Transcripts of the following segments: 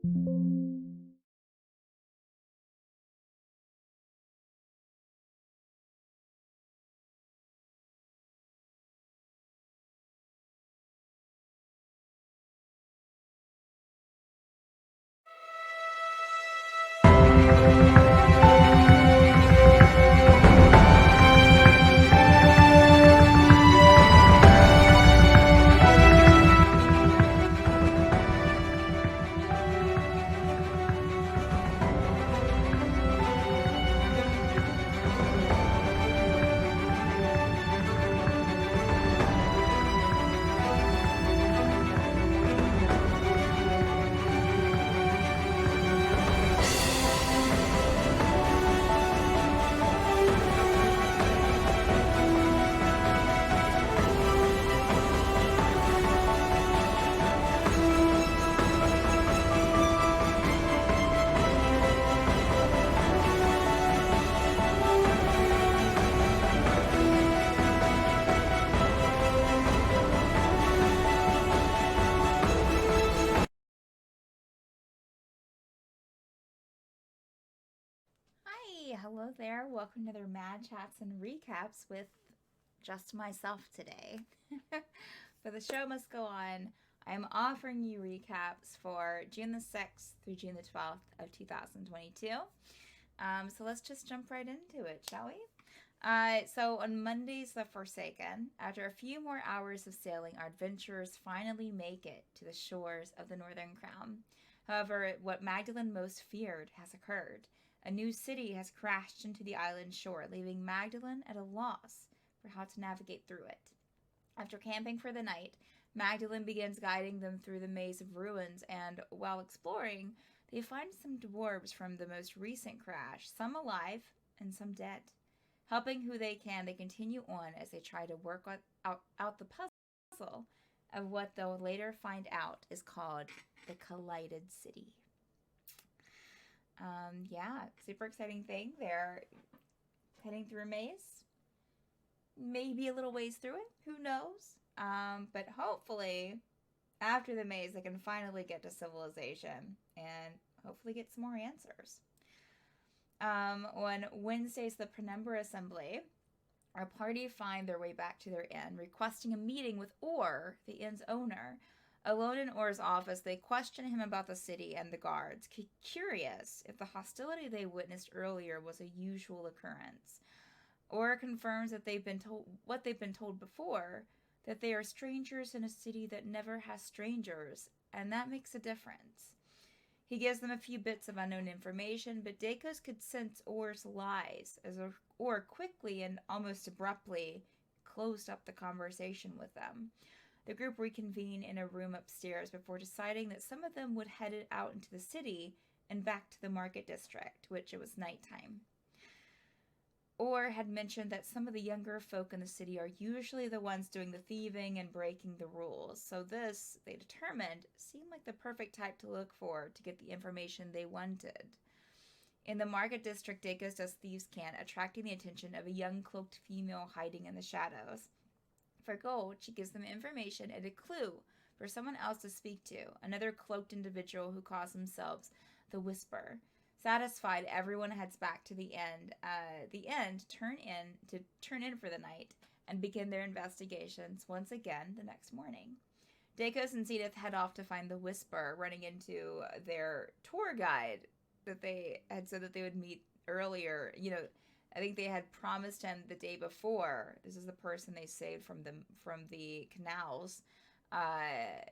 Hi, hello there. Welcome to their Mad Chats and Recaps with just myself today. But the show must go on. I am offering you recaps for June the 6th through June the 12th of 2022. So let's just jump right into it, shall we? So on Monday's The Forsaken, after a few more hours of sailing, our adventurers finally make it to the shores of the Northern Crown. However, what Magdalene most feared has occurred. A new city has crashed into the island shore, leaving Magdalene at a loss for how to navigate through it. After camping for the night, Magdalene begins guiding them through the maze of ruins, and while exploring, they find some dwarves from the most recent crash, some alive and some dead. Helping who they can, they continue on as they try to work out the puzzle of what they'll later find out is called the Collided City. Yeah, super exciting thing. They're heading through a maze. Maybe a little ways through it. Who knows? But hopefully, after the maze, they can finally get to civilization and hopefully get some more answers. On Wednesday's the Penumbra Assembly, our party find their way back to their inn, requesting a meeting with Orr, the inn's owner. Alone in Orr's office, they question him about the city and the guards, curious if the hostility they witnessed earlier was a usual occurrence. Orr confirms that they've been told what they've been told before, that they are strangers in a city that never has strangers, and that makes a difference. He gives them a few bits of unknown information, but Dacos could sense Orr's lies as Orr quickly and almost abruptly closed up the conversation with them. The group reconvene in a room upstairs before deciding that some of them would head out into the city and back to the market district, which it was nighttime. Orr had mentioned that some of the younger folk in the city are usually the ones doing the thieving and breaking the rules, so this, they determined, seemed like the perfect type to look for to get the information they wanted. In the market district, Dacos does thieves' cant, attracting the attention of a young cloaked female hiding in the shadows. For gold, she gives them information and a clue for someone else to speak to, another cloaked individual who calls themselves the Whisper. Satisfied, everyone heads back to the end, turn in for the night, and begin their investigations once again the next morning. Dacos and Zenith head off to find the Whisper, running into their tour guide that they had said that they would meet earlier. I think they had promised him the day before. This is the person they saved from the canals. That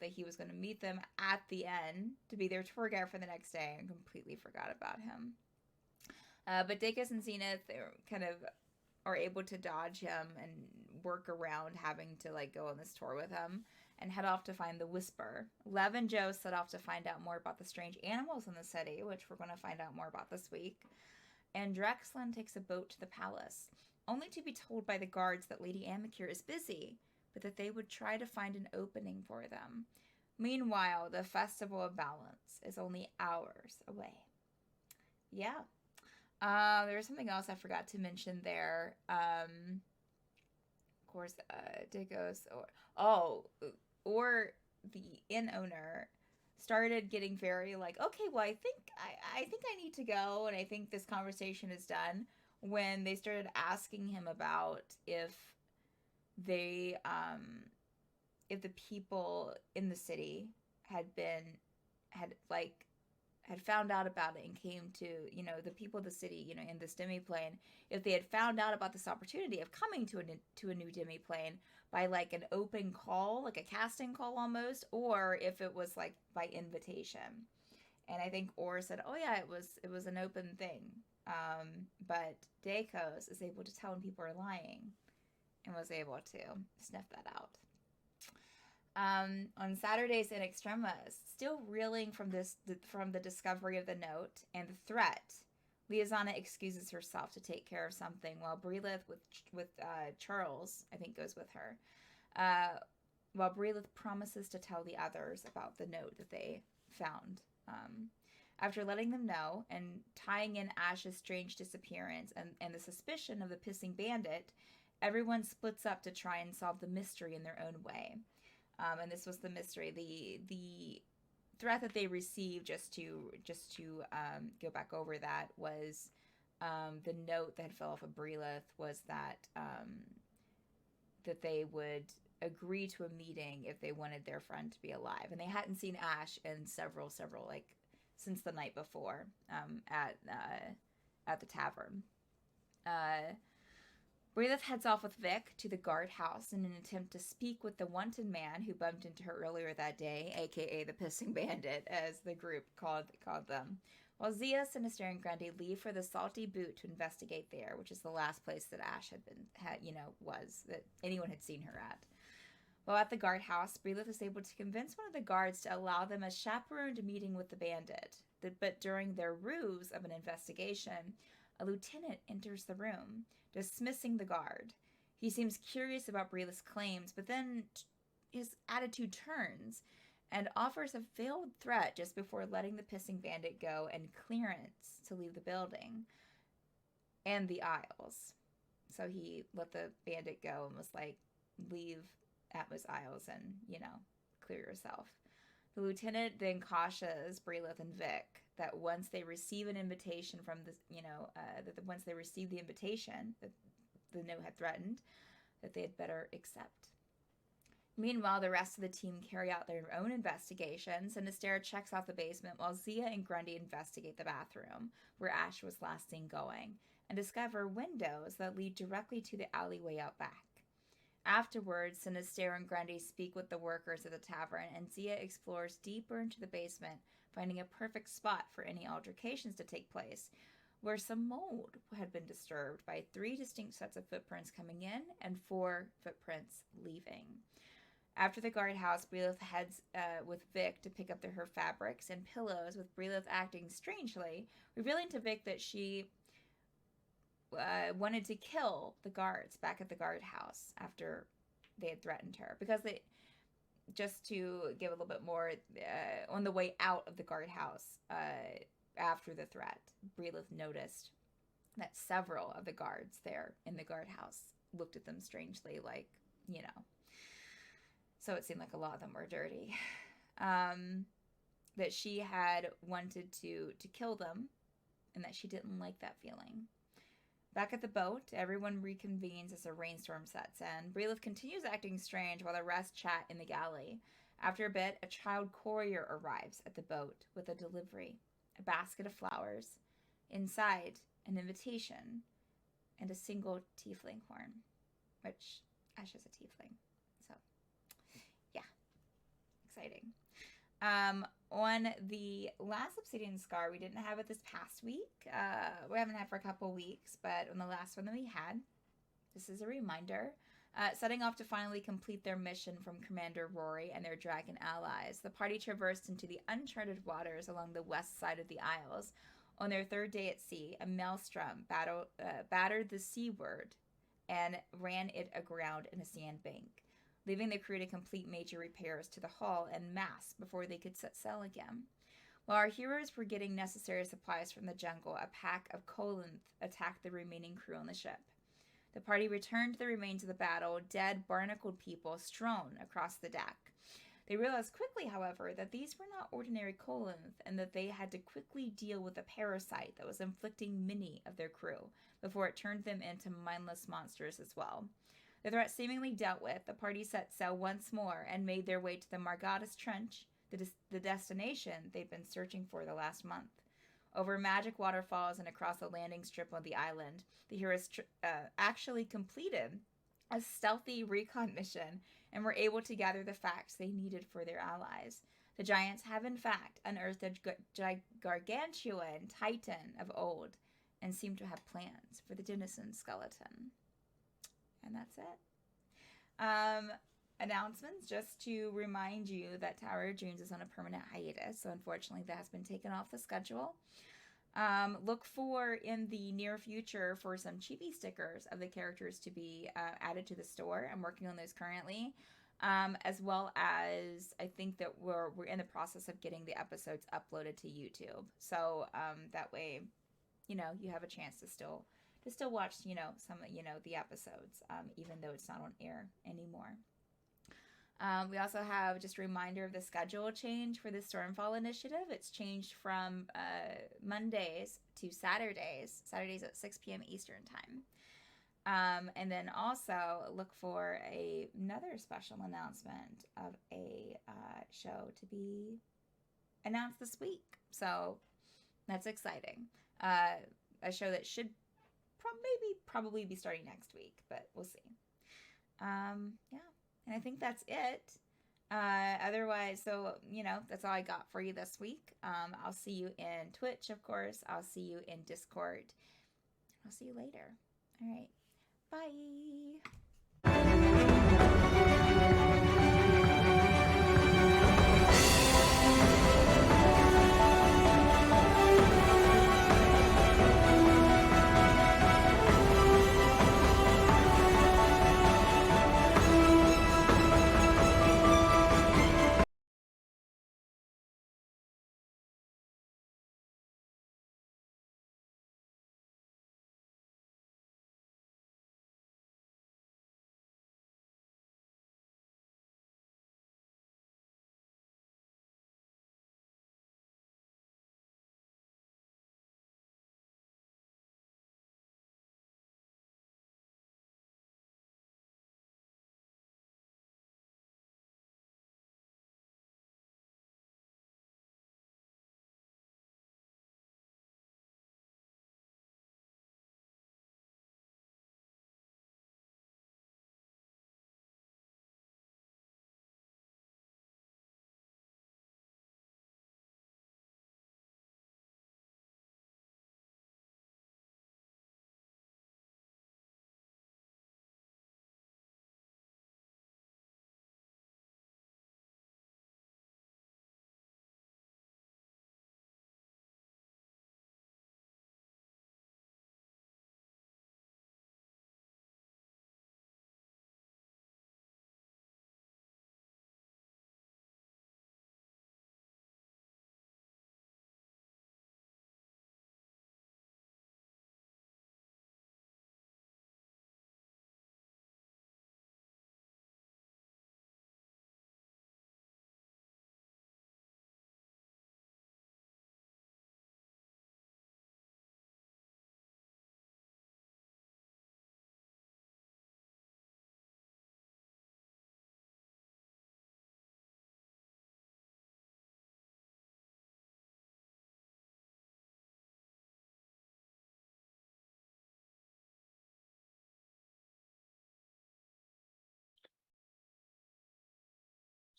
he was going to meet them at the end to be their tour guide for the next day, and completely forgot about him. But Dacos and Zenith, they're kind of are able to dodge him and work around having to go on this tour with him and head off to find the Whisper. Lev and Joe set off to find out more about the strange animals in the city, which we're going to find out more about this week. And Drexlin takes a boat to the palace, only to be told by the guards that Lady Amicure is busy, but that they would try to find an opening for them. Meanwhile, the Festival of Balance is only hours away. Yeah. There was something else I forgot to mention there. Of course, Dacos, or the inn owner started getting very like, okay, well, I think I need to go, and I think this conversation is done. When they started asking him about they if the people in the city had been had like had found out about it and came to, the people of the city, in this demiplane, if they had found out about this opportunity of coming to a new demiplane by like an open call, like a casting call almost, or if it was like by invitation. And I think Orr said, "Oh yeah, it was an open thing." But Dacos is able to tell when people are lying, and was able to sniff that out. On Saturdays in Extremas, still reeling from the discovery of the note and the threat, Liazana excuses herself to take care of something, while Breelith with Charles, I think, goes with her. While Breelith promises to tell the others about the note that they found. After letting them know and tying in Ash's strange disappearance and the suspicion of the pissing bandit, everyone splits up to try and solve the mystery in their own way. And this was the mystery. The threat that they received, just to go back over that, was the note that fell off of Breelith was that that they would agree to a meeting if they wanted their friend to be alive, and they hadn't seen Ash in several like since the night before at the tavern. Breelith heads off with Vic to the guardhouse in an attempt to speak with the wanted man who bumped into her earlier that day, aka the Pissing Bandit, as the group called them. While Zia, Sinister, and Grundy leave for the Salty Boot to investigate there, which is the last place that Ash was that anyone had seen her at. While at the guardhouse, Breelith is able to convince one of the guards to allow them a chaperoned meeting with the bandit. But during their ruse of an investigation, a lieutenant enters the room, dismissing the guard. He seems curious about Breelith's claims, but then his attitude turns and offers a veiled threat just before letting the Pissing Bandit go and clearance to leave the building and the aisles. So he let the bandit go and was like, leave Atmos Isles and, clear yourself. The lieutenant then cautions Breelith and Vic that once they receive an invitation from once they receive the invitation that the note had threatened, that they had better accept. Meanwhile, the rest of the team carry out their own investigations, and Astera checks out the basement while Zia and Grundy investigate the bathroom, where Ash was last seen going, and discover windows that lead directly to the alleyway out back. Afterwards, Sinister and Grundy speak with the workers at the tavern, and Zia explores deeper into the basement, finding a perfect spot for any altercations to take place, where some mold had been disturbed by 3 distinct sets of footprints coming in and 4 footprints leaving. After the guardhouse, Breelith heads with Vic to pick up her fabrics and pillows, with Breelith acting strangely, revealing to Vic that she wanted to kill the guards back at the guardhouse after they had threatened her. Because just to give a little bit more, on the way out of the guardhouse, after the threat, Breelith noticed that several of the guards there in the guardhouse looked at them strangely, like, so it seemed like a lot of them were dirty. That she had wanted to kill them, and that she didn't like that feeling. Back at the boat, everyone reconvenes as a rainstorm sets in. Breelith continues acting strange while the rest chat in the galley. After a bit, a child courier arrives at the boat with a delivery, a basket of flowers, inside an invitation, and a single tiefling horn, which Ash is a tiefling, so yeah, exciting. On the last Obsidian Scar, we didn't have it this past week. We haven't had it for a couple weeks, but on the last one that we had, this is a reminder. Setting off to finally complete their mission from Commander Rory and their dragon allies, the party traversed into the uncharted waters along the west side of the Isles. On their 3rd day at sea, a maelstrom battered the seaward and ran it aground in a sandbank, leaving the crew to complete major repairs to the hull en masse before they could set sail again. While our heroes were getting necessary supplies from the jungle, a pack of Kolinth attacked the remaining crew on the ship. The party returned to the remains of the battle, dead, barnacled people strewn across the deck. They realized quickly, however, that these were not ordinary colons and that they had to quickly deal with a parasite that was inflicting many of their crew before it turned them into mindless monsters as well. The threat seemingly dealt with, the party set sail once more and made their way to the Margatas Trench, the destination they'd been searching for the last month. Over magic waterfalls and across the landing strip of the island, the heroes actually completed a stealthy recon mission and were able to gather the facts they needed for their allies. The giants have, in fact, unearthed a gargantuan titan of old and seem to have plans for the Denizen skeleton. And that's it. Announcements, just to remind you that Tower of Dreams is on a permanent hiatus, so unfortunately that has been taken off the schedule. Look for in the near future for some chibi stickers of the characters to be added to the store. I'm working on those currently, as well as I think that we're in the process of getting the episodes uploaded to YouTube. So that way, you have a chance to still watch some the episodes, even though it's not on air anymore. We also have just a reminder of the schedule change for the Stormfall Initiative. It's changed from Mondays to Saturdays at 6 p.m. Eastern Time. And then also look for another special announcement of a show to be announced this week. So that's exciting. A show that should probably be starting next week, but we'll see. Yeah. And I think that's it. Otherwise, so, that's all I got for you this week. I'll see you in Twitch, of course. I'll see you in Discord. I'll see you later. All right. Bye.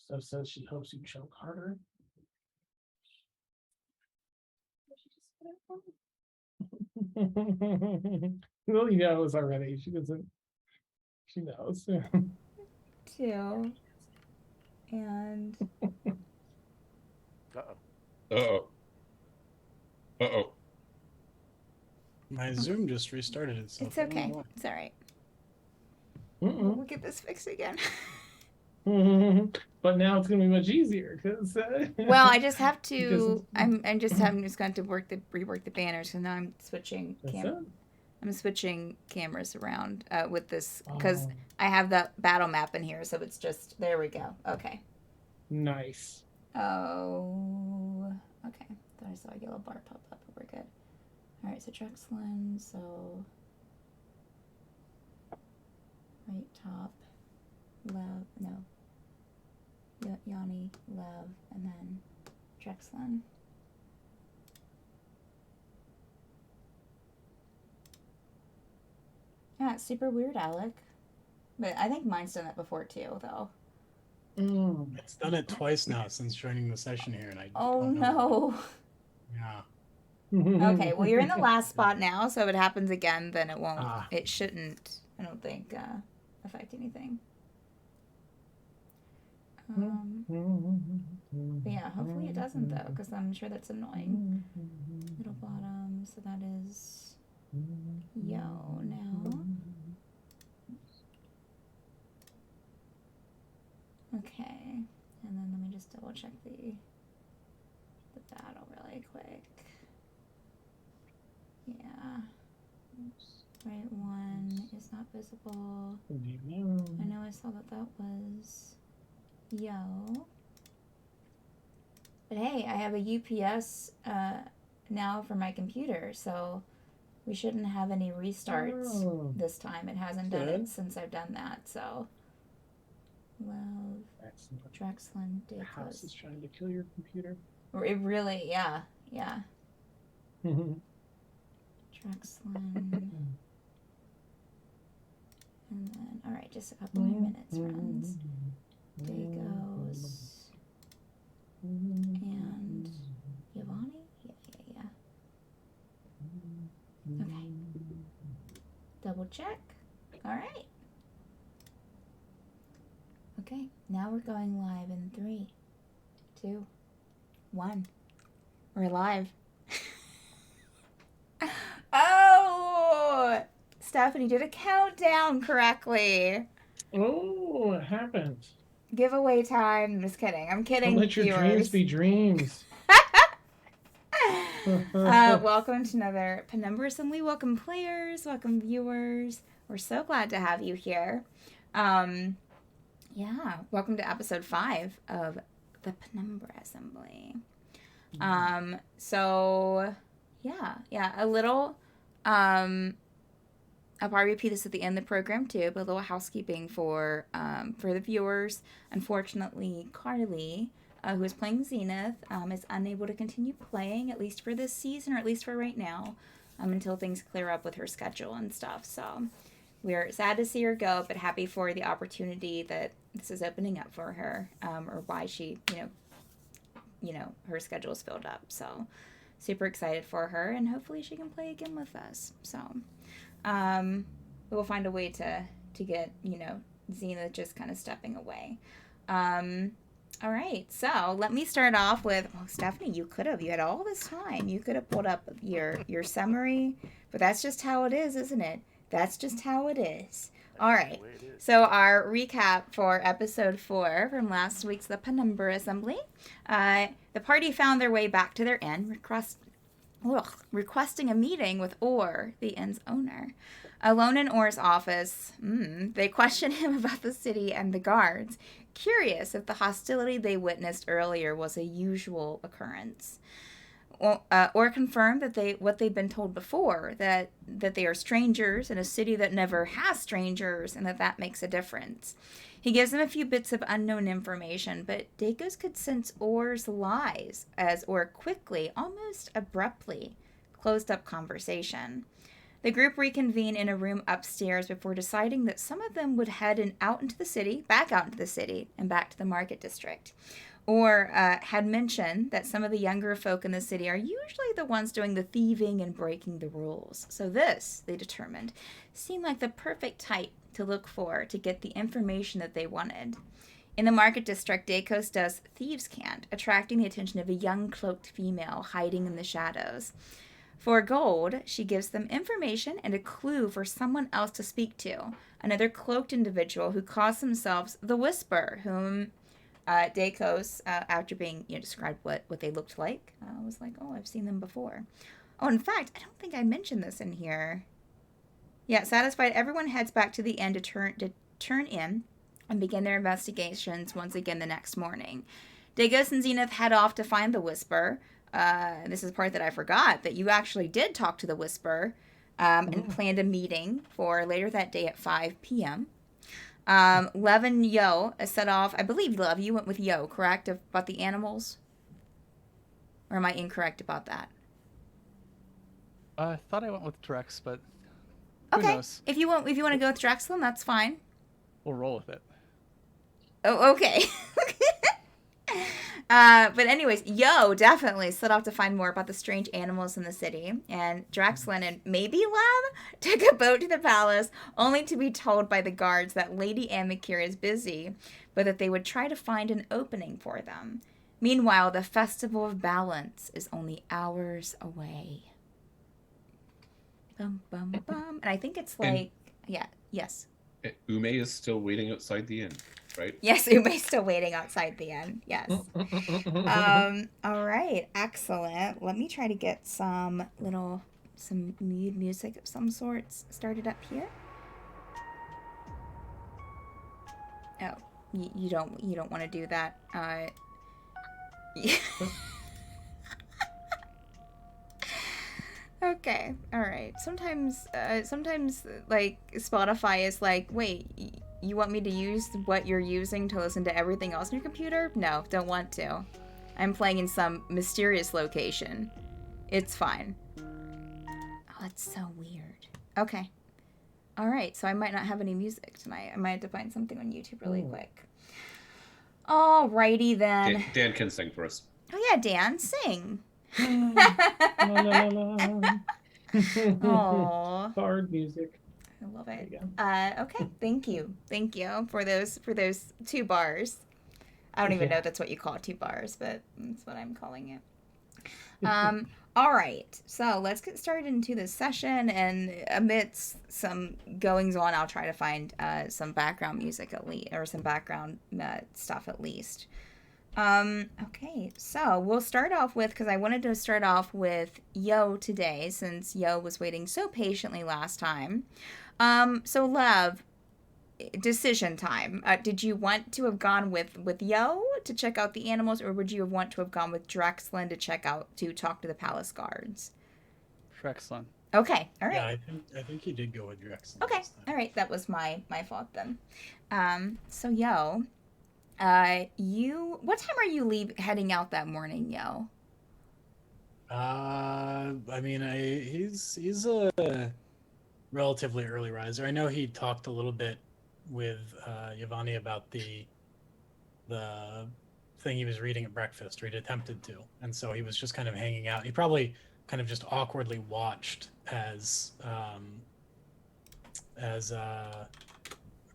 Steph says she hopes you choke harder. Lily knows already. She doesn't. She knows. Two. And. My Zoom just restarted itself. It's okay. It's all right. We'll get this fixed again. But now it's gonna be much easier because. Well, I just have to. I'm just going to rework the banners, so now I'm switching. I'm switching cameras around with this because I have the battle map in here, so it's just there we go. Okay. Nice. Oh, okay. Thought I saw a yellow bar pop up, but we're good. All right, so Drexlin, so right top, Lev, no, Yanni, Lev, and then Drexlin. Yeah, it's super weird, Alec. But I think mine's done that before too, though. It's done it twice now since joining the session here, and I Oh don't know. no. Yeah. Okay, well you're in the last spot now, so if it happens again, then it won't. Ah. It shouldn't. I don't think affect anything. But yeah, hopefully it doesn't though, because I'm sure that's annoying. Middle bottom, so that is yo now. Okay, and then let me just double check the battle really quick. Yeah. Right one is not visible. I know I saw that was yo. But hey, I have a UPS now for my computer, so we shouldn't have any restarts this time. It hasn't done it since I've done that, so. Well, Drexlin, The house is Dacos. trying to kill your computer. It really, yeah. Drexlin. And then, alright, just a couple more minutes, friends. Dacos. And Giovanni? Yeah. Okay. Double check. Alright. Okay, now we're going live in 3, 2, 1. We're live. Oh! Stephanie did a countdown correctly. Oh, it happened. Giveaway time. I'm just kidding. I'm kidding. Don't let your dreams be dreams. Welcome to another Penumbra Assembly. Welcome players. Welcome viewers. We're so glad to have you here. Yeah, welcome to episode 5 of the Penumbra Assembly. So yeah, a little, I'll probably repeat this at the end of the program too, but a little housekeeping for the viewers. Unfortunately, Carly, who is playing Zenith, is unable to continue playing, at least for this season, or at least for right now, until things clear up with her schedule and stuff, so we're sad to see her go, but happy for the opportunity that this is opening up for her, or why she, her schedule is filled up. So super excited for her, and hopefully she can play again with us. So we'll find a way to get, Zenith just kind of stepping away. All right, so let me start off with, well, Stephanie, you had all this time. You could have pulled up your summary, but that's just how it is, isn't it? That's just how it is. All right. So our recap for episode 4 from last week's The Penumbra Assembly. The party found their way back to their inn, requesting a meeting with Orr, the inn's owner. Alone in Orr's office, they question him about the city and the guards, curious if the hostility they witnessed earlier was a usual occurrence. Or confirm that what they've been told before, that they are strangers in a city that never has strangers, and that makes a difference. He gives them a few bits of unknown information, but Dacos could sense Orr's lies as Orr quickly, almost abruptly, closed up conversation. The group reconvened in a room upstairs before deciding that some of them would head back out into the city, and back to the market district. Or had mentioned that some of the younger folk in the city are usually the ones doing the thieving and breaking the rules. So this, they determined, seemed like the perfect type to look for to get the information that they wanted. In the market district, Dacos does Thieves' Cant, attracting the attention of a young cloaked female hiding in the shadows. For gold, she gives them information and a clue for someone else to speak to, another cloaked individual who calls themselves the Whisper, whom Dacos, after being described what they looked like, was like, oh, I've seen them before. Oh, in fact, I don't think I mentioned this in here. Yeah, satisfied, everyone heads back to the inn to turn in and begin their investigations once again the next morning. Dagos and Zenith head off to find the Whisper. This is the part that I forgot, that you actually did talk to the Whisper and planned a meeting for later that day at 5 p.m. Lev and Yo set off. I believe, Lev, you went with Yo, correct? About the animals? Or am I incorrect about that? I thought I went with Drex, but who Okay. knows? If you want to go with Drexel, that's fine. We'll roll with it. Oh, okay. But anyways, Yo definitely set off to find more about the strange animals in the city, and Draxlin and maybe Lev took a boat to the palace, only to be told by the guards that Lady Amikir is busy, but that they would try to find an opening for them. Meanwhile, the Festival of Balance is only hours away. Bum, bum, bum. And I think it's like, yes. Ume is still waiting outside the inn, right? Yes, Ume's still waiting outside the inn. Yes. All right, excellent. Let me try to get some mood music of some sorts started up here. Oh, you don't want to do that. Okay, all right. Sometimes like Spotify is like, wait, you want me to use what you're using to listen to everything else on your computer? No, don't want to. I'm playing in some mysterious location. It's fine. Oh, that's so weird. Okay. All right, so I might not have any music tonight. I might have to find something on YouTube really quick. Alrighty then. Dan can sing for us. Oh yeah, Dan, sing. Oh, Bard music. I love it. Okay, thank you for those 2 bars. I don't even know if that's what you call 2 bars, but that's what I'm calling it. All right, so let's get started into this session, and amidst some goings on, I'll try to find some background music at least, or some background stuff at least. Okay, so we'll start off with, because I wanted to start off with Yo today, since Yo was waiting so patiently last time. So Lev, decision time. Did you want to have gone with Yo to check out the animals, or would you want to have gone with Drexlin to talk to the palace guards? Drexlin. Okay, all right. Yeah, I think you did go with Drexlin. Okay, all right. That was my fault then. So Yo, what time are you heading out that morning, Yo? I mean, he's a relatively early riser. I know he talked a little bit with Yvonne about the thing he was reading at breakfast, or he'd attempted to, and so he was just kind of hanging out. He probably kind of just awkwardly watched as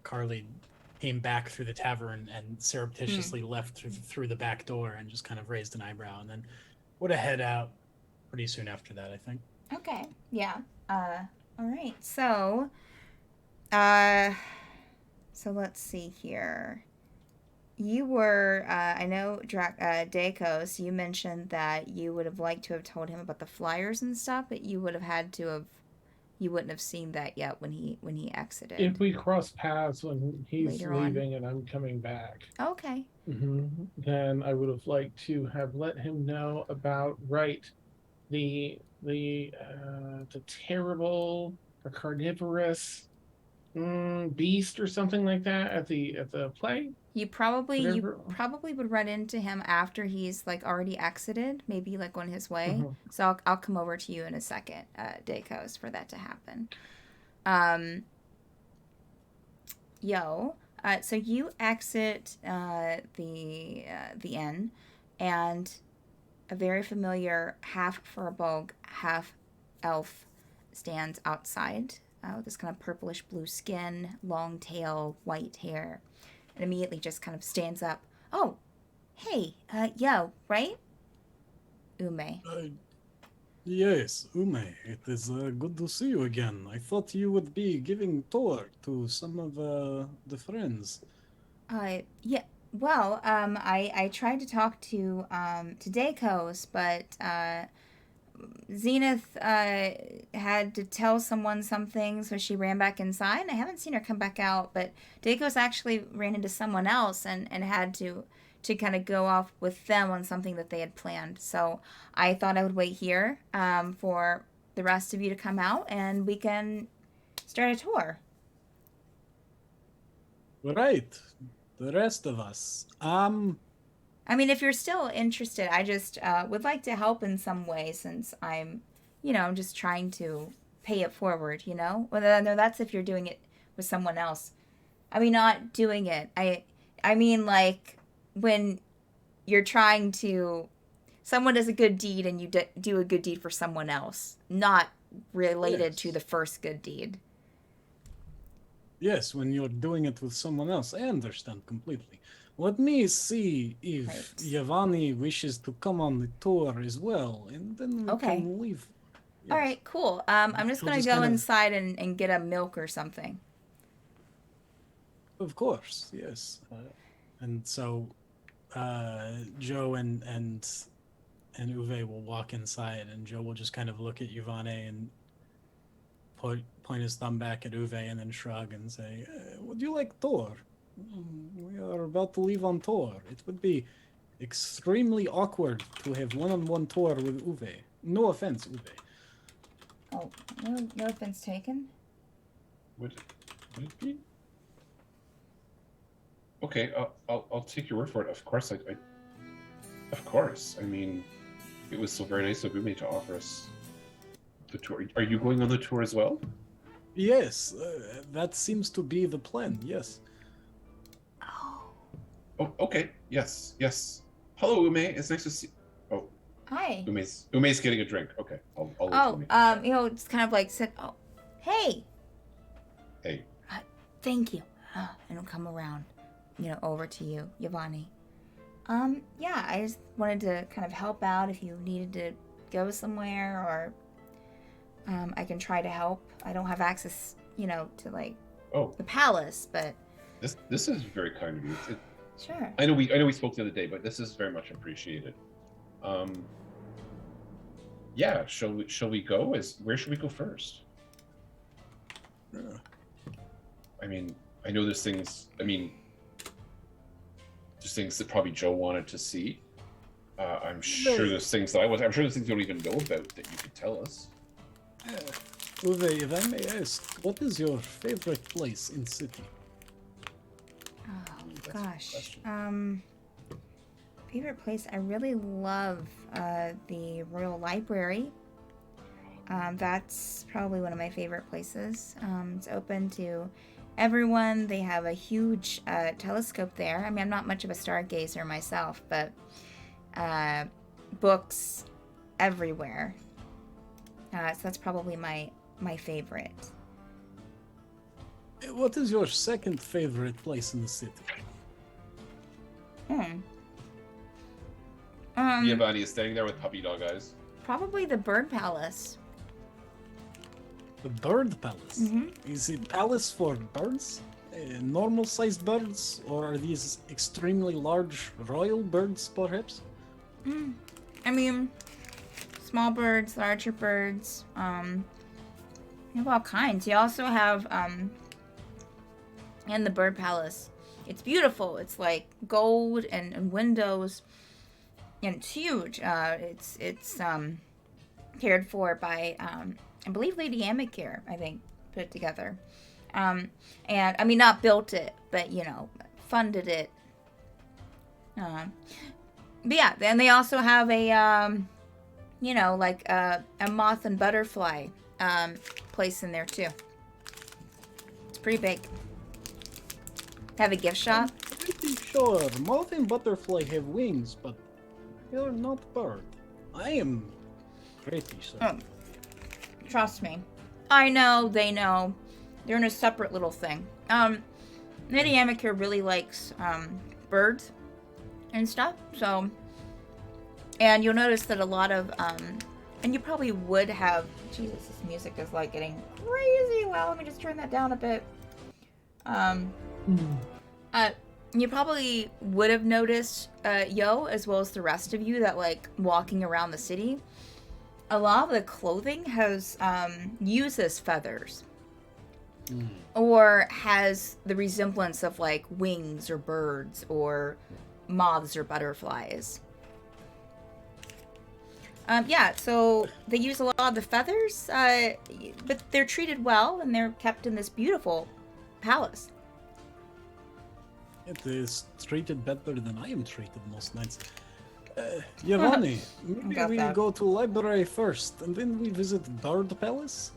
Carly came back through the tavern and surreptitiously left through the back door, and just kind of raised an eyebrow, and then would have head out pretty soon after that, I think. Okay, yeah. All right. So let's see here. You were, I know, Dacos, you mentioned that you would have liked to have told him about the flyers and stuff, but you would have had to have, you wouldn't have seen that yet when he exited. If we cross paths when he's Later on. leaving and I'm coming back, Okay. then I would have liked to have let him know about the terrible or carnivorous beast or something like that at the play. You probably would run into him after he's like already exited, maybe like on his way. So I'll come over to you in a second, Dacos, for that to happen. Yo, so you exit the inn, and a very familiar half furbog, half elf stands outside with this kind of purplish blue skin, long tail, white hair, and immediately just kind of stands up. Oh, hey, Yo, right? Ume. Yes, Ume, it is good to see you again. I thought you would be giving tour to some of the friends. Yeah. Well, I tried to talk to Dacos, but Zenith had to tell someone something, so she ran back inside. I haven't seen her come back out, but Dacos actually ran into someone else and had to kind of go off with them on something that they had planned. So I thought I would wait here for the rest of you to come out, and we can start a tour. Right. The rest of us. I mean, if you're still interested, I just would like to help in some way since I'm, just trying to pay it forward, Well, no, that's if you're doing it with someone else. I mean, not doing it. I mean, like, when you're trying to... Someone does a good deed and you do a good deed for someone else. Not related to the first good deed. Yes, when you're doing it with someone else, I understand completely. Let me see if Right. Giovanni wishes to come on the tour as well, and then we Okay. can leave. All Yes. right, cool. I'm just We'll going to just go kind of- inside and get a milk or something. Of course, yes. And so Joe and Uwe will walk inside, and Joe will just kind of look at Giovanni and point his thumb back at Uwe and then shrug and say, would you like tour? We are about to leave on tour. It would be extremely awkward to have one-on-one tour with Uwe. No offense, Uwe. Oh, no offense taken. Would it be? Okay, I'll take your word for it. Of course, of course. I mean, it was so very nice of Umi to offer us the tour. Are you going on the tour as well? Yes, that seems to be the plan, yes. Oh, Oh, okay. Yes, yes. Hello, Ume. It's nice to see. Oh, hi. Ume's getting a drink. Okay, I'll leave Ume. It's kind of like said, oh, hey. Hey. Thank you. And I'll come around, over to you, Giovanni. Yeah, I just wanted to kind of help out if you needed to go somewhere, or I can try to help. I don't have access, to like the palace, but This is very kind of you. sure. I know we spoke the other day, but this is very much appreciated. Yeah, shall we go? Where should we go first? I mean, I know there's things. I mean, there's things that probably Joe wanted to see. I'm sure there's things that I'm sure there's things you don't even know about that you could tell us. Uwe, if I may ask, what is your favorite place in city? Oh That's a good gosh. question. Favorite place? I really love the Royal Library. That's probably one of my favorite places. It's open to everyone. They have a huge telescope there. I mean, I'm not much of a stargazer myself, but books everywhere. So that's probably my favorite. What is your second favorite place in the city? Giovanni is standing there with puppy dog eyes. Probably the Bird Palace. The bird palace. Mm-hmm. Is it palace for birds? Normal sized birds? Or are these extremely large royal birds, perhaps? I mean, small birds, larger birds. You have all kinds. You also have in the Bird Palace. It's beautiful. It's like gold and windows, and it's huge. It's cared for by I believe Lady Amicare, I think, put it together. And I mean, not built it, but funded it. But yeah, then they also have a like a moth and butterfly place in there too. It's pretty big. Have a gift shop. Pretty sure moth and butterfly have wings, but they're not bird. I am pretty sure. Oh, trust me. I know, they know. They're in a separate little thing. Lady Amicare really likes birds and stuff, so... And you'll notice that a lot of, and you probably would have... Jesus, this music is like getting crazy. Well, let me just turn that down a bit. You probably would have noticed, Yo, as well as the rest of you, that like walking around the city, a lot of the clothing has uses feathers or has the resemblance of like wings or birds or moths or butterflies. Yeah, so they use a lot of the feathers, but they're treated well and they're kept in this beautiful palace. It is treated better than I am treated most nights. Giovanni, maybe Got we that. go to library first, and then we visit Bird Palace?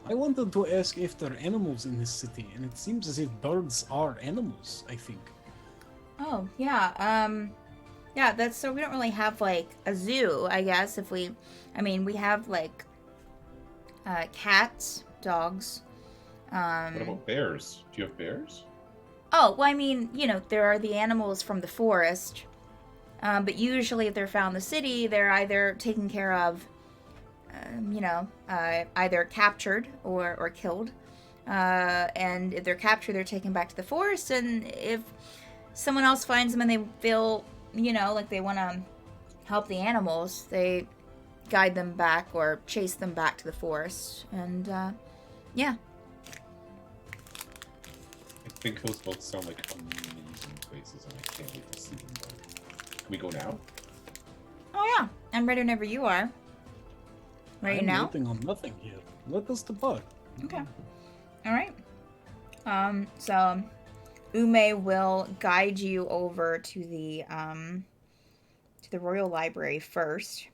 I wanted to ask if there are animals in this city, and it seems as if birds are animals, I think. Oh, yeah. Yeah, that's so we don't really have like a zoo, I guess. We have like cats, dogs. What about bears? Do you have bears? Oh, well, I mean, there are the animals from the forest, but usually if they're found in the city, they're either taken care of, either captured or killed. And if they're captured, they're taken back to the forest, and if someone else finds them and they feel, like they want to help the animals, they guide them back or chase them back to the forest. And, yeah. I think those both sound like amazing places, and I can't wait to see them. Can we go now? Oh, yeah. I'm ready whenever you are. Ready I'm now? waiting on nothing here. Let us depart. Okay. All right. So Ume will guide you over to the Royal Library first.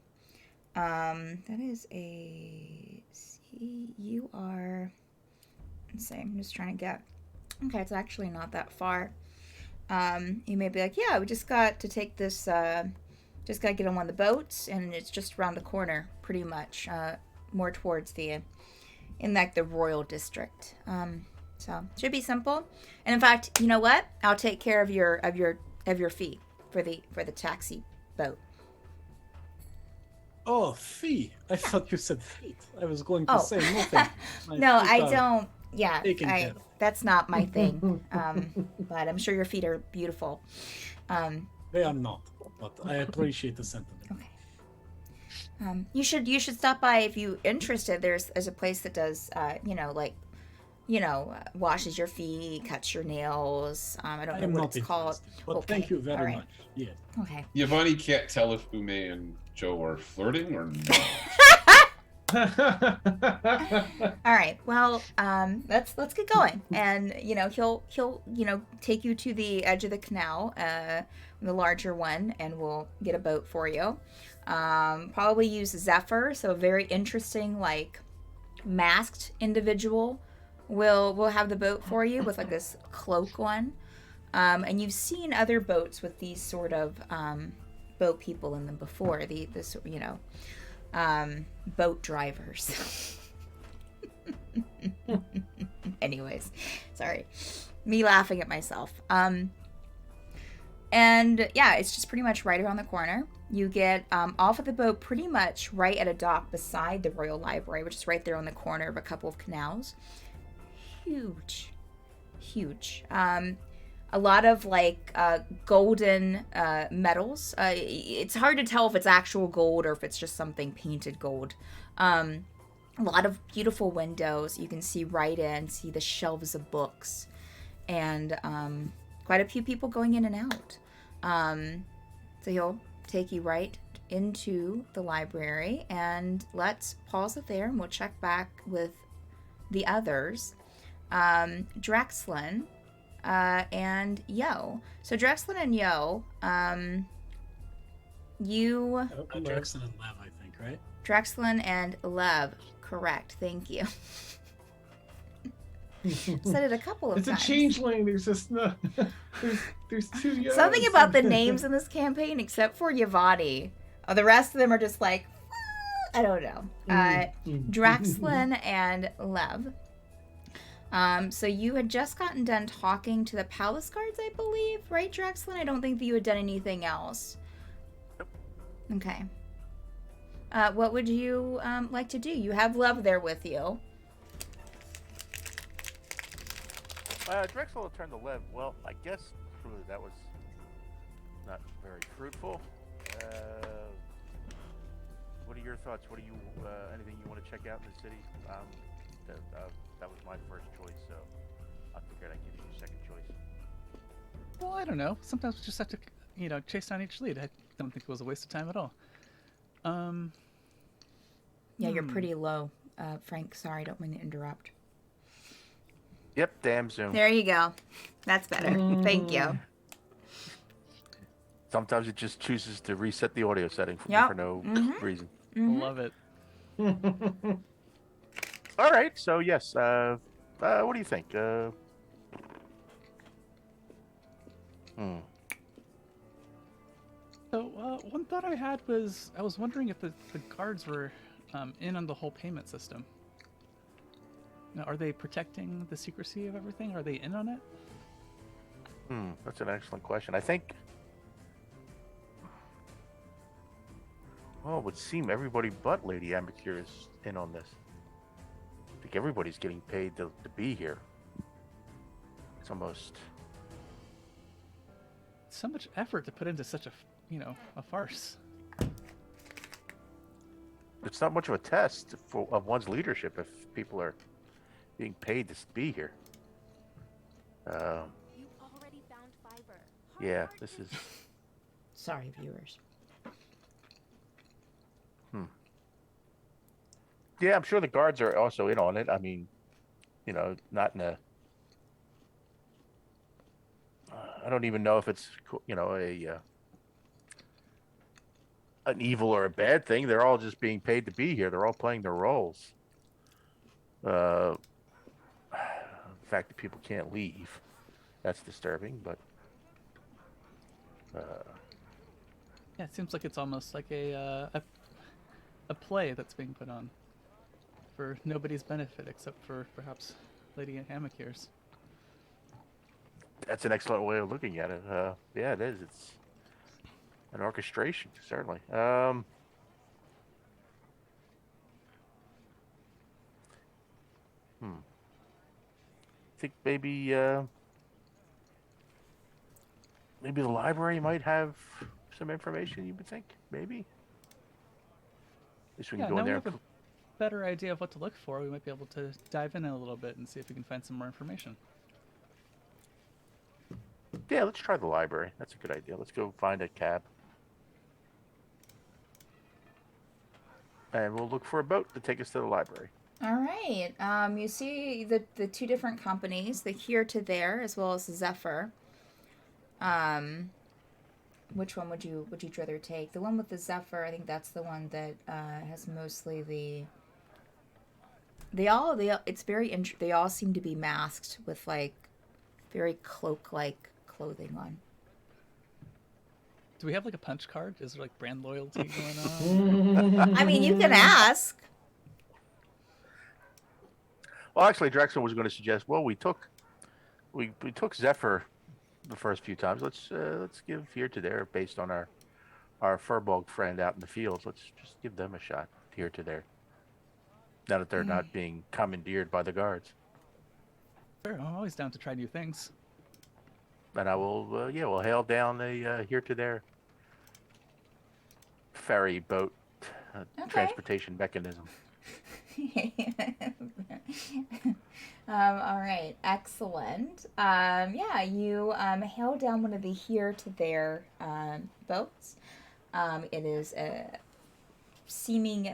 That is a... See, you are... Let's see, I'm just trying to get... Okay, it's actually not that far. You may be like, yeah, we just got to take this... just got to get on one of the boats, and it's just around the corner, pretty much. More towards the... in like the Royal District. So should be simple. And in fact, you know what? I'll take care of your fee for the taxi boat. Oh, fee! I thought you said feet. I was going to say nothing. My No, feet I are don't. Yeah, taken care of. that's not my thing. But I'm sure your feet are beautiful. They are not, but I appreciate the sentiment. Okay. You should stop by if you're interested. There's a place that does washes your feet, cuts your nails. I don't I know am what not it's called. interested, but Okay, thank you very all right. much. Yeah. Okay. Giovanni can't tell if Ume and Joe are flirting or not. All right. Well, let's get going. And he'll take you to the edge of the canal, the larger one, and we'll get a boat for you. Probably use Zephyr, so a very interesting like masked individual will have the boat for you with like this cloak one. And you've seen other boats with these sort of boat people in them before. Boat drivers. Anyways, sorry. Me laughing at myself. And yeah, it's just pretty much right around the corner. You get off of the boat pretty much right at a dock beside the Royal Library, which is right there on the corner of a couple of canals. Huge. A lot of like golden metals. It's hard to tell if it's actual gold or if it's just something painted gold. A lot of beautiful windows. You can see right in, see the shelves of books, and quite a few people going in and out. So he'll take you right into the library, and let's pause it there and we'll check back with the others. Drexlin and Yo. So Drexlin and Yo, you... Jackson and Lev, I think, right? Drexlin and Lev, correct. Thank you. Said it a couple of It's times. a changeling. There's just no. There's two. Yos. Something about the names in this campaign, except for Yavani. The rest of them are just like, I don't know. Drexlin and Lev. So you had just gotten done talking to the palace guards, I believe, right, Drexlin? I don't think that you had done anything else. Okay. What would you like to do? You have Lev there with you. Drexel will turn to Lev. Well, I guess clearly that was not very fruitful. what are your thoughts? What do you anything you want to check out in the city? That was my first choice, so I figured I'd give you a second choice. Well, I don't know. Sometimes we just have to, chase down each lead. I don't think it was a waste of time at all. Yeah, you're pretty low, Frank. Sorry, don't mean to interrupt. Yep, damn Zoom. There you go. That's better. Thank you. Sometimes it just chooses to reset the audio setting for me Yep. for no reason. Love it. All right, so yes, what do you think? So, one thought I had was I was wondering if the guards were in on the whole payment system. Now, are they protecting the secrecy of everything? Are they in on it? That's an excellent question. I think, well, it would seem everybody but Lady Amateur is in on this. I think everybody's getting paid to be here. It's almost... So much effort to put into such a farce. It's not much of a test of one's leadership if people are being paid to be here. You already found fiber. Yeah, this is... Sorry, viewers. Yeah, I'm sure the guards are also in on it. I mean, not in a... I don't even know if it's, an evil or a bad thing. They're all just being paid to be here. They're all playing their roles. The fact that people can't leave, that's disturbing, but... Yeah, it seems like it's almost like a play that's being put on for nobody's benefit except for perhaps Lady Amakeur's. That's an excellent way of looking at it. Yeah, it is. It's an orchestration, certainly. I think maybe the library might have some information. You would think, maybe. At least we can Yeah, go now in we there. have a better idea of what to look for. We might be able to dive in a little bit and see if we can find some more information. Yeah, let's try the library. That's a good idea. Let's go find a cab. And we'll look for a boat to take us to the library. All right. You see the two different companies, the Here to There as well as the Zephyr. Which one would you rather take? The one with the Zephyr, I think that's the one that has mostly the. They all seem to be masked with like very cloak-like clothing on. Do we have like a punch card? Is there like brand loyalty going on? I mean, you can ask. Well, actually, Drexel was going to suggest. Well, we took Zephyr the first few times. Let's give Here to There based on our Furbolg friend out in the fields. Let's just give them a shot. Here to There. Now that they're not being commandeered by the guards. Sure, I'm always down to try new things. And I will, we'll hail down the Here to There ferry boat transportation mechanism. All right, excellent. Yeah, you hail down one of the Here to There boats. It is a seeming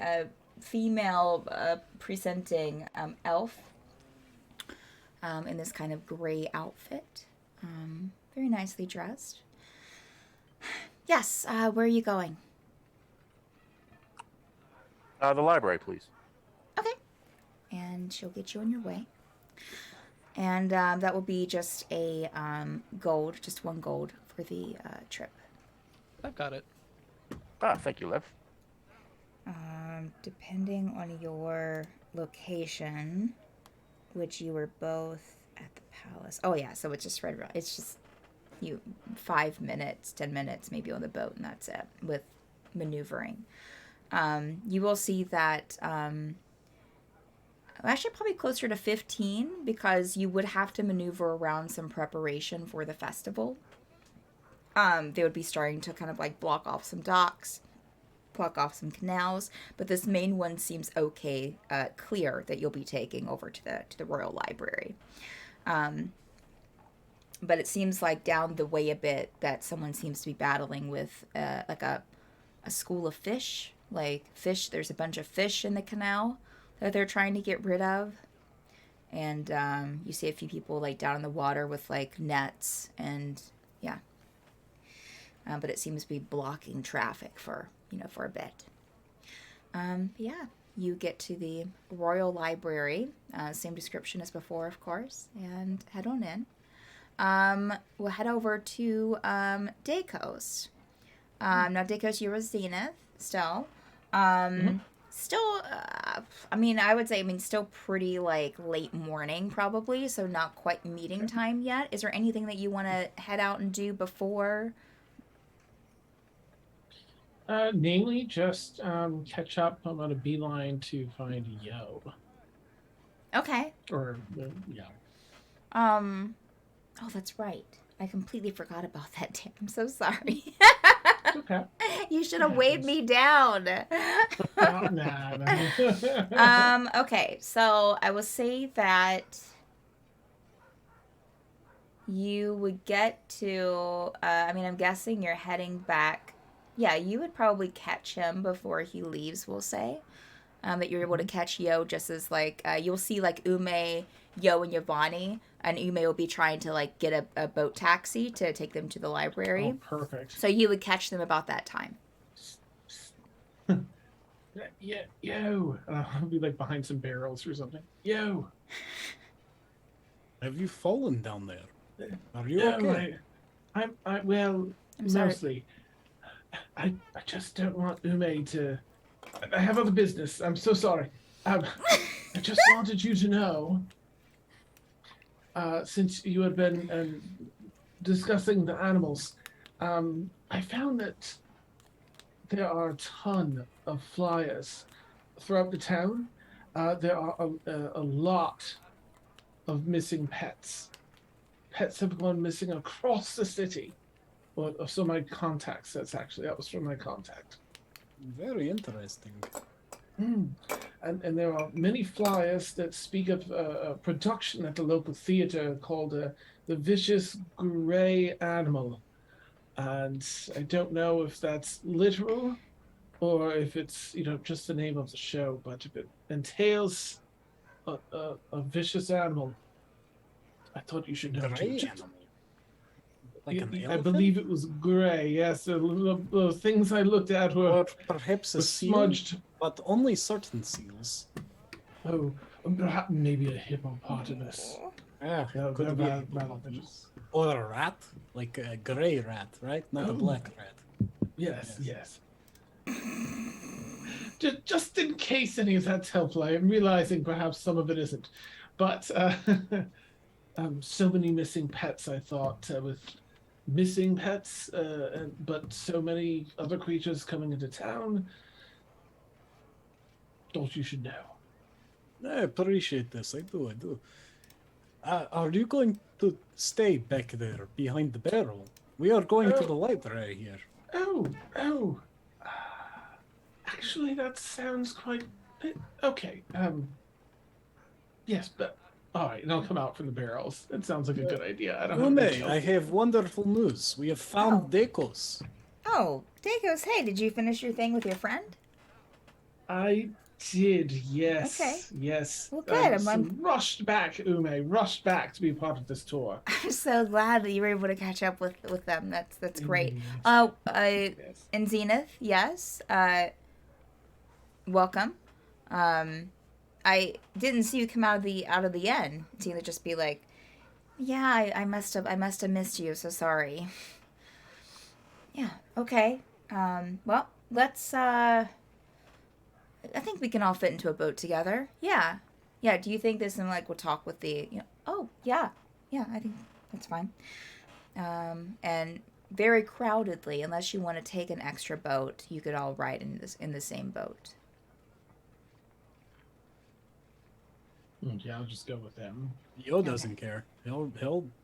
female presenting elf in this kind of gray outfit. Very nicely dressed. Yes, where are you going? The library, please. Okay. And she'll get you on your way. And that will be just a gold, just 1 gold for the trip. I've got it. Thank you, Lev. Depending on your location, which you were both at the palace. Oh yeah, so it's just right around. It's just 5 minutes, 10 minutes maybe on the boat, and that's it with maneuvering. You will see that actually probably closer to 15 because you would have to maneuver around some preparation for the festival. They would be starting to kind of like block off some docks, block off some canals, but this main one seems okay, clear, that you'll be taking over to the Royal Library. But it seems like down the way a bit that someone seems to be battling with like a school of fish. Like fish, there's a bunch of fish in the canal that they're trying to get rid of. And you see a few people like down in the water with like nets, and yeah. But it seems to be blocking traffic for a bit. Yeah, you get to the Royal Library, same description as before, of course, and head on in. We'll head over to Dacos. Now Dacos, you're with Zenith still. Still, I mean, I would say, still pretty, like, late morning, probably, so not quite meeting time yet. Is there anything that you want to head out and do before? Namely, just catch up. I'm on a beeline to find Yo. Okay. Or, yeah. Oh, that's right. I completely forgot about that, Tim. I'm so sorry. Okay. You should have waved me down. Nah. Okay, so I will say that you would get to, I'm guessing you're heading back. Yeah, you would probably catch him before he leaves, we'll say. That you're able to catch Yo just as, like, you'll see, like, Ume, Yo, and Yvonne, and Ume will be trying to, like, get a boat taxi to take them to the library. Oh, perfect. So you would catch them about that time. Yeah, Yo. I'll be, like, behind some barrels or something. Yo. Have you fallen down there? Are you Yo, okay? Well, I'm sorry. mostly. I just don't want Ume to... I have other business. I'm so sorry. I just wanted you to know, since you had been discussing the animals, I found that there are a ton of flyers throughout the town. There are a lot of missing pets. Pets have gone missing across the city. Well, so my contact says, actually. That was from my contact. Very interesting. And there are many flyers that speak of a production at the local theater called The Vicious Gray Animal. And I don't know if that's literal or if it's, just the name of the show, but if it entails a vicious animal, I thought you should know Gray too. animal? Like an I elephant? believe it was gray, yes. The things I looked at were Or perhaps a seal, smudged. but only certain seals. Oh, perhaps maybe a hippopotamus. Yeah, Yeah, could they're be a rather hippopotamus. vicious. Or a rat, like a gray rat, right? Not a Oh. black rat. Yes. Just in case any of that's helpful, I am realizing perhaps some of it isn't. But so many missing pets, I thought, with missing pets, but so many other creatures coming into town. Thought you should know. I appreciate this. I do. Are you going to stay back there behind the barrel? We are going to the library here. Oh. Actually, that sounds quite okay. Yes, but all right, and I'll come out from the barrels. It sounds like a good idea. I don't Ume, have I have wonderful news. We have found Dekos. Oh, Dacos, hey, did you finish your thing with your friend? I did, yes. Okay. Yes. Well, good. So rushed back to be part of this tour. I'm so glad that you were able to catch up with them. That's great. Yes. And Zenith, yes. Welcome. I didn't see you come out of the inn. Zenith just be like, yeah, I must have missed you. So sorry. Yeah. Okay. Well, let's. I think we can all fit into a boat together. Yeah. Yeah. Do you think this and like we'll talk with the? Oh yeah. Yeah. I think that's fine. And very crowdedly, unless you want to take an extra boat, you could all ride in the same boat. Yeah, I'll just go with them. Yo doesn't care. He'll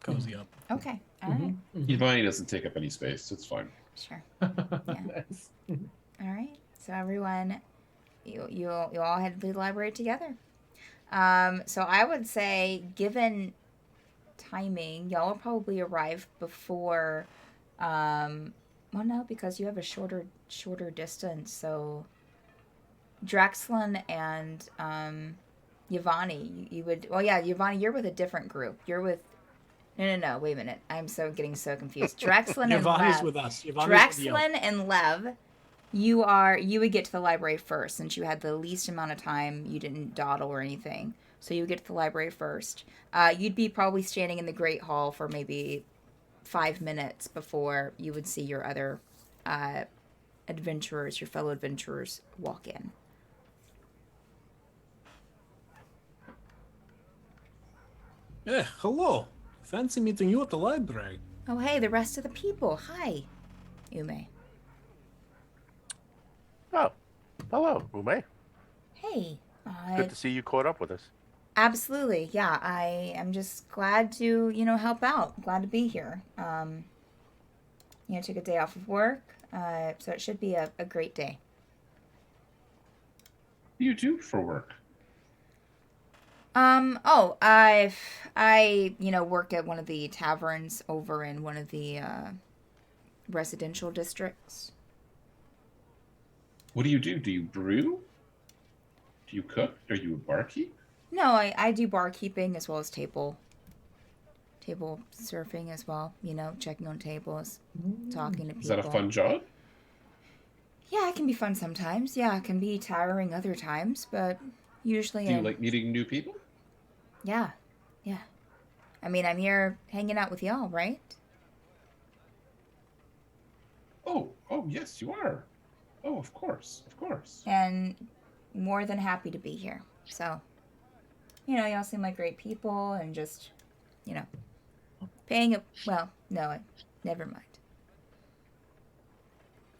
cozy up. Okay. All right. Yvonne doesn't take up any space, so it's fine. Sure. Nice. All right. So everyone, you all head to the library together. So I would say, given timing, y'all will probably arrive before. Well, no, because you have a shorter distance. So Draxlin and Yvonne, you would. Well, yeah, Yvonne, you're with a different group. You're with. No. Wait a minute. I'm getting so confused. Draxlin and Yvonne is Lev. with us. Yvonne is with you. Draxlin and Lev, you would get to the library first since you had the least amount of time. You didn't dawdle or anything, so you would get to the library first. You'd be probably standing in the Great Hall for maybe 5 minutes before you would see your other adventurers, your fellow adventurers, walk in. Yeah, hello. Fancy meeting you at the library. Oh, hey, the rest of the people. Hi, Ume. Oh, hello, Ume. Hey. Good to see you caught up with us. Absolutely, yeah. I am just glad to, help out. Glad to be here. Took a day off of work, so it should be a great day. What do you do for work? I work at one of the taverns over in one of the residential districts. What do you do? Do you brew? Do you cook? Are you a barkeep? No, I do barkeeping as well as table surfing as well. Checking on tables, talking to people. Is that a fun job? Yeah, it can be fun sometimes. Yeah, it can be tiring other times, but usually. Do you like meeting new people? Yeah. I mean, I'm here hanging out with y'all, right? Oh, yes, you are. Oh, of course. And more than happy to be here. So, y'all seem like great people and just, well, no, never mind.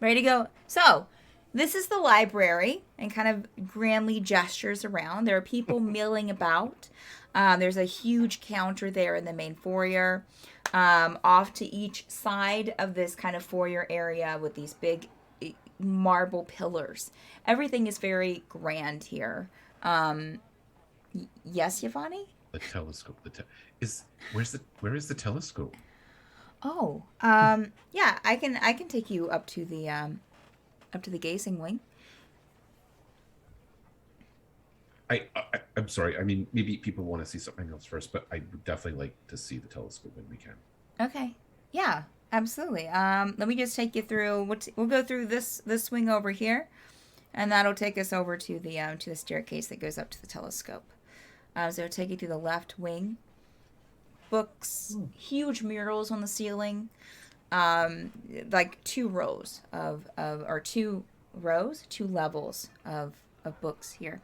Ready to go? So, this is the library, and kind of grandly gestures around. There are people milling about. There's a huge counter there in the main foyer. Off to each side of this kind of foyer area with these big marble pillars. Everything is very grand here. Yes, Yvonne? The telescope. Where is the telescope? Oh, yeah, I can take you up to the gazing wing. I'm sorry. I mean, maybe people want to see something else first, but I would definitely like to see the telescope when we can. Okay. Yeah, absolutely. Let me just take you through. We'll go through this wing over here, and that'll take us over to the staircase that goes up to the telescope. So it'll take you through the left wing. Books, huge murals on the ceiling, like two levels of books here.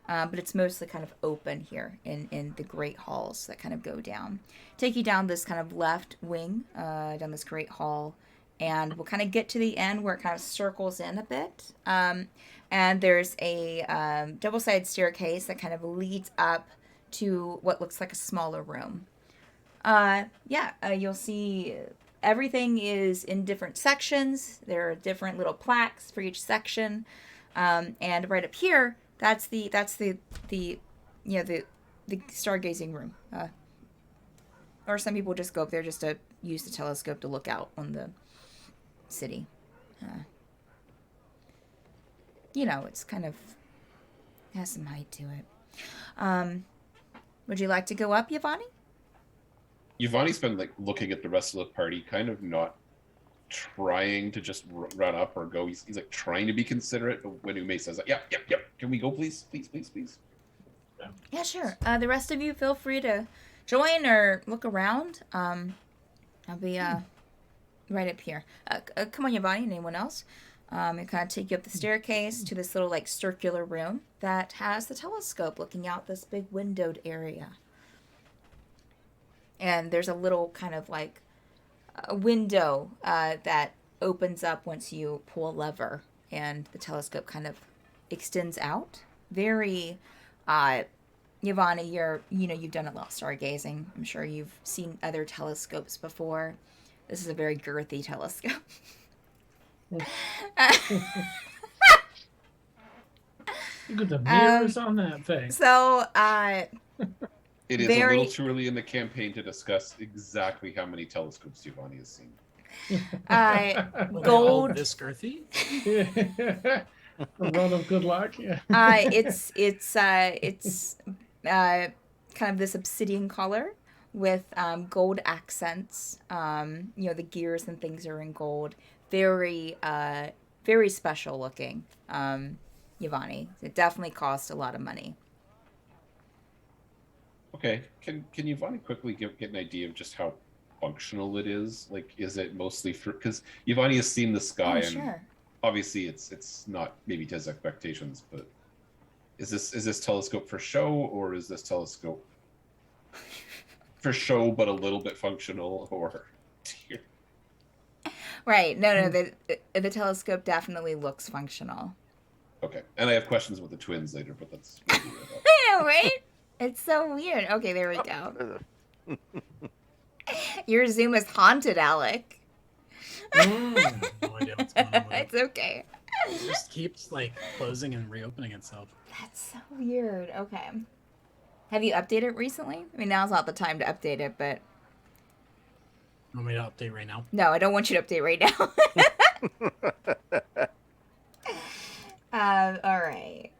But it's mostly kind of open here in the great halls that kind of go down. Take you down this kind of left wing, down this great hall, and we'll kind of get to the end where it kind of circles in a bit. And there's a double-sided staircase that kind of leads up to what looks like a smaller room. You'll see everything is in different sections. There are different little plaques for each section. And right up here, that's the stargazing room. Or some people just go up there just to use the telescope to look out on the city. It's kind of has some height to it. Would you like to go up, Yvonne? Yvonne's been looking at the rest of the party, kind of not trying to just run up or go. He's like trying to be considerate, but when Ume says, "Yep, can we go, please?" Yeah, sure. The rest of you feel free to join or look around. I'll be right up here. Come on, Yvonne. Anyone else? It kind of take you up the staircase to this little circular room that has the telescope looking out this big windowed area. And there's a little kind of a window that opens up once you pull a lever, and the telescope kind of extends out. Very, Yvonne, you've done a lot of stargazing. I'm sure you've seen other telescopes before. This is a very girthy telescope. Look at the mirrors on that thing. So, It is a little very, too early in the campaign to discuss exactly how many telescopes Giovanni has seen. Were they all gold. this girthy? A run of good luck. Yeah. It's kind of this obsidian color with gold accents. The gears and things are in gold. Very very special looking. Giovanni. It definitely cost a lot of money. Okay, can Giovanni quickly get an idea of just how functional it is? Like, is it mostly for, because Giovanni has seen the sky, and Sure. obviously it's not maybe to his expectations, but is this telescope for show, or is this telescope for show but a little bit functional, or Right. No, the telescope definitely looks functional. okay? And I have questions with the twins later, but that's I know, right? It's so weird. Okay, there we go. Your Zoom is haunted, Alec. No idea what's going on with it. It's okay. It just keeps like closing and reopening itself. That's so weird. Okay. Have you updated it recently? I mean, now's not the time to update it, but You want me to update right now? no, I don't want you to update right now. All right.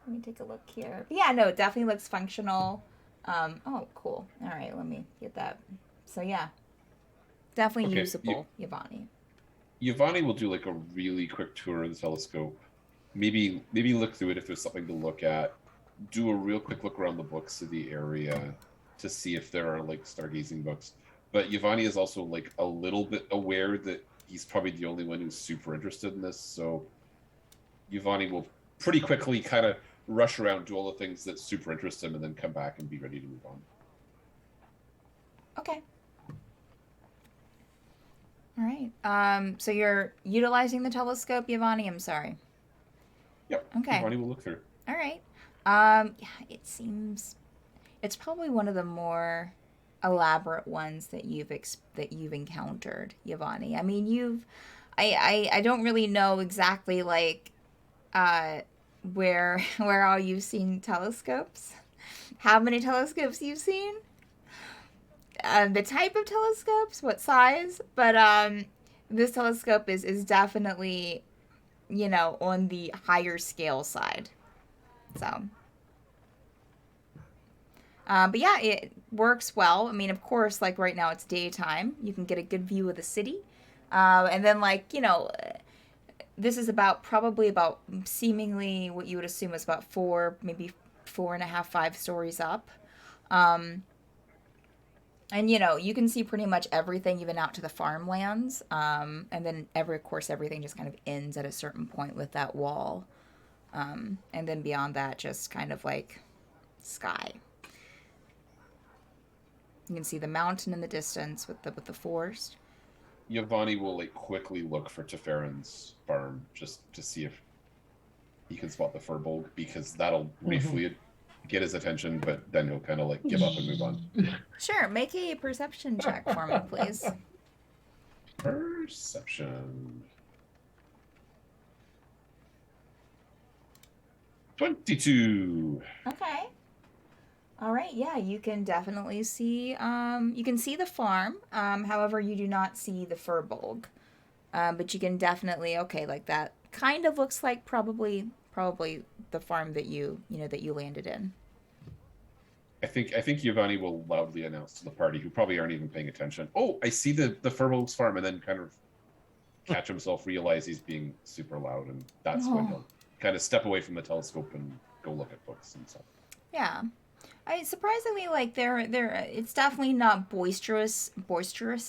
Let me take a look here. But yeah, no, it definitely looks functional. Oh, cool. All right, let me get that. So yeah, definitely Okay, usable, Giovanni. Giovanni will do like a really quick tour of the telescope. Maybe look through it if there's something to look at. Do a real quick look around the books of the area to see if there are like stargazing books. But Giovanni is also like a little bit aware that he's probably the only one who's super interested in this. So Giovanni will pretty quickly kind of rush around, do all the things that super interest him, and then come back and be ready to move on. Okay. All right. So you're utilizing the telescope, Giovanni? I'm sorry. Yep. Okay. Giovanni will look through. All right. Yeah, it seems it's probably one of the more elaborate ones that you've encountered, Giovanni. I mean, I don't really know exactly like where all you've seen telescopes, how many telescopes you've seen, the type of telescopes, what size, but this telescope is definitely, on the higher scale side. So, but yeah, it works well. I mean, of course, like right now it's daytime. You can get a good view of the city. And then this is probably about seemingly what you would assume is about 4, maybe 4.5, 5 stories up. And you can see pretty much everything, even out to the farmlands. And then of course, everything just kind of ends at a certain point with that wall. And then beyond that, just kind of like sky. You can see the mountain in the distance with the forest. Giovanni will like quickly look for Teferin's farm just to see if he can spot the furbolg, because that'll briefly get his attention, but then he'll kind of like give up and move on. Sure, make a perception check for me, please. Perception. 22. Okay. All right. Yeah, you can definitely see. You can see the farm. However, you do not see the furbolg. But you can definitely like that. Kind of looks like probably the farm that you landed in. I think Giovanni will loudly announce to the party, who probably aren't even paying attention, "Oh, I see the furbolg's farm," and then kind of catch himself, realize he's being super loud, and that's when he'll kind of step away from the telescope and go look at books and stuff. Yeah. Surprisingly, like it's definitely not boisterous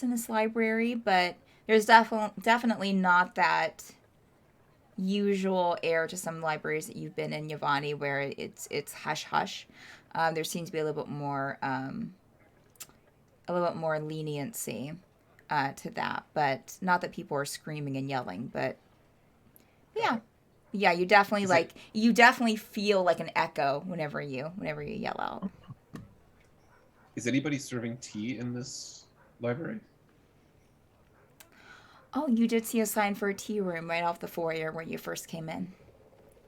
in this library, but there's definitely not that usual air to some libraries that you've been in, Giovanni, where it's hush hush. There seems to be a little bit more leniency to that, but not that people are screaming and yelling, but yeah, you definitely you definitely feel like an echo whenever you yell out. Is anybody serving tea in this library? Oh, you did see a sign for a tea room right off the foyer where you first came in.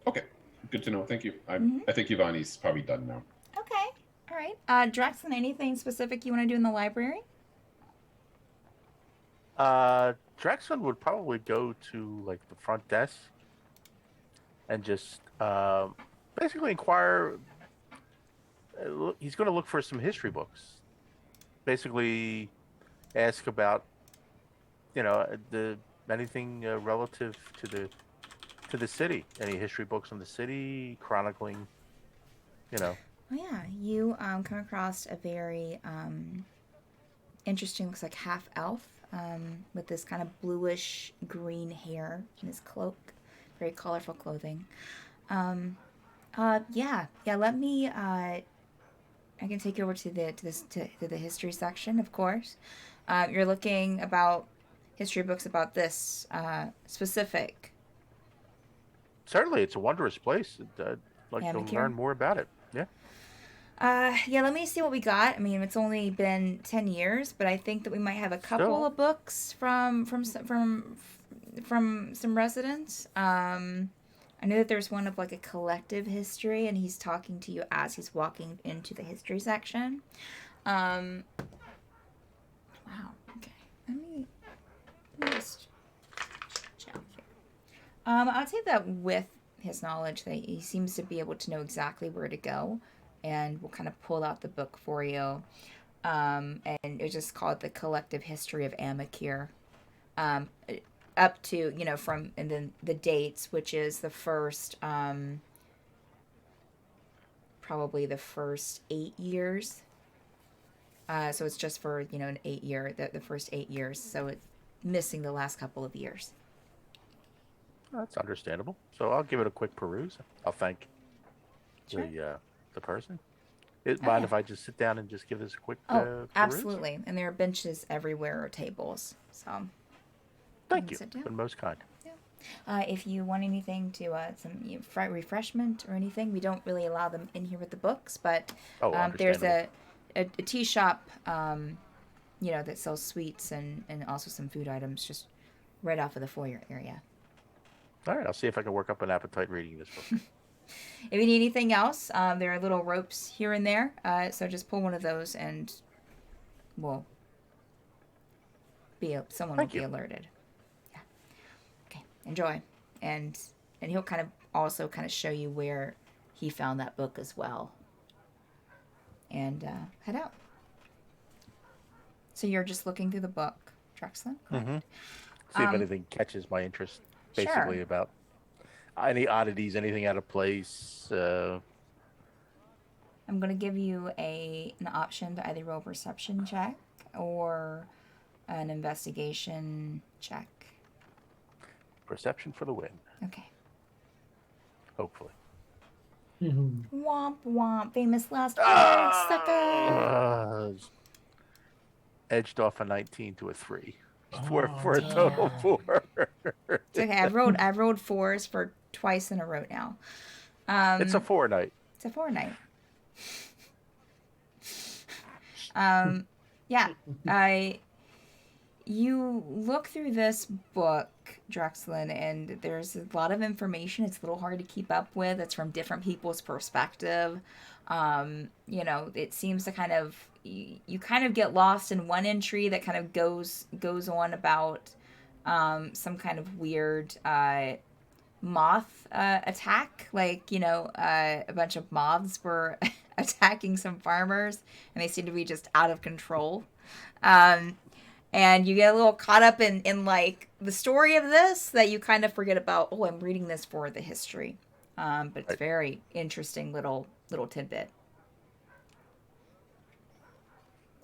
Okay. Good to know. Thank you. Mhm. I think Ivani's probably done now. Okay. All right. Drexen, anything specific you want to do in the library? Drexen would probably go to like the front desk and just basically inquire. He's going to look for some history books. Basically, ask about the anything relative to the city. Any history books on the city, chronicling. Oh yeah, you come across a very interesting, looks like half elf, with this kind of bluish green hair in his cloak, very colorful clothing. Yeah. Let me. I can take you over to the history section, of course. You're looking about history books about this specific. Certainly, it's a wondrous place. I'd like to Amicure? learn more about it. Yeah. Yeah, let me see what we got. I mean, it's only been 10 years, but I think that we might have a couple Still. of books from some residents. I know that there's one of like a collective history, and he's talking to you as he's walking into the history section. Wow. Okay. Let me just check here. I'd say that with his knowledge, that he seems to be able to know exactly where to go, and we'll kind of pull out the book for you. And it's just called The Collective History of Amicure. Up to, from, and then the dates, which is the first, probably the first 8 years. So it's just for, an 8 year, the first 8 years. So it's missing the last couple of years. That's understandable. So I'll give it a quick peruse. I'll thank Sure. the person. Mind if I just sit down and just give this a quick peruse? Absolutely. And there are benches everywhere or tables. So Thank you. sit down. Been most kind. If you want anything to some refreshment or anything, we don't really allow them in here with the books, but there's a tea shop, that sells sweets and also some food items just right off of the foyer area. All right, I'll see if I can work up an appetite reading this book. If you need anything else, there are little ropes here and there, so just pull one of those and someone will be alerted. Yeah. Okay. Enjoy, and he'll kind of show you where he found that book as well, and head out. So you're just looking through the book, Drexen? Mm-hmm. See if anything catches my interest. Basically, about any oddities, anything out of place. I'm going to give you an option to either roll a perception check or an investigation check. Perception for the win. Okay. Hopefully. Womp womp. Famous last words, sucker. Edged off a 19 to a 3. For a total of 4. It's okay. I've rolled 4s for twice in a row now. It's a 4 night. It's a 4 night. Yeah. You look through this book, Drexen, and there's a lot of information. It's a little hard to keep up with. It's from different people's perspective. It seems to kind of you kind of get lost in one entry that kind of goes on about some kind of weird moth attack. Like, a bunch of moths were attacking some farmers, and they seem to be just out of control. And you get a little caught up in like the story of this that you kind of forget about. Oh, I'm reading this for the history. But it's very interesting little tidbit.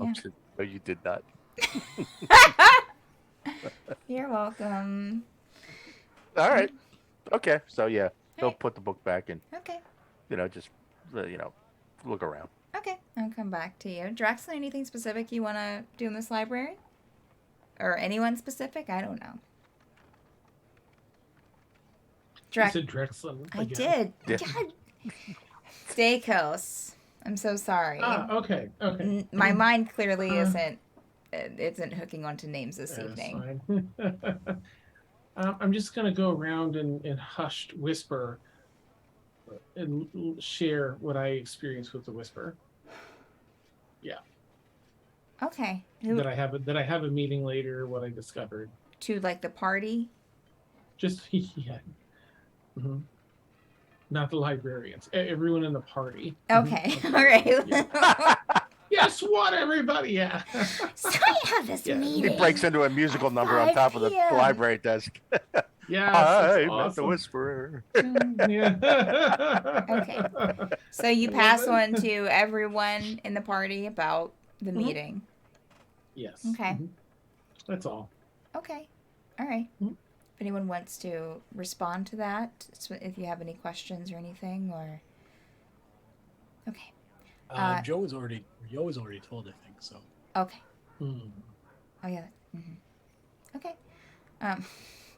Yeah. No, you did not. You're welcome. All right. Okay. So yeah, he'll put the book back and Okay. just look around. Okay. I'll come back to you. Drexen, anything specific you want to do in this library? Or anyone specific? I don't know. You said Drexen. I did. Yeah. God. Stakos. I'm so sorry. Okay. My mind clearly isn't hooking onto names this evening. Fine. I'm just gonna go around in hushed whisper. share what I experienced with the Whisper. Okay. That I have a meeting later. What I discovered. To like the party. Just yeah. Mm-hmm. Not the librarians. Everyone in the party. Okay. Mm-hmm. All right. Yeah. Yes, what everybody? Yeah. So I have this Yeah. meeting. He breaks into a musical At number on 5 top of the p.m. library desk. Yes, I it's met the awesome. Whisperer. Yeah. Okay. So you I pass love on it. to everyone in the party about the meeting. Yes. Okay. Mhm. That's all. Okay. All right. Mhm. If anyone wants to respond to that, if you have any questions or anything, or okay. Yo was already told, I think so. Okay. Mm. Oh yeah. Okay.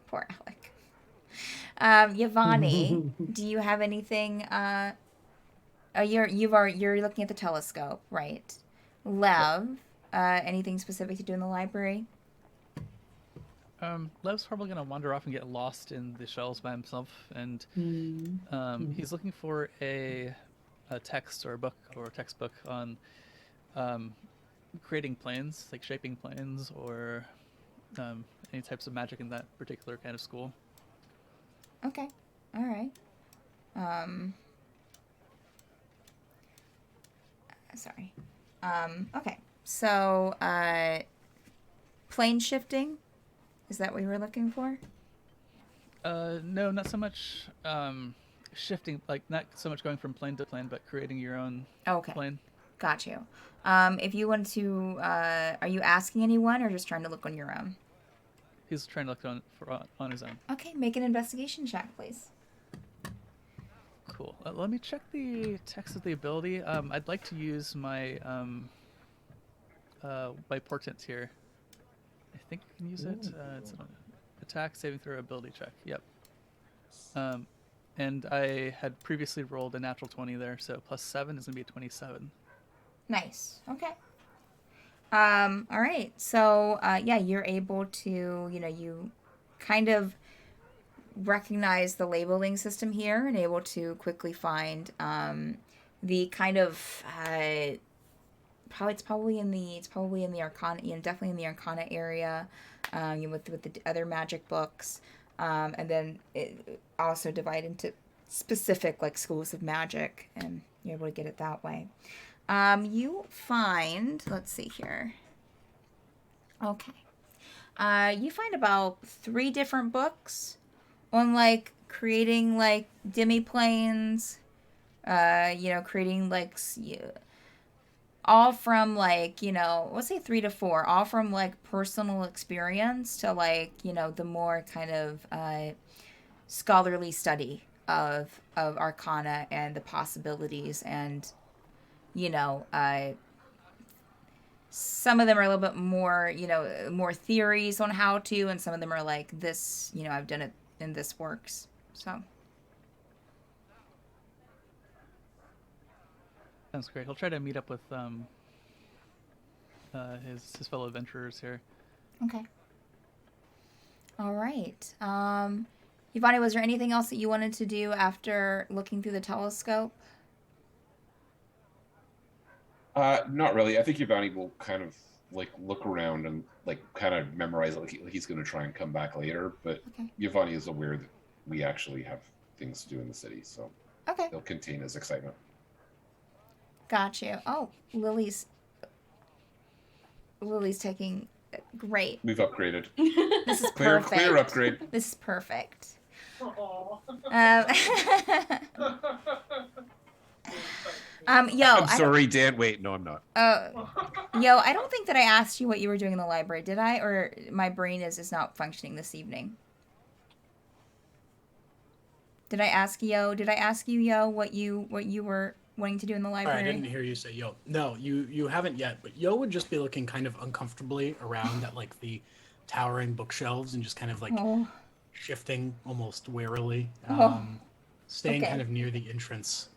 Poor Alec. Yvonne, do you have anything? You're looking at the telescope, right? Lev, anything specific to do in the library? Lev's probably gonna wander off and get lost in the shelves by himself, and he's looking for a text or a book or a textbook on creating planes, like shaping planes, or any types of magic in that particular kind of school. Okay. All right. Sorry. Okay. So, plane shifting? Is that what you were looking for? No, not so much shifting, like not so much going from plane to plane, but creating your own Okay. plane. Got you. If you want to, are you asking anyone or just trying to look on your own? He's trying to look on his own. Okay, make an investigation check, please. Cool. Let me check the text of the ability. I'd like to use my my portent here. I think I can use it. It's an attack, saving throw, ability check. Yep. And I had previously rolled a natural 20 there, so plus 7 is gonna be a 27. Nice. Okay. All right. So, yeah, you're able to, you kind of recognize the labeling system here and able to quickly find the kind of it's probably in the Arcana, definitely in the Arcana area, with the other magic books, and then it also divide into specific like schools of magic, and you're able to get it that way. You find, let's see here. Okay. You find about 3 different books on like creating like demi-planes, creating like all from like, let's say 3 to 4, all from like personal experience to like, the more kind of scholarly study of Arcana and the possibilities, and some of them are a little bit more, more theories on how to, and some of them are like this, I've done it and this works. So. Sounds great. He'll try to meet up with his fellow adventurers here. Okay. All right. Yvonne, was there anything else that you wanted to do after looking through the telescope? Not really. I think Yvonne will kind of like look around and like kind of memorize it, like he's going to try and come back later. But Okay. Yvonne is aware that we actually have things to do in the city, so Okay. they'll contain his excitement. Got you. Oh, Lily's taking great. We've upgraded. This is Clear perfect. upgrade. This is perfect. I'm sorry, Dan. Wait, no, I'm not. I don't think that I asked you what you were doing in the library, did I? Or my brain is not functioning this evening. Did I ask you, Yo, what you were wanting to do in the library? Sorry, I didn't hear you say Yo. No, you haven't yet, but Yo would just be looking kind of uncomfortably around at like the towering bookshelves and just kind of like shifting almost warily, staying kind of near the entrance.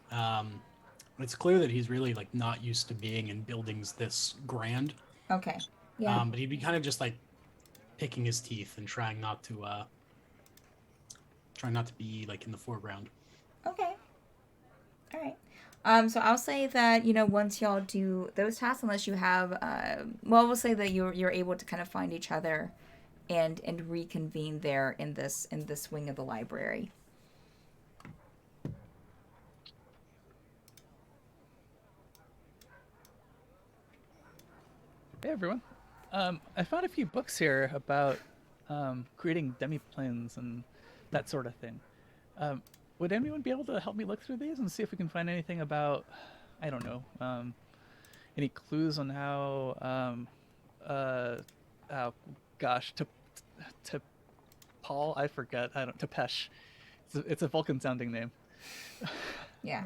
It's clear that he's really like not used to being in buildings this grand. Okay. Yeah. But he'd be kind of just like picking his teeth and trying not to be like in the foreground. Okay. All right. So I'll say that once y'all do those tasks, unless you have, we'll say that you're able to kind of find each other, and reconvene there in this wing of the library. Hey everyone. I found a few books here about creating demiplanes and that sort of thing. Would anyone be able to help me look through these and see if we can find anything about, I don't know, any clues on how, oh gosh, to Paul, I forget, Tepesh. It's a Vulcan sounding name. Yeah.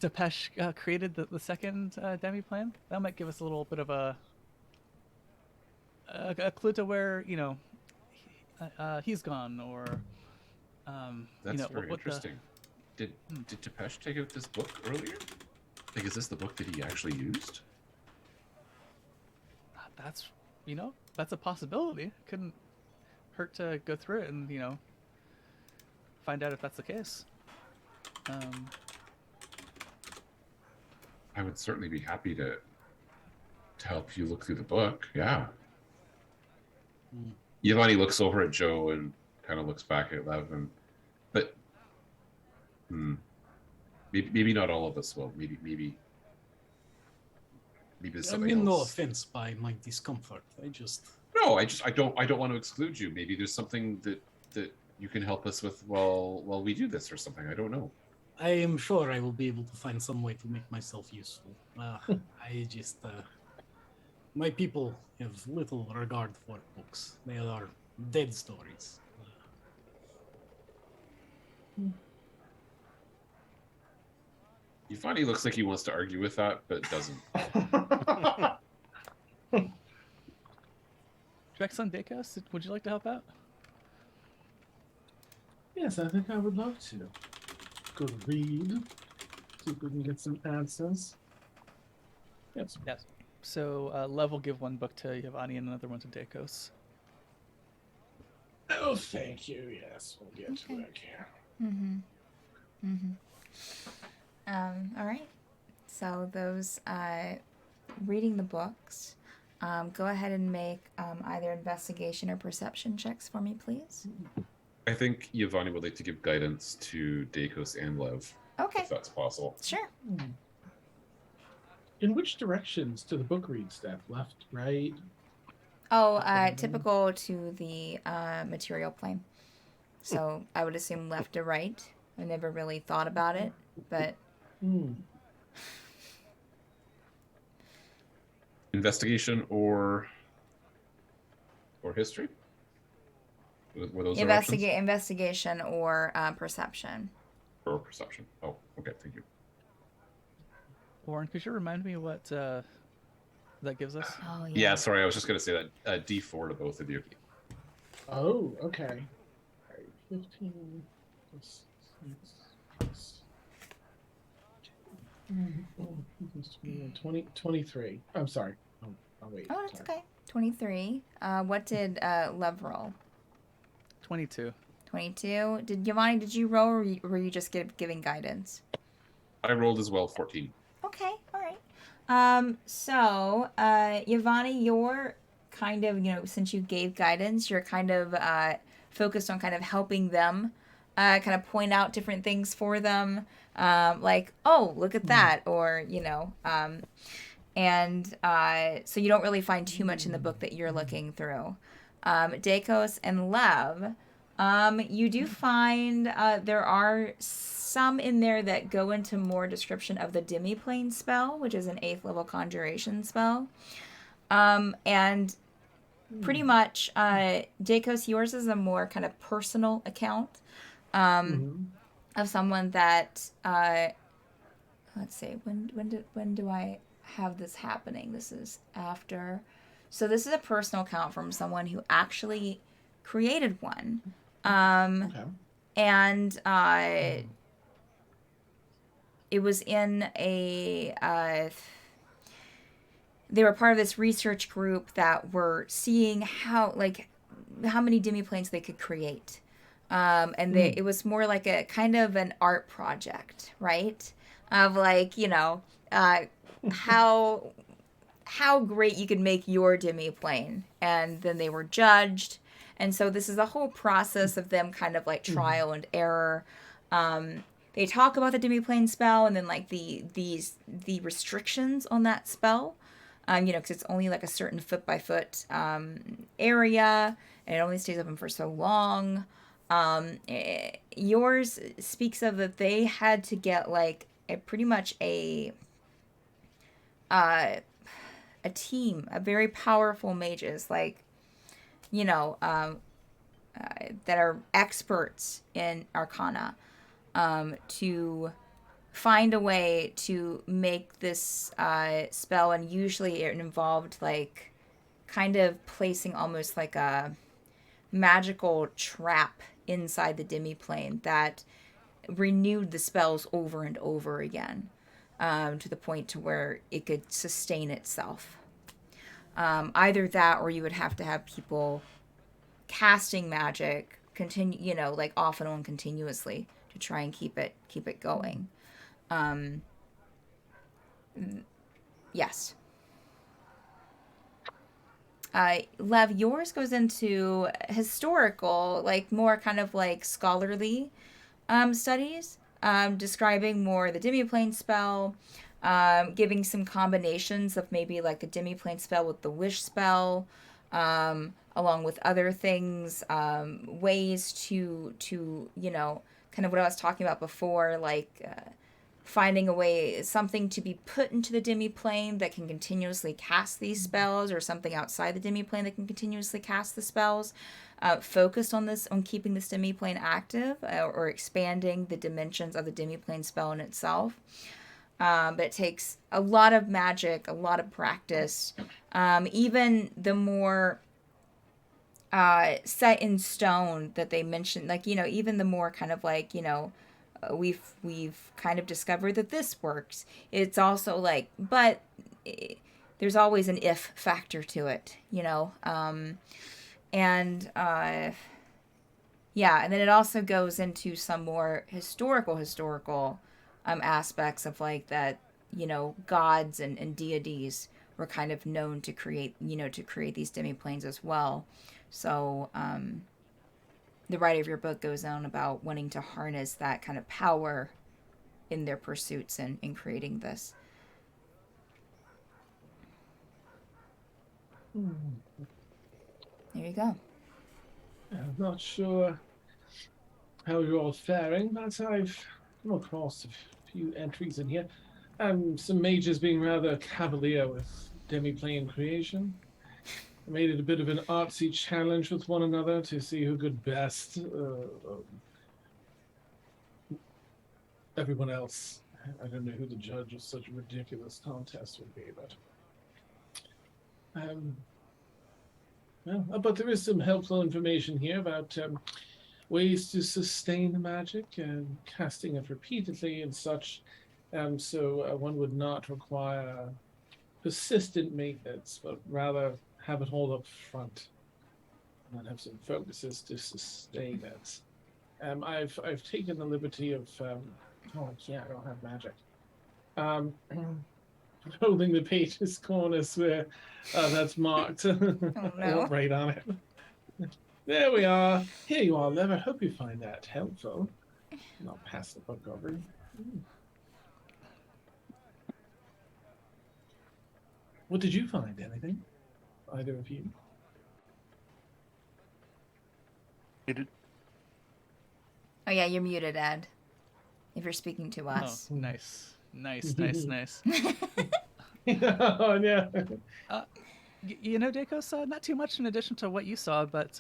Tepesh created the second demi-plane. That might give us a little bit of a clue to where he's gone, or That's what very interesting. Did Tepesh take out this book earlier? Like, is this the book that he actually used? That's that's a possibility. Couldn't hurt to go through it and find out if that's the case. I would certainly be happy to help you look through the book. Yeah. Giovanni looks over at Joe and kind of looks back at Lev, but maybe not all of us will. Maybe there's I something mean, no else. offense by my discomfort. I don't want to exclude you. Maybe there's something that you can help us with while we do this or something. I don't know. I am sure I will be able to find some way to make myself useful. I just, my people have little regard for books. They are dead stories. Giovanni looks like he wants to argue with that, but doesn't. Drexel Dakos, would you like to help out? Yes, I think I would love to. Go read. See if we can get some answers. Yes. Yes. So Lev will give one book to Giovanni and another one to Dakos. Oh, thank you. Yes, we'll get to work here. All right. So those reading the books, go ahead and make either investigation or perception checks for me, please. I think Giovanni would like to give guidance to Dakos and Lev, Okay. if that's possible. Sure. In which directions do the book read, Steph? Left, right? Oh, typical to the material plane. So I would assume left to right. I never really thought about it, but Investigation or history? Were those our options? investigation or perception. Or perception. Oh, okay, thank you. Warren, could you remind me what that gives us? Oh Yeah, sorry, I was just going to say that D4 to both of you. Oh, okay. 15 plus 6 plus 23. I'm sorry. I'll wait. Oh, that's okay. 23. What did Lev roll? 22. 22. Giovanni, did you roll, or were you just giving guidance? I rolled as well, 14. Okay, all right. So, Giovanni, you're kind of, since you gave guidance, you're kind of focused on kind of helping them kind of point out different things for them. Like, oh, look at that, or, and so you don't really find too much in the book that you're looking through. Dakos and Lev, you do find there are some in there that go into more description of the demiplane spell, which is an 8th level conjuration spell. And pretty much, Dakos, yours is a more kind of personal account of someone that, let's see, when do I have this happening? This is after. So this is a personal account from someone who actually created one. Okay. And it was in a they were part of this research group that were seeing how many demiplanes they could create. And it was more like a kind of an art project, right? Of like, how great you could make your demiplane, and then they were judged. And so this is a whole process of them kind of like trial and error. They talk about the demiplane spell and then like the restrictions on that spell, because it's only like a certain foot by foot area, and it only stays open for so long. Yours speaks of that they had to get like pretty much a team, a very powerful mages, like, that are experts in Arcana, to find a way to make this spell. And usually it involved like kind of placing almost like a magical trap inside the demiplane that renewed the spells over and over again, to the point to where it could sustain itself. Either that, or you would have to have people casting magic continue, like off and on continuously to try and keep it going. Yes. Lev, yours goes into historical, like more kind of like scholarly studies, describing more the demiplane spell, giving some combinations of maybe like the demiplane spell with the wish spell, along with other things, ways to kind of what I was talking about before, like finding a way, something to be put into the demiplane that can continuously cast these spells, or something outside the demiplane that can continuously cast the spells. Focused on keeping this demiplane active, or expanding the dimensions of the demiplane spell in itself. But it takes a lot of magic, a lot of practice. Even the more set in stone that they mentioned, like, even the more kind of like, we've kind of discovered that this works. It's also like, but there's always an if factor to it, and yeah, and then it also goes into some more historical aspects of like that, gods and deities were kind of known to create these demiplanes as well. So the writer of your book goes on about wanting to harness that kind of power in their pursuits and in creating this. There you go. I'm not sure how you're all faring, but I've come across a few entries in here. Some mages being rather cavalier with demiplane creation. I made it a bit of an artsy challenge with one another to see who could best everyone else. I don't know who the judge of such a ridiculous contest would be, but but there is some helpful information here about ways to sustain the magic and casting it repeatedly and such. So one would not require persistent maintenance, but rather have it all up front and have some focuses to sustain it. I've taken the liberty of oh yeah, I don't have magic. Holding the pages corners where that's marked. Oh no. Right on it. There we are. Here you are, Lev. I hope you find that helpful. I'll pass the book over. What did you find? Anything? Either of you? Oh yeah, you're muted, Ed. If you're speaking to us. Oh, nice. Nice. Oh yeah. Dakos, not too much in addition to what you saw, but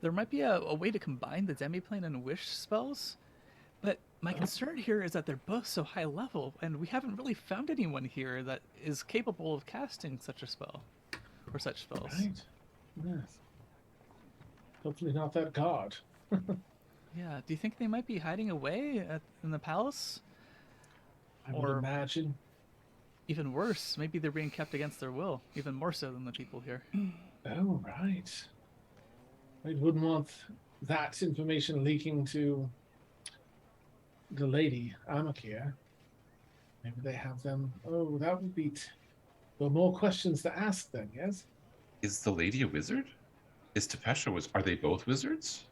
there might be a way to combine the demiplane and wish spells. But my concern here is that they're both so high level, and we haven't really found anyone here that is capable of casting such a spell, or such spells. Right. Yes. Hopefully not that guard. Yeah, do you think they might be hiding away in the palace? I would Or- imagine. Even worse, maybe they're being kept against their will, even more so than the people here. Oh, right. I wouldn't want that information leaking to the lady Amakir. Maybe they have them. Oh, that would be. Well, more questions to ask then, yes? Is the lady a wizard? Is Tepesha was? Are they both wizards?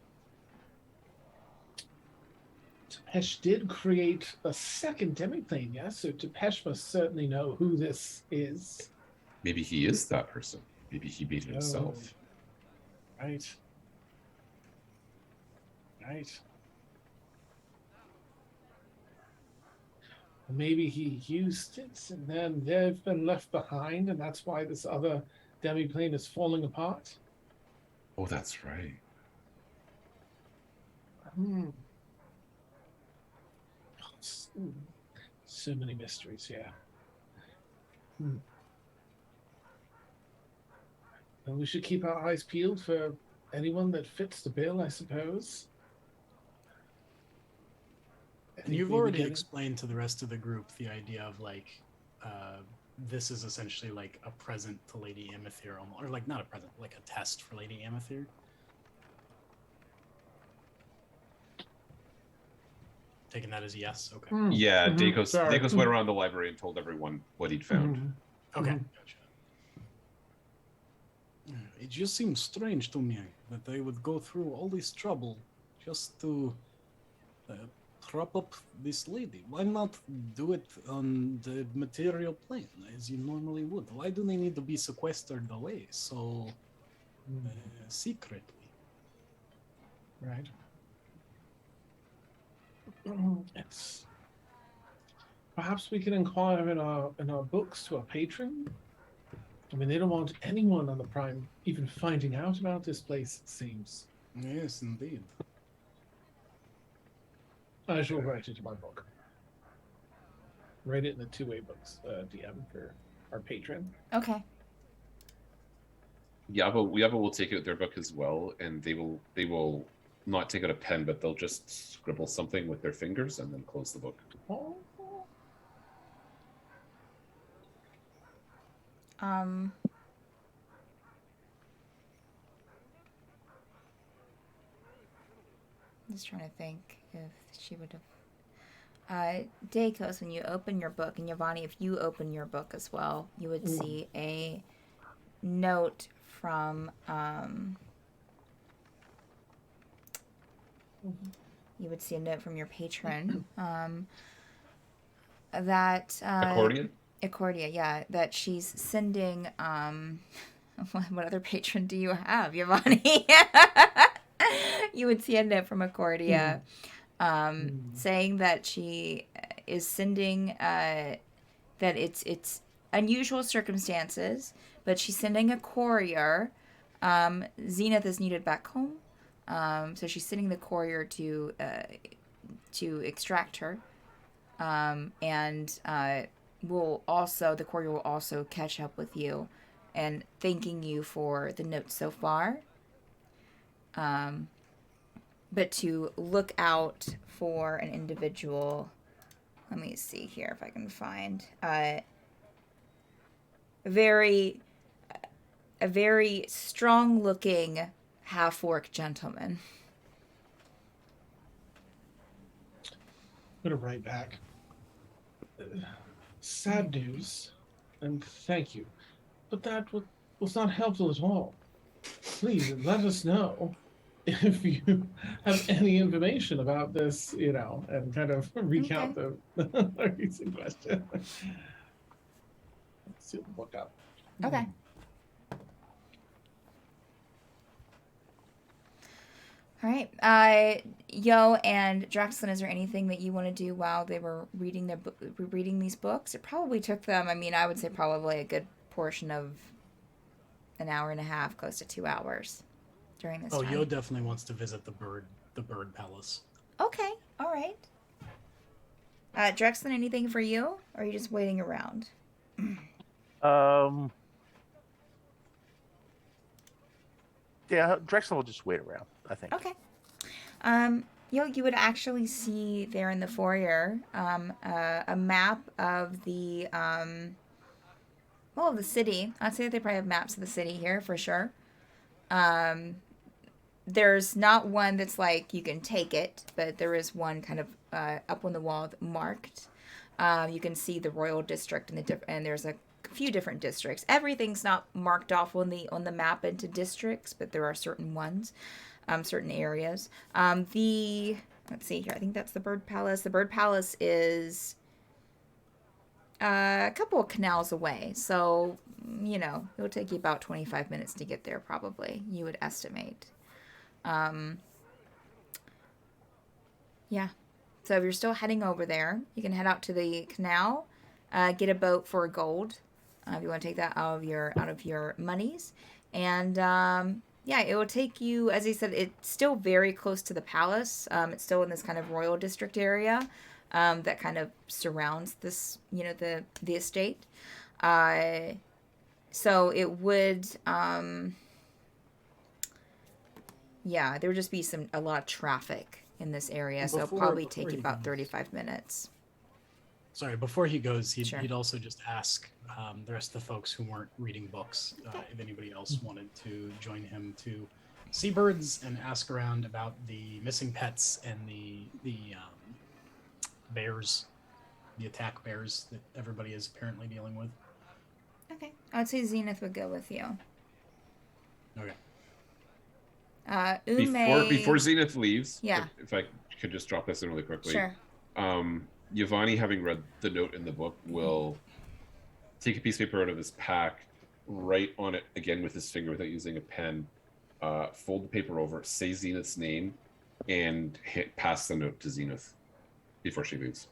Tepesh did create a second demiplane, yes? So Tepesh must certainly know who this is. Maybe he is that person. Maybe he made it himself. Right. Right. Or maybe he used it and then they've been left behind, and that's why this other demiplane is falling apart. Oh, that's right. Hmm. So many mysteries, yeah. And we should keep our eyes peeled for anyone that fits the bill, I suppose. I And think you've maybe already getting- explained to the rest of the group the idea of like, this is essentially like a present to Lady Amathir, or like not a present, like a test for Lady Amathir. Taking that as a yes. Okay. Yeah, Dakos sorry. went around the library and told everyone what he'd found. Okay. Mhm. Gotcha. It just seems strange to me that they would go through all this trouble just to prop up this lady. Why not do it on the material plane as you normally would? Why do they need to be sequestered away so secretly? Right. It's perhaps we can inquire in our books to our patron. I mean, they don't want anyone on the Prime even finding out about this place, it seems. Yes, indeed. I shall write it in my book. Write it in the two-way books, DM, for our patron. Okay. Yaba will take out their book as well, and they will not take out a pen, but they'll just scribble something with their fingers and then close the book. Oh. Just trying to think if she would have. Dakos, when you open your book, and Yvonne, if you open your book as well, you would see a note from. You would see a note from your patron. That. Accordion? Accordia, yeah. That she's sending. What other patron do you have, Yvonne? You would see a note from Accordia saying that she is sending that it's unusual circumstances, but she's sending a courier. Zenith is needed back home, so she's sending the courier to extract her, and the courier will also catch up with you, and thanking you for the notes so far. But to look out for an individual. Let me see here if I can find a very strong-looking half-orc gentleman. I'm gonna write back. Sad news, and thank you, but that was not helpful at all. Please let us know if you have any information about this, and kind of recount the recent question. Let's see the book up. Okay. All right. Yo and Draxlin, is there anything that you want to do while they were reading these books? It probably took them, I would say probably a good portion of an hour and a half, close to 2 hours during this time. Yo definitely wants to visit the bird palace. Okay. All right. Draxlin, anything for you? Or are you just waiting around? Yeah, Drexel will just wait around, I think. Okay. You would actually see there in the foyer a map of the of the city. I'd say that they probably have maps of the city here for sure. there's not one that's like you can take it, but there is one kind of up on the wall marked. You can see the royal district and there's a few different districts. Everything's not marked off on the map into districts, but there are certain ones, certain areas. Let's see here. I think that's the Bird Palace. The Bird Palace is a couple of canals away, so it'll take you about 25 minutes to get there, probably. You would estimate. Yeah. So if you're still heading over there, you can head out to the canal, get a boat for gold. If you want to take that out of your monies, and yeah, it will take you. As I said, it's still very close to the palace. It's still in this kind of royal district area that kind of surrounds this, the estate. So it would. Yeah, there would just be a lot of traffic in this area, so it'll probably take you about 35 minutes. Sorry, before he goes, Sure. he'd also just ask the rest of the folks who weren't reading books if anybody else wanted to join him to see birds and ask around about the missing pets and the bears, the attack bears that everybody is apparently dealing with. Okay, I'd say Zenith would go with you. Okay. Ume... Before Zenith leaves, Yeah. if I could just drop this in really quickly. Sure. Giovanni, having read the note in the book, will take a piece of paper out of his pack, write on it again with his finger without using a pen, fold the paper over, say Zenith's name, and pass the note to Zenith before she leaves.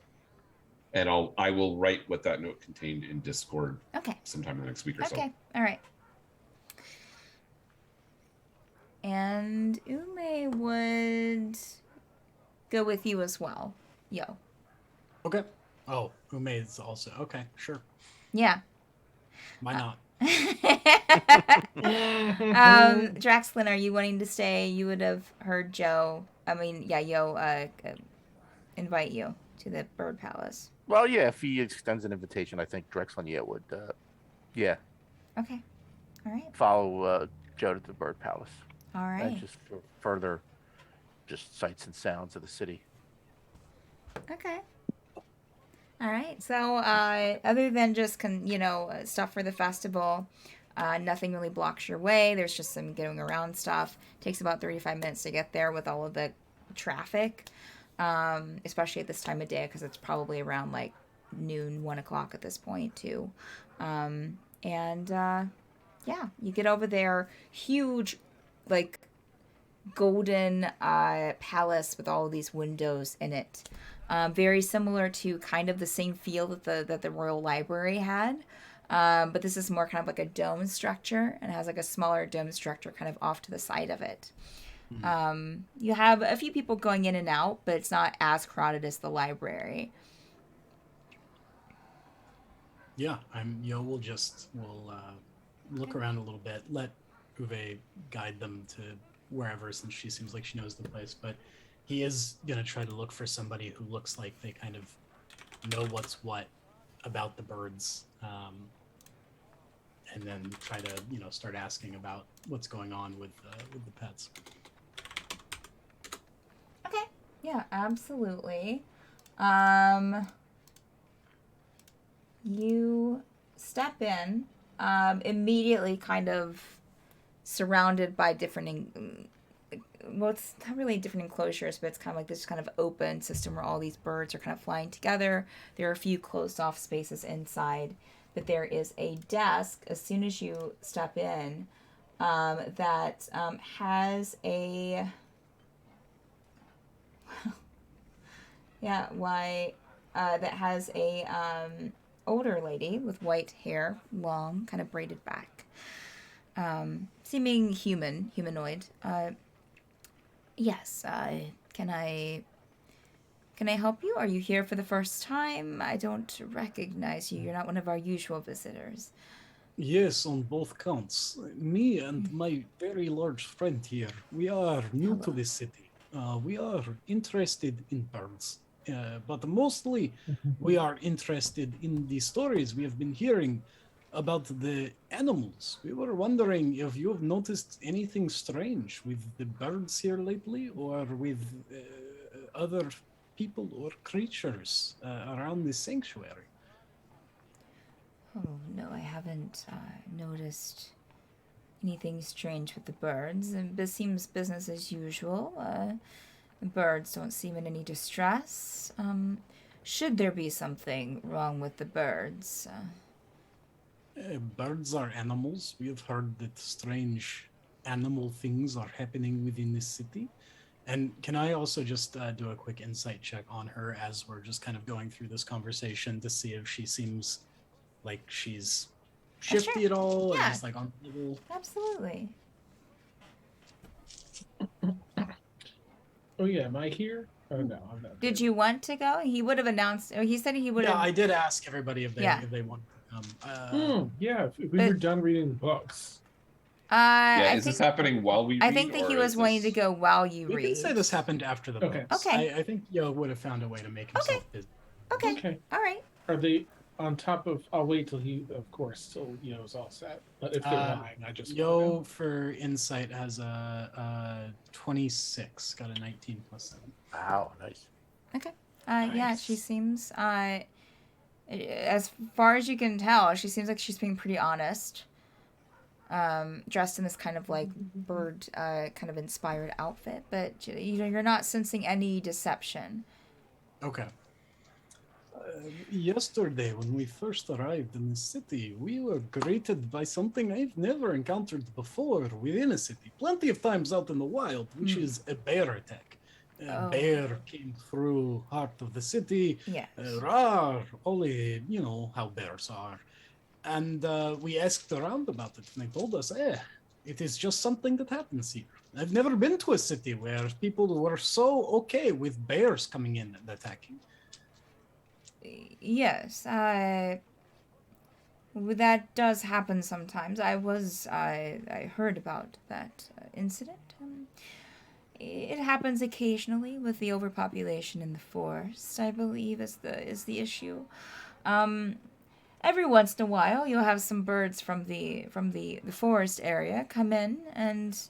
And I will write what that note contained in Discord sometime in the next week or so. Okay, all right. And Ume would go with you as well. Yo. Okay. Oh, Ume is also okay. Sure. Yeah. Why not? Draxlin, are you wanting to stay? You would have heard Yo invite you to the Bird Palace. Well, yeah, if he extends an invitation, I think Drexel would, yeah. Okay. All right. Follow Joe to the Bird Palace. All right. And just for further, just sights and sounds of the city. Okay. All right. So, other than just stuff for the festival, nothing really blocks your way. There's just some getting around stuff. Takes about 35 minutes to get there with all of the traffic, especially at this time of day because it's probably around like noon, 1 o'clock at this point too. Yeah, you get over there. Huge, like golden palace with all of these windows in it. Very similar to kind of the same feel that the Royal Library had. But this is more kind of like a dome structure and it has like a smaller dome structure kind of off to the side of it. You have a few people going in and out, but it's not as crowded as the library. Yeah, we'll look around a little bit, let Uwe guide them to wherever since she seems like she knows the place, but he is going to try to look for somebody who looks like they kind of know what's what about the birds, and then try to, start asking about what's going on with the pets. Okay. Yeah, absolutely. You step in, immediately kind of surrounded by different, well, it's not really different enclosures, but it's kind of like this kind of open system where all these birds are kind of flying together. There are a few closed off spaces inside, but there is a desk as soon as you step in that has a that has a older lady with white hair, long, kind of braided back, seeming humanoid. Yes, can I help you? Are you here for the first time? I don't recognize you. You're not one of our usual visitors. Yes, on both counts. Me and my very large friend here, we are new to this city. We are interested in birds, but mostly we are interested in the stories we have been hearing about the animals. We were wondering if you have noticed anything strange with the birds here lately, or with other people or creatures around the sanctuary. Oh, no, I haven't noticed anything strange with the birds. It seems business as usual. The birds don't seem in any distress. Should there be something wrong with the birds? Birds are animals. We have heard that strange animal things are happening within this city. And can I also just do a quick insight check on her as we're just kind of going through this conversation to see if she seems like she's shifty Sure. at all, or Yeah. just like on the level? Absolutely. Oh yeah, am I here? Oh no, I'm not. Did there. you want to go? He would have announced. He said he would Yeah, have. I did ask everybody if they Yeah. want to come. Yeah, if we But- were done reading the books. Yeah, I is think this happening while we read? I think that he or was is wanting to this- go while you We read. can say this happened after the Okay. books. Okay. I think Yo would have found a way to make himself busy. Okay. Okay. All right. Are they on top of? I'll wait till he, of course, till Yo's all set. But if they're lying, I just Yo for insight has a 26, got a 19 plus 7. Wow, nice. Yeah, she seems. As far as you can tell, she seems like she's being pretty honest. Dressed in this kind of like bird, kind of inspired outfit, but you're not sensing any deception. Okay. Yesterday, when we first arrived in the city, we were greeted by something I've never encountered before within a city. Plenty of times out in the wild, which is a bear attack. A Oh. bear came through heart of the city. Yes. Rawr, only, you know how bears are. And we asked around about it, and they told us, it is just something that happens here. I've never been to a city where people were so okay with bears coming in and attacking. Yes, that does happen sometimes. I heard about that incident. It happens occasionally with the overpopulation in the forest, I believe, is the issue. Every once in a while, you'll have some birds from the forest area come in, and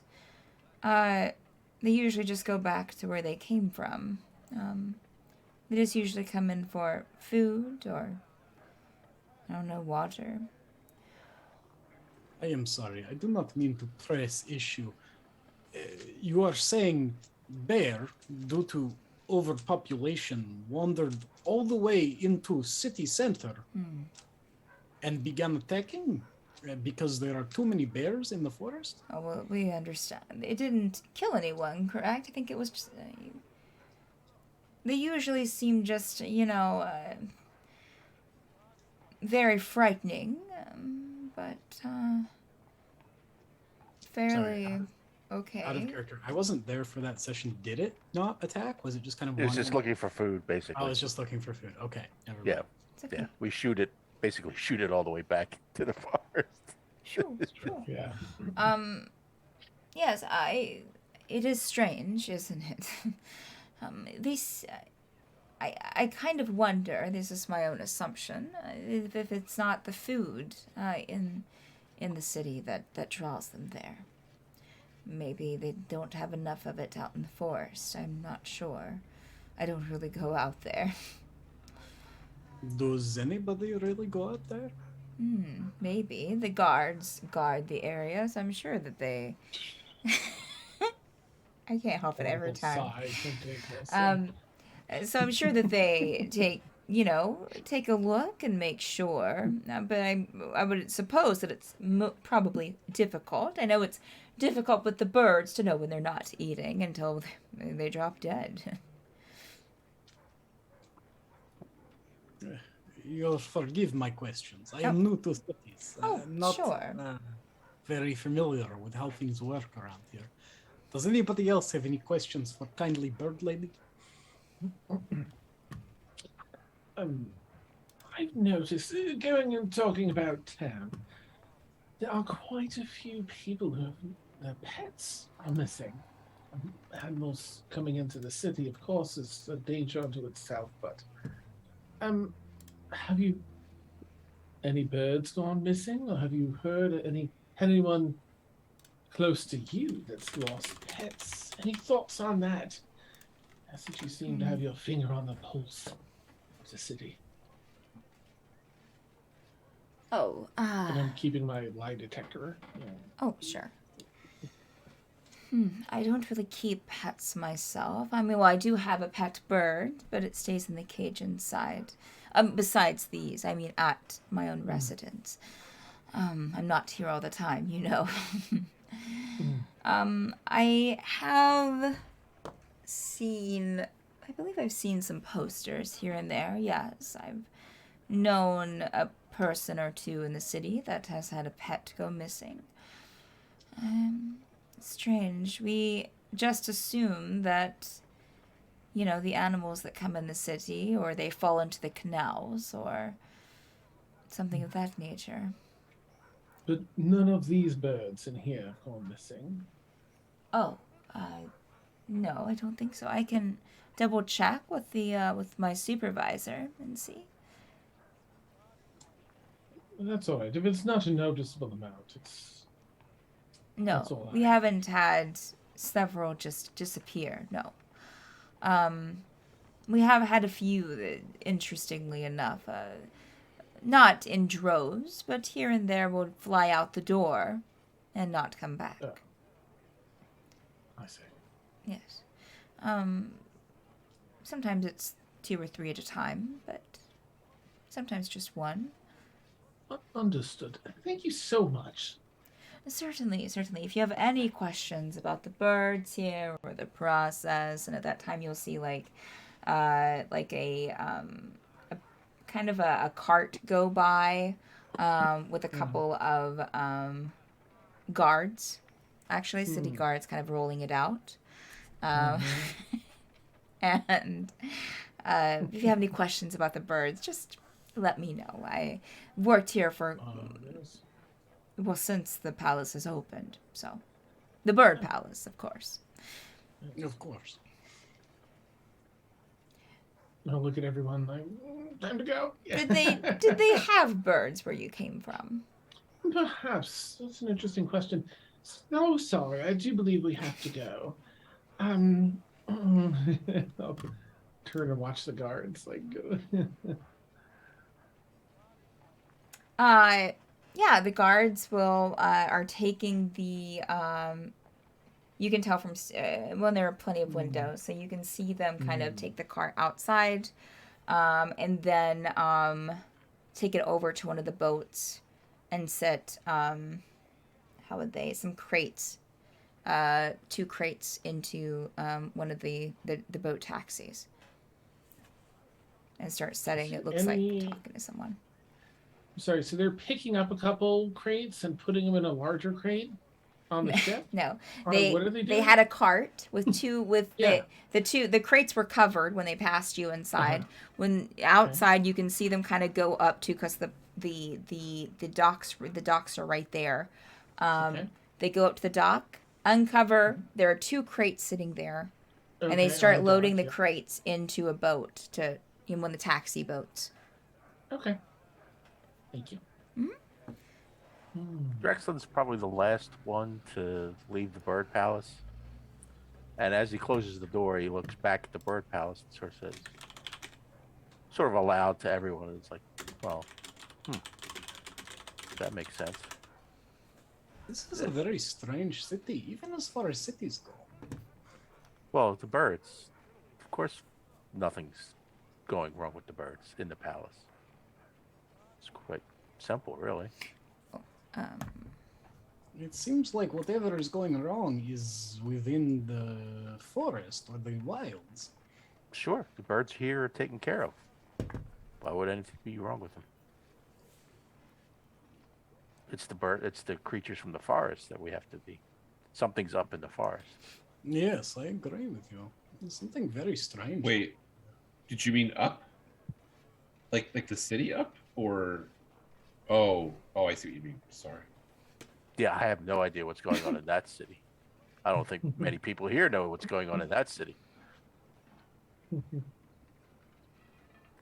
they usually just go back to where they came from. They just usually come in for food or, I don't know, water. I am sorry, I do not mean to press issue. You are saying bear, due to overpopulation, wandered all the way into city center and began attacking because there are too many bears in the forest? Oh, well, we understand. It didn't kill anyone, correct? I think it was just... they usually seem just, very frightening, but fairly okay. Out of character. I wasn't there for that session. Did it not attack? Was it just kind of It was just wandering? looking for food, basically. I was just looking for food. Okay, never mind. Yeah, It's okay. yeah. We basically shoot it all the way back to the forest. Sure, sure. Yeah. Yes, it is strange, isn't it? I kind of wonder, this is my own assumption, if it's not the food in the city that draws them there. Maybe they don't have enough of it out in the forest. I'm not sure. I don't really go out there. Does anybody really go out there? Maybe. The guards guard the area, so I'm sure that they... I can't help it every time. So I'm sure that they take a look and make sure. But I would suppose that it's probably difficult. I know it's difficult with the birds to know when they're not eating until they drop dead. You'll forgive my questions. I am new to cities. Not sure. Very familiar with how things work around here. Does anybody else have any questions for kindly bird lady? I've noticed, going and talking about town, there are quite a few people who have their pets are missing. Animals coming into the city, of course, is a danger unto itself, but have you any birds gone missing, or have you heard had anyone close to you that's lost pets? Any thoughts on that? Since you seem to have your finger on the pulse of the city. Oh, And I'm keeping my lie detector. oh, sure. I don't really keep pets myself. I mean, well, I do have a pet bird, but it stays in the cage inside. Besides these, I mean, at my own residence. I'm not here all the time, you know. I have seen, I believe I've seen some posters here and there. Yes, I've known a person or two in the city that has had a pet go missing. Strange. We just assume that, you know, the animals that come in the city, or they fall into the canals, or something of that nature. But none of these birds in here have gone missing. Oh, no, I don't think so. I can double check with the with my supervisor and see. That's all right. If it's not a noticeable amount, it's... No, That's all we right. haven't had several just disappear. No. We have had a few that, interestingly enough, not in droves, but here and there will fly out the door and not come back. Oh. I see. Yes. Sometimes it's 2 or 3 at a time, but sometimes just one. Understood. Thank you so much. Certainly, certainly. If you have any questions about the birds here or the process, and at that time you'll see like a kind of a cart go by with a couple of guards, actually city guards, kind of rolling it out. And if you have any questions about the birds, just let me know. I worked here for well, since the palace is opened, so the bird palace, of course. Of course. I'll look at everyone like, time to go. Did they have birds where you came from? Perhaps. That's an interesting question. No, sorry. I do believe we have to go. I'll turn and watch the guards. Like, Yeah, the guards will are taking the you can tell from well, there are plenty of windows, so you can see them kind of take the cart outside, and then take it over to one of the boats and set how would they, some crates, 2 crates into one of the boat taxis, and start setting. It looks like talking to someone. sorry, so they're picking up a couple crates and putting them in a larger crate on the ship? No, Or they what are they they doing? had a cart with two with Yeah. the crates were covered when they passed you inside. When outside, you can see them kind of go up to, because the docks are right there. Okay. They go up to the dock, uncover. There are 2 crates sitting there, and they Okay, start on the loading dock, the yeah. crates into a boat to in one of the taxi boats. Okay. Thank you. Drexlin's probably the last one to leave the bird palace. And as he closes the door, he looks back at the bird palace and sort of says, sort of aloud to everyone, it's like, well, that makes sense. This is a very strange city, even as far as cities go. Well, the birds, of course, nothing's going wrong with the birds in the palace. It's quite simple, really. It seems like whatever is going wrong is within the forest or the wilds. Sure, the birds here are taken care of. Why would anything be wrong with them? It's the creatures from the forest that we have to be. Something's up in the forest. Yes, I agree with you. There's something very strange. Wait, did you mean up? Like the city up, or? Oh, I see what you mean. Sorry. Yeah, I have no idea what's going on in that city. I don't think many people here know what's going on in that city.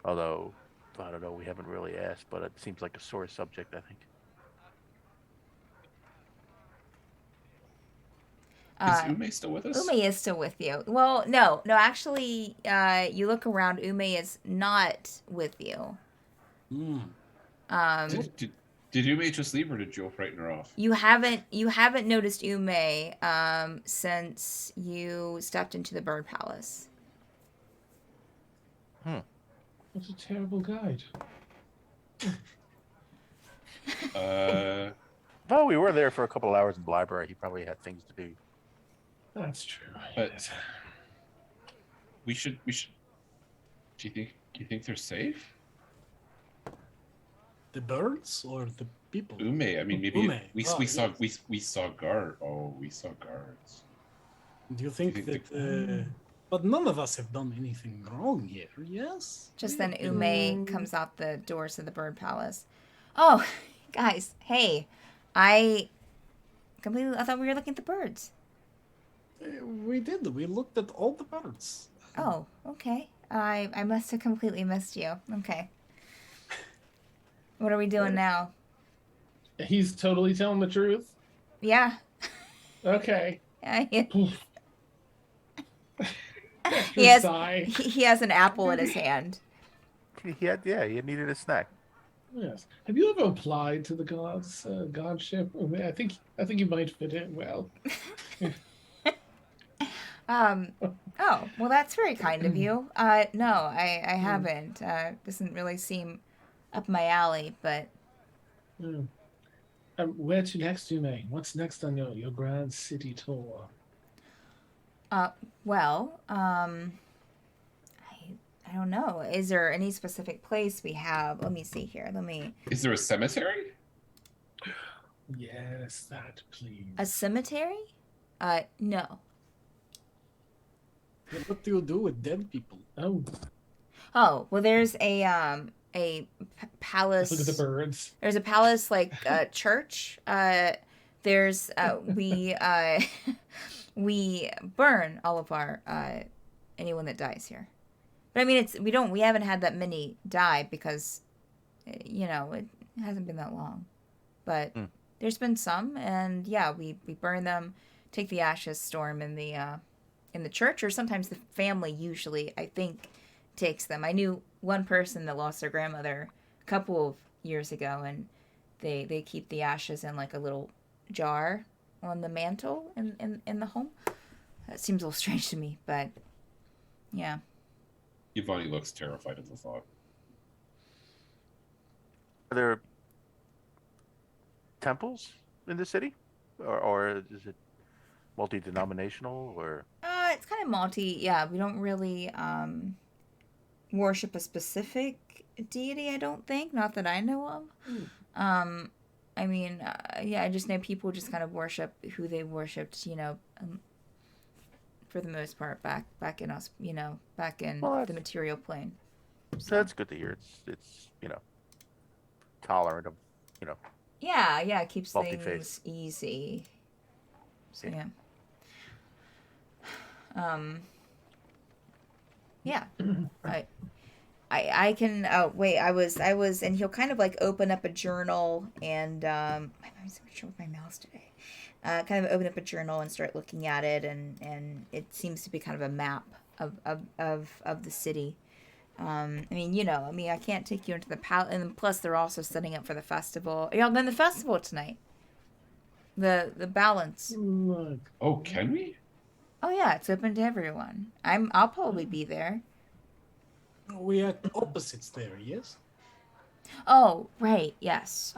Although I don't know. We haven't really asked, but it seems like a sore subject. I think. Is Ume still with us? Ume is still with you. Well, no, actually, you look around. Ume is not with you. Hmm. Did Ume just leave, or did Joe frighten her off? You haven't noticed Ume since you stepped into the bird palace. What a terrible guide. Well, we were there for a couple of hours in the library. He probably had things to do. That's true. But yes. we should. Do you think they're safe? The birds or the people? Ume. I mean, maybe Ume. we Yes. saw we saw guard. Oh, we saw guards. Do you think that? But none of us have done anything wrong here. Yes. Just We then, have been- Ume comes out the doors of the bird palace. Oh, guys, hey, I thought we were looking at the birds. We did. We looked at all the birds. Oh, okay. I must have completely missed you. Okay. What are we doing now? He's totally telling the truth. Yeah. Okay. He has Sigh. he has an apple in his hand. He needed a snack. Yes. Have you ever applied to the gods, godship? I think you might fit in well. Oh, well, that's very kind of you. No, I haven't. Doesn't really seem up my alley, but Hmm. Where to next, Ume? What's next on your grand city tour? well, I don't know. Is there any specific place we have? Let me see here. Is there a cemetery? Yes, that please. A cemetery? No. What do you do with dead people? Oh, well, there's a palace. Look at the birds. There's a palace like church. There's we burn all of our anyone that dies here. But I mean, we haven't had that many die because it hasn't been that long. But there's been some, and yeah, we burn them, take the ashes, store them in the church, or sometimes the family usually, I think, takes them. I knew one person that lost their grandmother a couple of years ago, and they keep the ashes in like a little jar on the mantle in the home. That seems a little strange to me, but yeah. Yvonne looks terrified at the thought. Are there temples in the city, or is it multi-denominational, or? It's kind of multi. Yeah, we don't really worship a specific deity. I don't think, not that I know of. I mean, yeah, I just know people just kind of worship who they worshipped. For the most part, back in us, back in the material plane. So that's good to hear. It's tolerant of, Yeah, it keeps multi-faith. things easy. So yeah. Yeah. I can. Oh wait, I was, and he'll kind of like open up a journal, and I'm so sure with my mouse today. Kind of open up a journal and start looking at it, and it seems to be kind of a map of the city. I mean, I can't take you into the palace, and plus they're also setting up for the festival. Y'all done the festival tonight? The balance. Look. Oh, can we? Oh yeah, it's open to everyone. I'll probably be there. We are opposites there, yes? Oh, right, yes.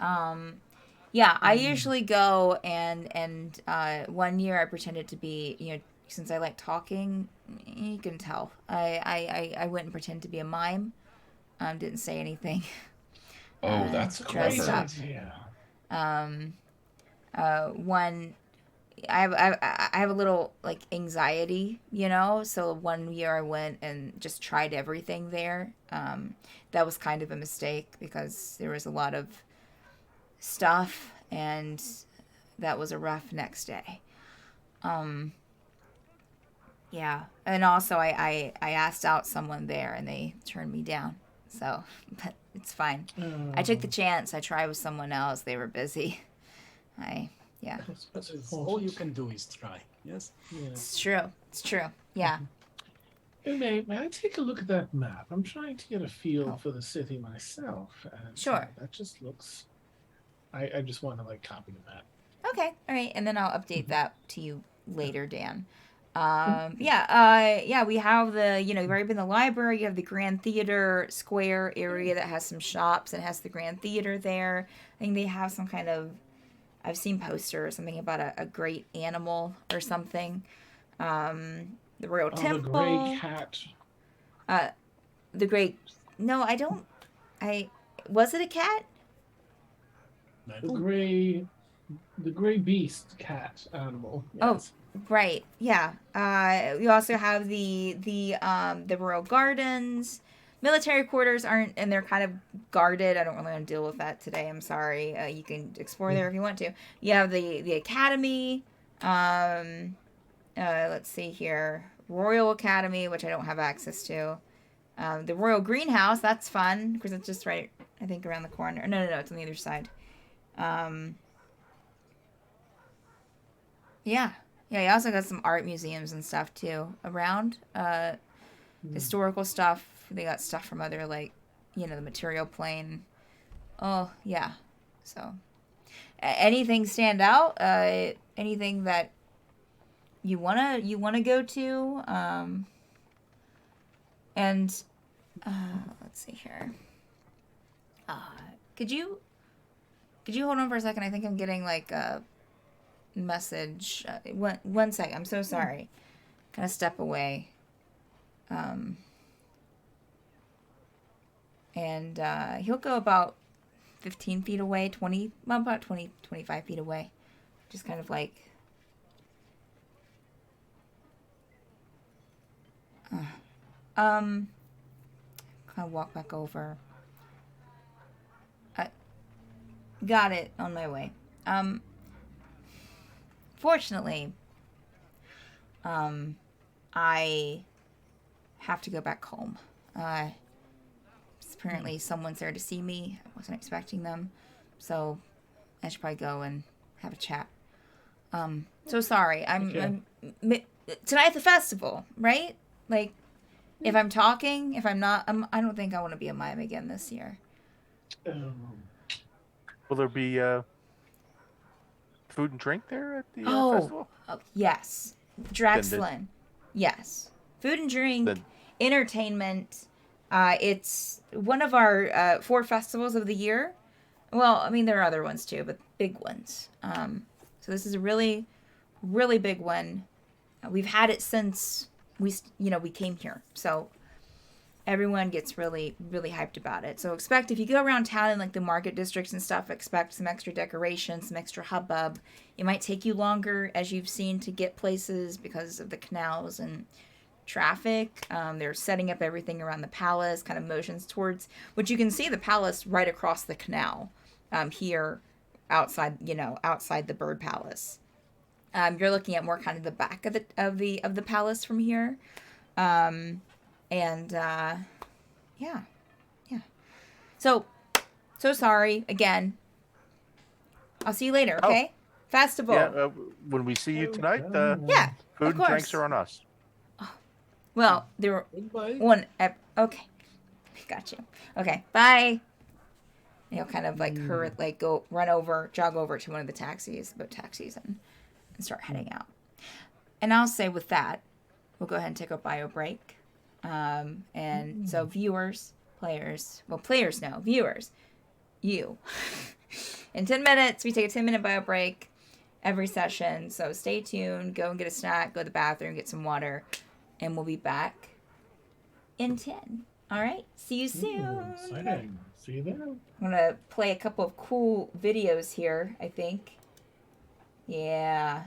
Yeah, I usually go and 1 year I pretended to be, since I like talking, you can tell. I went and pretended to be a mime. Didn't say anything. Oh, that's dressed clever. up. I have a little like anxiety, so 1 year I went and just tried everything there. That was kind of a mistake because there was a lot of stuff, and that was a rough next day. Yeah, and also I asked out someone there and they turned me down, so but It's fine. I took the chance. I tried with someone else. They were busy. Yeah. All you can do is try. Yes. Yeah. It's true. It's true. Yeah. Hey, may I take a look at that map? I'm trying to get a feel Oh. for the city myself. And, Sure. that just looks. I just want to like copy the map. Okay. All right. And then I'll update that to you later, Dan. We have the, you've already been in the library. You have the Grand Theater Square area that has some shops and has the Grand Theater there. I think they have some kind of, I've seen posters, something about a great animal or something. The Royal Temple. The gray cat. The great, no, was it a cat? The gray beast cat animal. Oh, Yes. right. Yeah. We also have the Royal Gardens. Military quarters aren't, and they're kind of guarded. I don't really want to deal with that today. I'm sorry. You can explore there if you want to. You have the Academy. Let's see here. Royal Academy, which I don't have access to. The Royal Greenhouse. That's fun because it's just right, I think, around the corner. No, it's on the other side. Yeah, you also got some art museums and stuff too around. Historical stuff. They got stuff from other the material plane. Oh yeah. So, anything stand out? Anything that you wanna go to? And let's see here. Could you hold on for a second? I think I'm getting a message. One sec. I'm so sorry. Kind of step away. And he'll go about 15 feet away, about 20, 25 feet away. Just kind of kind of walk back over. Got it, on my way. Fortunately, I have to go back home. Apparently someone's there to see me. I wasn't expecting them. So I should probably go and have a chat. So sorry. I'm tonight at the festival, right? If I'm talking, if I'm not, I don't think I want to be a mime again this year. Will there be food and drink there at the festival? Yes. Draxlin. Yes. Food and drink, entertainment. It's one of our 4 festivals of the year. Well, I mean, there are other ones too, but big ones. So this is a really, really big one. We've had it since we came here. So everyone gets really, really hyped about it. So expect, if you go around town in the market districts and stuff, expect some extra decorations, some extra hubbub. It might take you longer, as you've seen, to get places because of the canals and traffic. They're setting up everything around the palace, kind of motions towards, which you can see the palace right across the canal, here outside the bird palace. You're looking at more kind of the back of the palace from here. So sorry again. I'll see you later, okay? Festival. Yeah, when we see you tonight, yeah, food of and course. drinks are on us. Well, there were one. Okay, got you. Okay, bye. And he'll kind of go jog over to one of the taxis, and start heading out. And I'll say with that, we'll go ahead and take a bio break. And so viewers, players no, viewers, you. In 10 minutes, we take a 10-minute bio break every session. So stay tuned, go and get a snack, go to the bathroom, get some water, and we'll be back in 10. All right, see you soon. Exciting. See you there. I'm going to play a couple of cool videos here, I think. Yeah.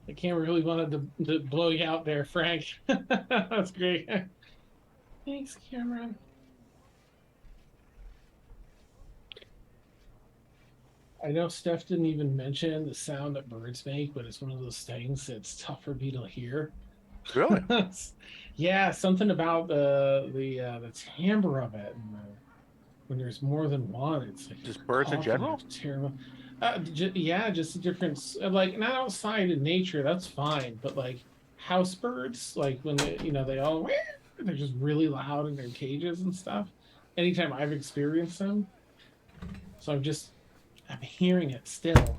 The camera really wanted to blow you out there, Frank. That's great. Thanks, Cameron. I know Steph didn't even mention the sound that birds make, but it's one of those things that's tough for me to hear. Really? Yeah, something about the timbre of it. And when there's more than one, it's like Just birds in awful, general? terrible. Yeah, just a different, like not outside in nature, that's fine, but like house birds, like when they all they're just really loud in their cages and stuff. Anytime I've experienced them, so I'm hearing it still.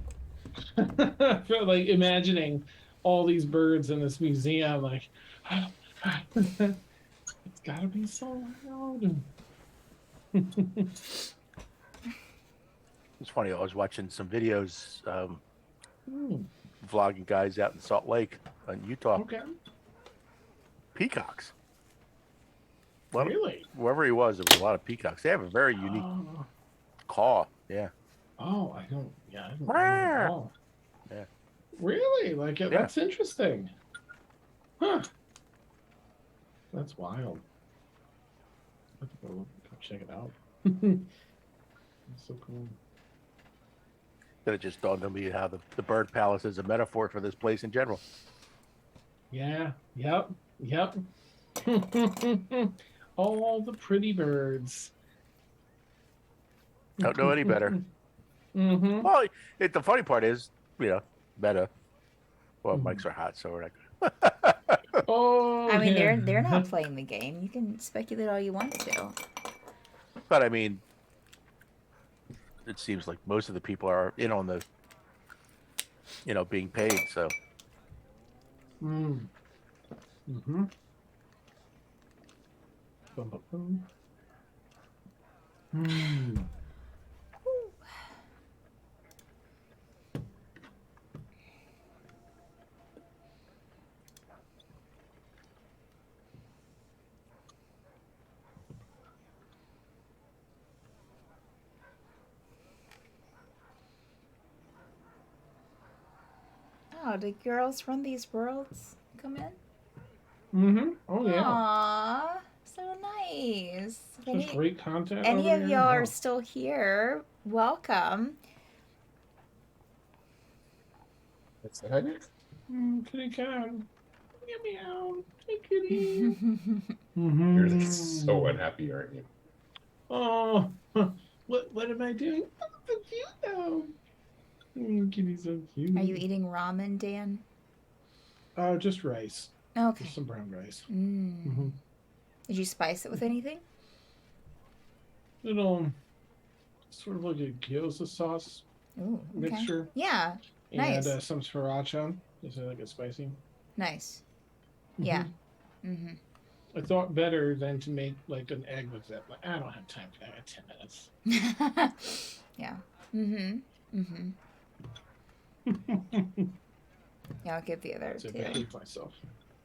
Like imagining all these birds in this museum, like it's gotta be so loud. It's funny. I was watching some videos, Hmm, vlogging guys out in Salt Lake, in Utah. okay, Peacocks. A lot of- really? wherever he was, there was a lot of peacocks. They have a very unique Oh, caw. Yeah. I don't. Yeah, I don't know Rah! at all. Yeah. Really? Like Yeah. that's interesting. Huh. That's wild. I have to go check it out. That's so cool. Then it just dawned on me how the bird palace is a metaphor for this place in general. Yeah. Yep. All the pretty birds. Don't know any better. Mm-hmm. Well, the funny part is, meta. Well, Mhm. mics are hot, so we're not good. Oh, I mean, yeah. they're not playing the game. You can speculate all you want to. But I mean, it seems like most of the people are in on the, being paid. So Mm. Mm-hmm. Bum, bum, bum. Mm. Oh, did girls from these worlds come in? Mm-hmm. Oh yeah. Aww, so nice. If Such great content. any over of here. y'all are Wow. still here, welcome. That's it. Kitty cat. Meow meow. Hey kitty. Mm-hmm. You're like so unhappy, aren't you? Oh, what am I doing? Oh, so cute though. Kitty's so cute. Are you eating ramen, Dan? Just rice. Okay. Just some brown rice. Mm. Did you spice it with anything? Little, sort of like a gyoza sauce Ooh, okay. mixture. Yeah, And nice. some sriracha. Just like a spicy. Nice. Mhm. Yeah. Mm-hmm. I thought better than to make like an egg with that. Like, I don't have time for that. I have 10 minutes. Yeah. Mm-hmm. Mm-hmm. Yeah, I'll give the other So I two. behave myself.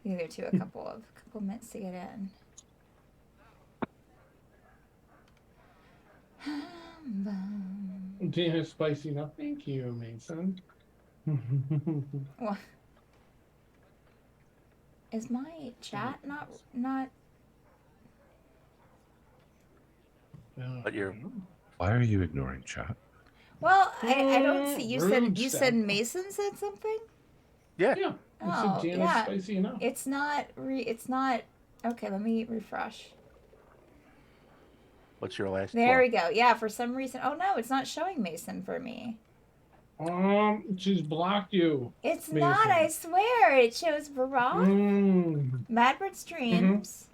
The other two a couple minutes to get in. Dinner spicy enough. Thank you, Mason. What? Is my chat not? But you're- Why are you ignoring chat? Well, I don't see. You Rude said stuff. Mason said something. yeah. Yeah. I Oh, said Dinner yeah. spicy enough. It's not. It's not. Okay, let me refresh. What's your last? There we go. Yeah, for some reason. Oh no, it's not showing Mason for me. She's blocked you. It's Mason. not. I swear. It shows Barack, Madbird Streams.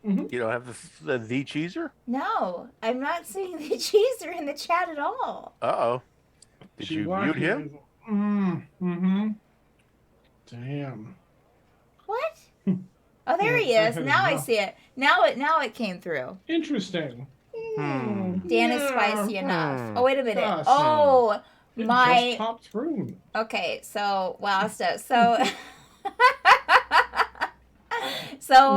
You don't have the cheeser? No, I'm not seeing the cheeser in the chat at all. Uh-oh. Did She you blocked mute him? Mm-hmm. Damn. What? Oh, there he Yeah, is. I Now I know. see it. Now it came through. Interesting. Hmm. Dan is Yeah, spicy enough. Hmm. Oh, wait a minute. Awesome. Oh, It just my. popped through. Okay, so wow, so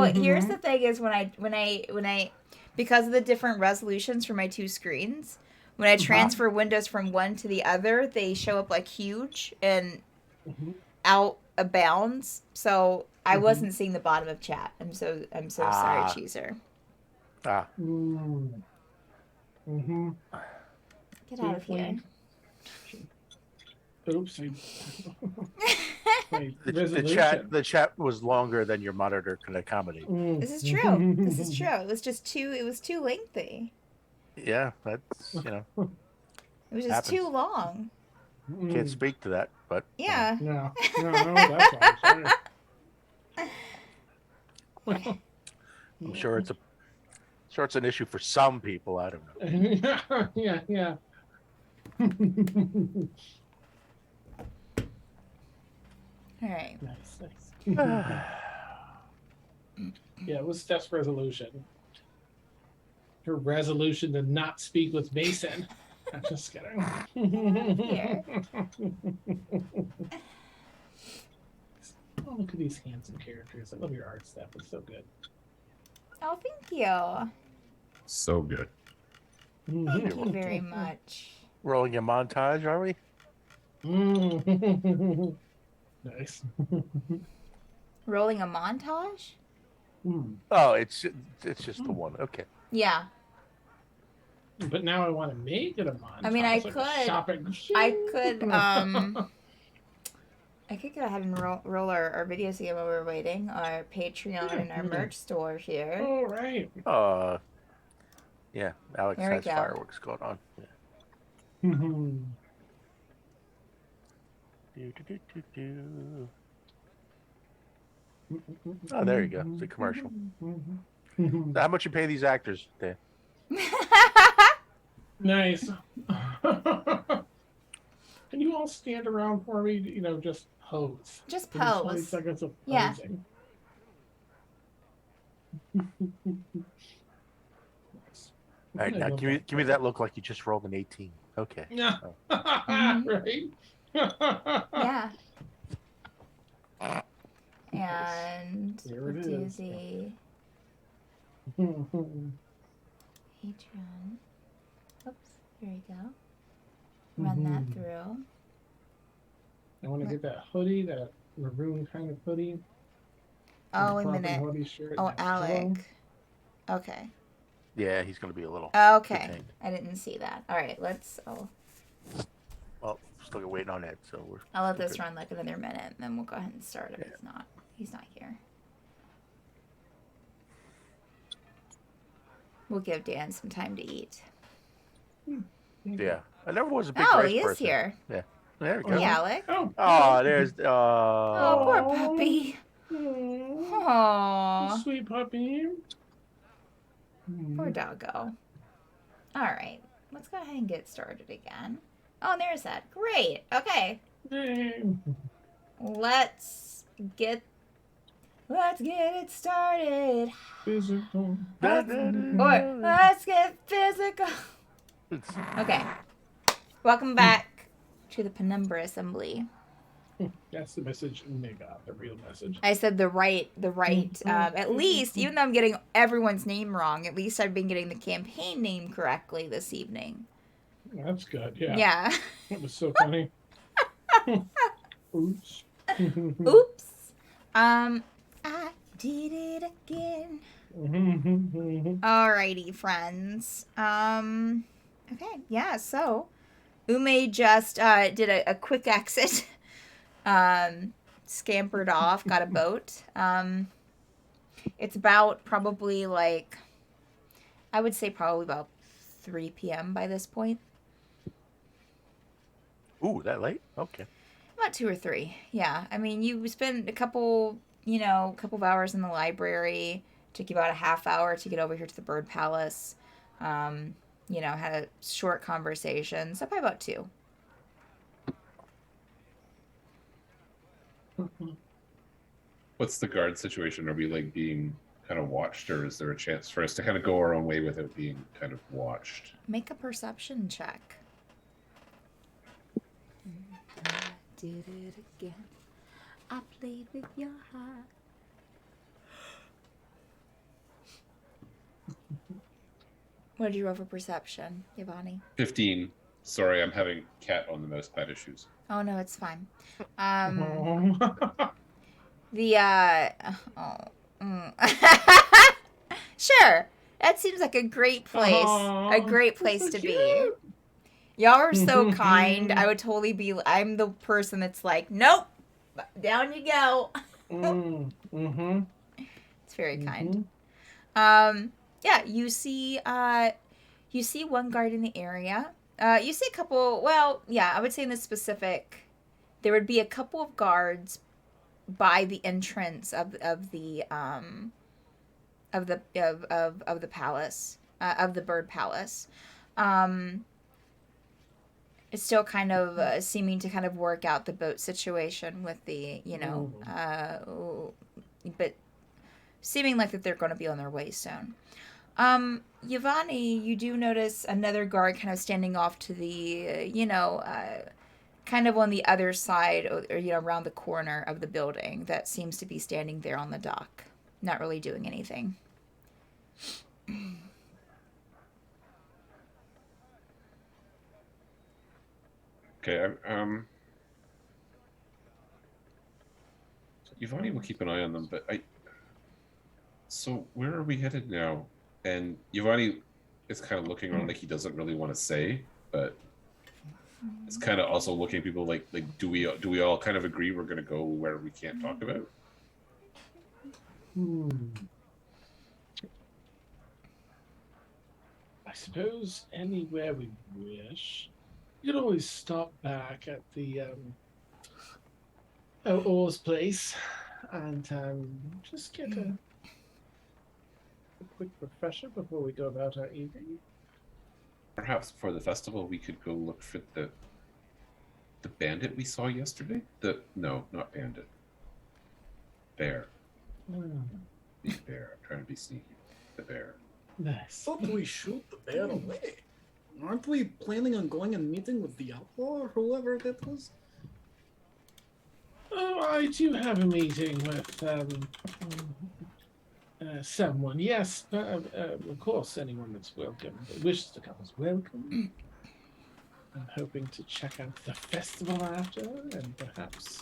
here's the thing: is when I because of the different resolutions for my two screens, when I transfer windows from one to the other, they show up like huge, and Mhm. out of bounds, so I wasn't seeing the bottom of chat. I'm so sorry, Ah. Cheeser. Ah, Mm-hmm. Get out of here. Oops. My the resolution. chat was longer than your monitor can accommodate. This is true. This is true. It was just too. It was too lengthy. Yeah, that's It was just Happens. too long. Can't speak to that, but Yeah. No, that's why I'm sorry. I'm sure it's an issue for some people. I don't know. yeah. All right. Nice. Yeah, it was Steph's resolution. Her resolution to not speak with Mason. I'm just kidding. Here. Oh, look at these handsome characters. I love your art, Steph. It's so good. Oh, thank you. So good. Thank you very much. Rolling a montage, are we? Nice. Rolling a montage? Oh, it's just the one. Okay. Yeah. But now I want to make it a montage. I mean, I like a could. shopping. I could go ahead and roll our video game while we're waiting. Our Patreon and our merch store here. All right. Yeah, Alex There we has go. fireworks going on. Oh, there you go. It's a commercial. How much you pay these actors, Dan? Nice. Can you all stand around for me? Just pose. Just Give me 20 pose. seconds of Yeah. posing. All right, now give me that look like you just rolled an 18. Okay. Yeah. Right. Yeah. And Here we'll it do is. the Patreon. Oops, here we go. Run that through. I want to get that hoodie, that maroon kind of hoodie. Oh, wait a Proper minute. hoodie shirt, Oh, that Alec. pillow. Okay. Yeah, he's going to be a little. Okay. detained. I didn't see that. All right, Well, still waiting on that, so we're. I'll let we're this good. run like another minute, and then we'll go ahead and start if he's not here. We'll give Dan some time to eat. Yeah, I never was a big Oh, rice he is person. here. Yeah, there we go. Hey, Alec. Oh, there's. Oh, poor puppy. Aww. Sweet puppy. Poor doggo. All right, let's go ahead and get started again. Oh, and there's that. Great. Okay. Let's get it started. Physical. Let's get physical. Okay. Welcome back to the Penumbra Assembly. That's the message Ume got, the real message. I said the right. At least, even though I'm getting everyone's name wrong, at least I've been getting the campaign name correctly this evening. That's good, yeah. Yeah. That was so funny. Oops. Oops. I did it again. Alrighty, friends. Okay, yeah, so Ume just did a quick exit. Scampered off, got a boat. It's about probably I would say probably about 3 p.m. by this point. Ooh, that late? Okay. About 2 or 3. Yeah. I mean, you spent a couple of hours in the library. Took you about a half hour to get over here to the Bird Palace. Had a short conversation. So probably about 2. What's the guard situation? Are we being kind of watched, or is there a chance for us to kind of go our own way without being kind of watched? Make a perception check. I did it again. I played with your heart. What did you roll for perception, Yvonne? 15. Sorry, I'm having cat on the mouse pad issues. Oh no, it's fine. Oh. The oh, sure. That seems like a great place. Aw, A great that's place so to be. cute. Y'all are so kind. I would totally be. I'm the person that's like, nope, down you go. Mm-hmm. It's very kind. Mm-hmm. Yeah, you see one guard in the area. You see a couple. Well, yeah, I would say in this specific, there would be a couple of guards by the entrance of the palace, of the bird palace. It's still kind of seeming to kind of work out the boat situation with the, but seeming like that they're going to be on their way soon. Yvonne, you do notice another guard kind of standing off to the, kind of on the other side, or around the corner of the building, that seems to be standing there on the dock, not really doing anything. Okay, Yvonne will keep an eye on them, but so where are we headed now? And Yvonne is kind of looking around like he doesn't really want to say, but it's kind of also looking at people like do we all kind of agree we're going to go where we can't talk about? I suppose anywhere we wish. You could always stop back at the Orr's place and just get a quick refresher before we go about our evening. Perhaps for the festival we could go look for the bandit we saw yesterday. No, not bandit. Bear. The bear. I'm trying to be sneaky. The bear. Nice. Thought we shoot the bear away. Aren't we planning on going and meeting with the outlaw or whoever that was? Oh, I do have a meeting with someone. Yes, of course, anyone that's welcome, that wishes to come is welcome. I'm hoping to check out the festival after, and perhaps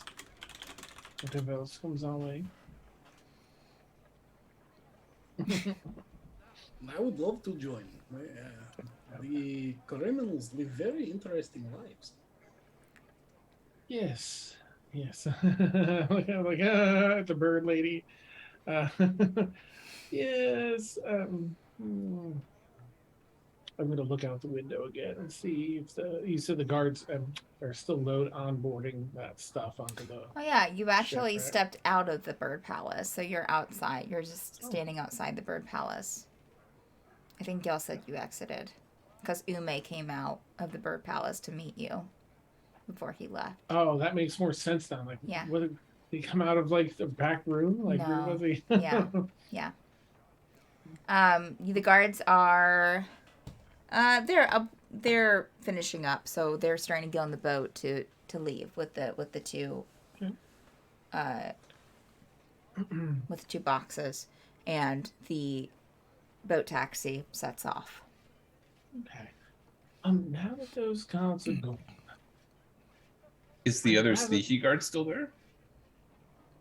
whatever else comes our way. I would love to join. The criminals live very interesting lives. Yes. like the bird lady. Yes. I'm going to look out the window again and see if you said the guards are still onboarding that stuff onto the. Oh yeah, you actually ship, right? stepped out of the bird palace, so you're outside. You're just standing outside the bird palace. I think Gil said you exited, because Ume came out of the bird palace to meet you before he left. Oh, that makes more sense now. Like, Yeah. what did he come out of, like the back room? Like, where No. was he? Yeah. The guards are, they're finishing up, so they're starting to get on the boat to leave with the two, with the two boxes, and the boat taxi sets off. Okay. Now that those guards are gone, Is the other sneaky guard still there?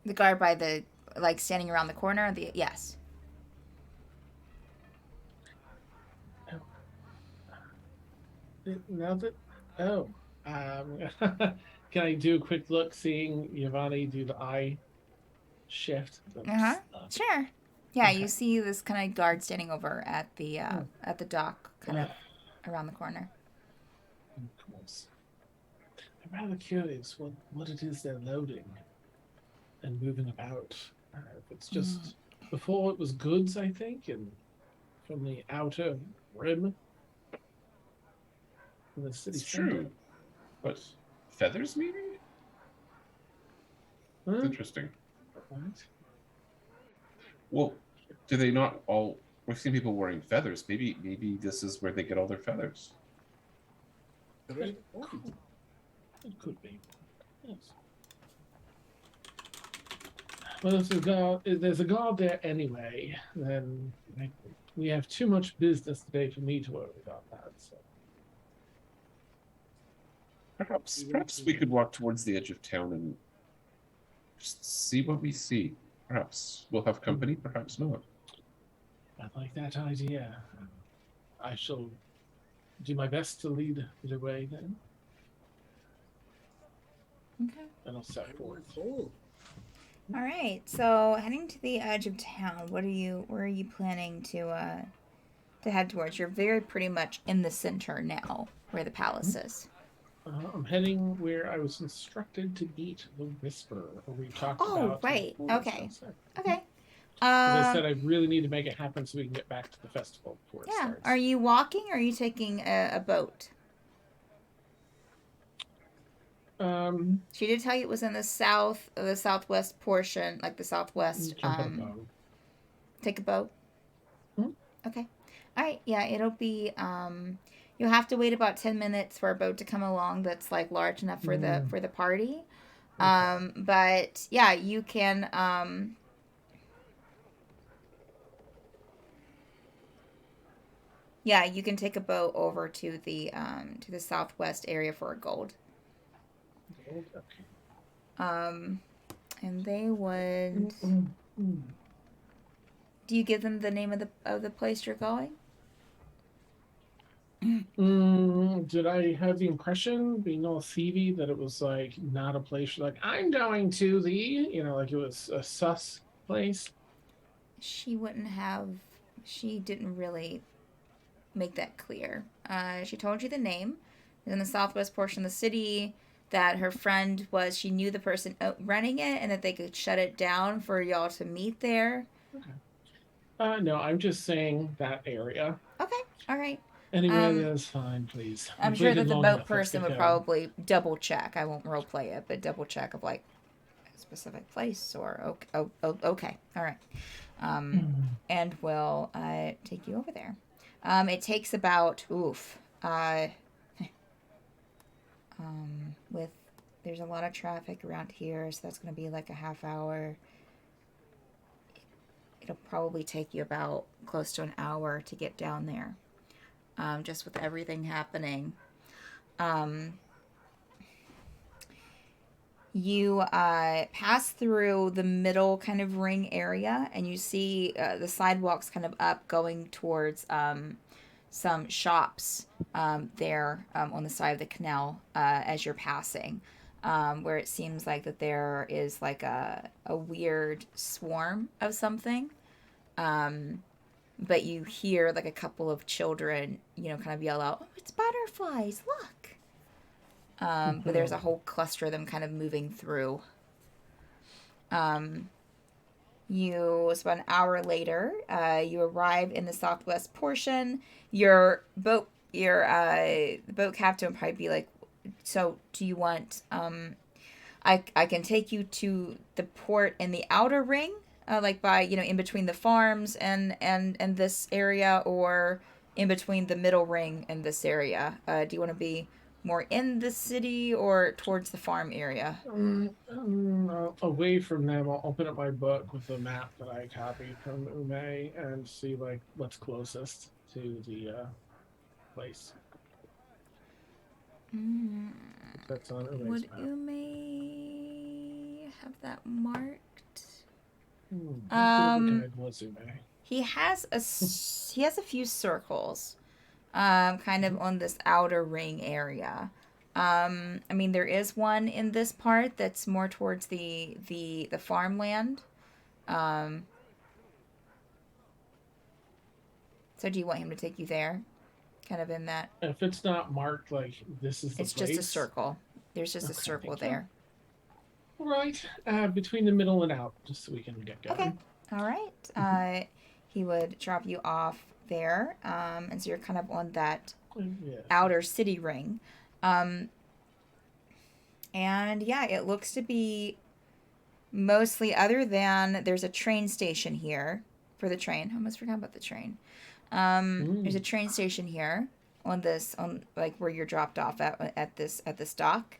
The guard by the, like, standing around the corner. Yes. now that can I do a quick look, seeing Yvonne do the eye shift? Sure. Yeah, Okay. you see this kind of guard standing over at the dock, kind of around the corner. Of course. I'm rather curious what it is they're loading and moving about. If it's just before it was goods, I think, and from the outer rim of the city. It's true. But feathers, maybe? Huh? Interesting. What? Well, do they not all? We've seen people wearing feathers. Maybe this is where they get all their feathers. Great point. It could be. Yes. Well, if there's a guard there anyway, then we have too much business today for me to worry about that. So. Perhaps we could walk towards the edge of town and just see what we see. Perhaps we'll have company, perhaps not. I like that idea. I shall do my best to lead the way then, Okay. and I'll set forth. Cool. All right. So heading to the edge of town, where are you planning to head towards? You're very pretty much in the center now, where the palace is. I'm heading where I was instructed to meet the Whisperer, or we talked Oh, about. right. Okay. Okay. As I said, I really need to make it happen so we can get back to the festival before it Yeah. starts. Are you walking or are you taking a boat? She did tell you it was in the southwest portion, like the southwest. Jump on a boat. Take a boat. Hmm? Okay. All right. Yeah, it'll be. You'll have to wait about 10 minutes for a boat to come along that's like large enough for the party. Okay. But yeah, you can. Yeah, you can take a boat over to the southwest area for a gold. Okay. And they would. Do you give them the name of the place you're going? Did I have the impression, being all thievy, that it was like not a place like I'm going to like it was a sus place? She wouldn't have. She didn't really make that clear. She told you the name. It was in the southwest portion of the city. That her friend was. She knew the person running it, and that they could shut it down for y'all to meet there. Okay. No, I'm just saying that area. Okay. All right. Anyway, that's fine, please. I'm We've sure that waited the long boat enough. Let's person get would going. probably double check. I won't role play it, but double check of like a specific place or okay. All right. And we'll take you over there. It takes about with there's a lot of traffic around here, so that's going to be like a half hour. It'll probably take you about close to an hour to get down there. Just with everything happening. You pass through the middle kind of ring area, and you see the sidewalks kind of up going towards some shops there on the side of the canal as you're passing, where it seems like that there is like a weird swarm of something. But you hear like a couple of children, kind of yell out, "Oh, it's butterflies, look!" But there's a whole cluster of them kind of moving through. It's about an hour later, you arrive in the southwest portion. The boat captain would probably be like, "So, do you want, I can take you to the port in the outer ring, like by, in between the farms and this area, or in between the middle ring and this area? Do you want to be more in the city or towards the farm area?" Away from them, I'll open up my book with the map that I copied from Ume and see like what's closest to the place. That's on Ume's Would map. Ume have that marked? Was Ume? He has a few circles, kind of on this outer ring area. I mean, there is one in this part that's more towards the farmland. So do you want him to take you there? Kind of in that. If it's not marked like this is the It's place. just a circle. There's just a circle thank you. there. All right, between the middle and out, just so we can get going. Okay. All right. He would drop you off there, and so you're kind of on that outer city ring. And yeah, it looks to be mostly, other than there's a train station here for the train. I almost forgot about the train. There's a train station here on like where you're dropped off at this dock.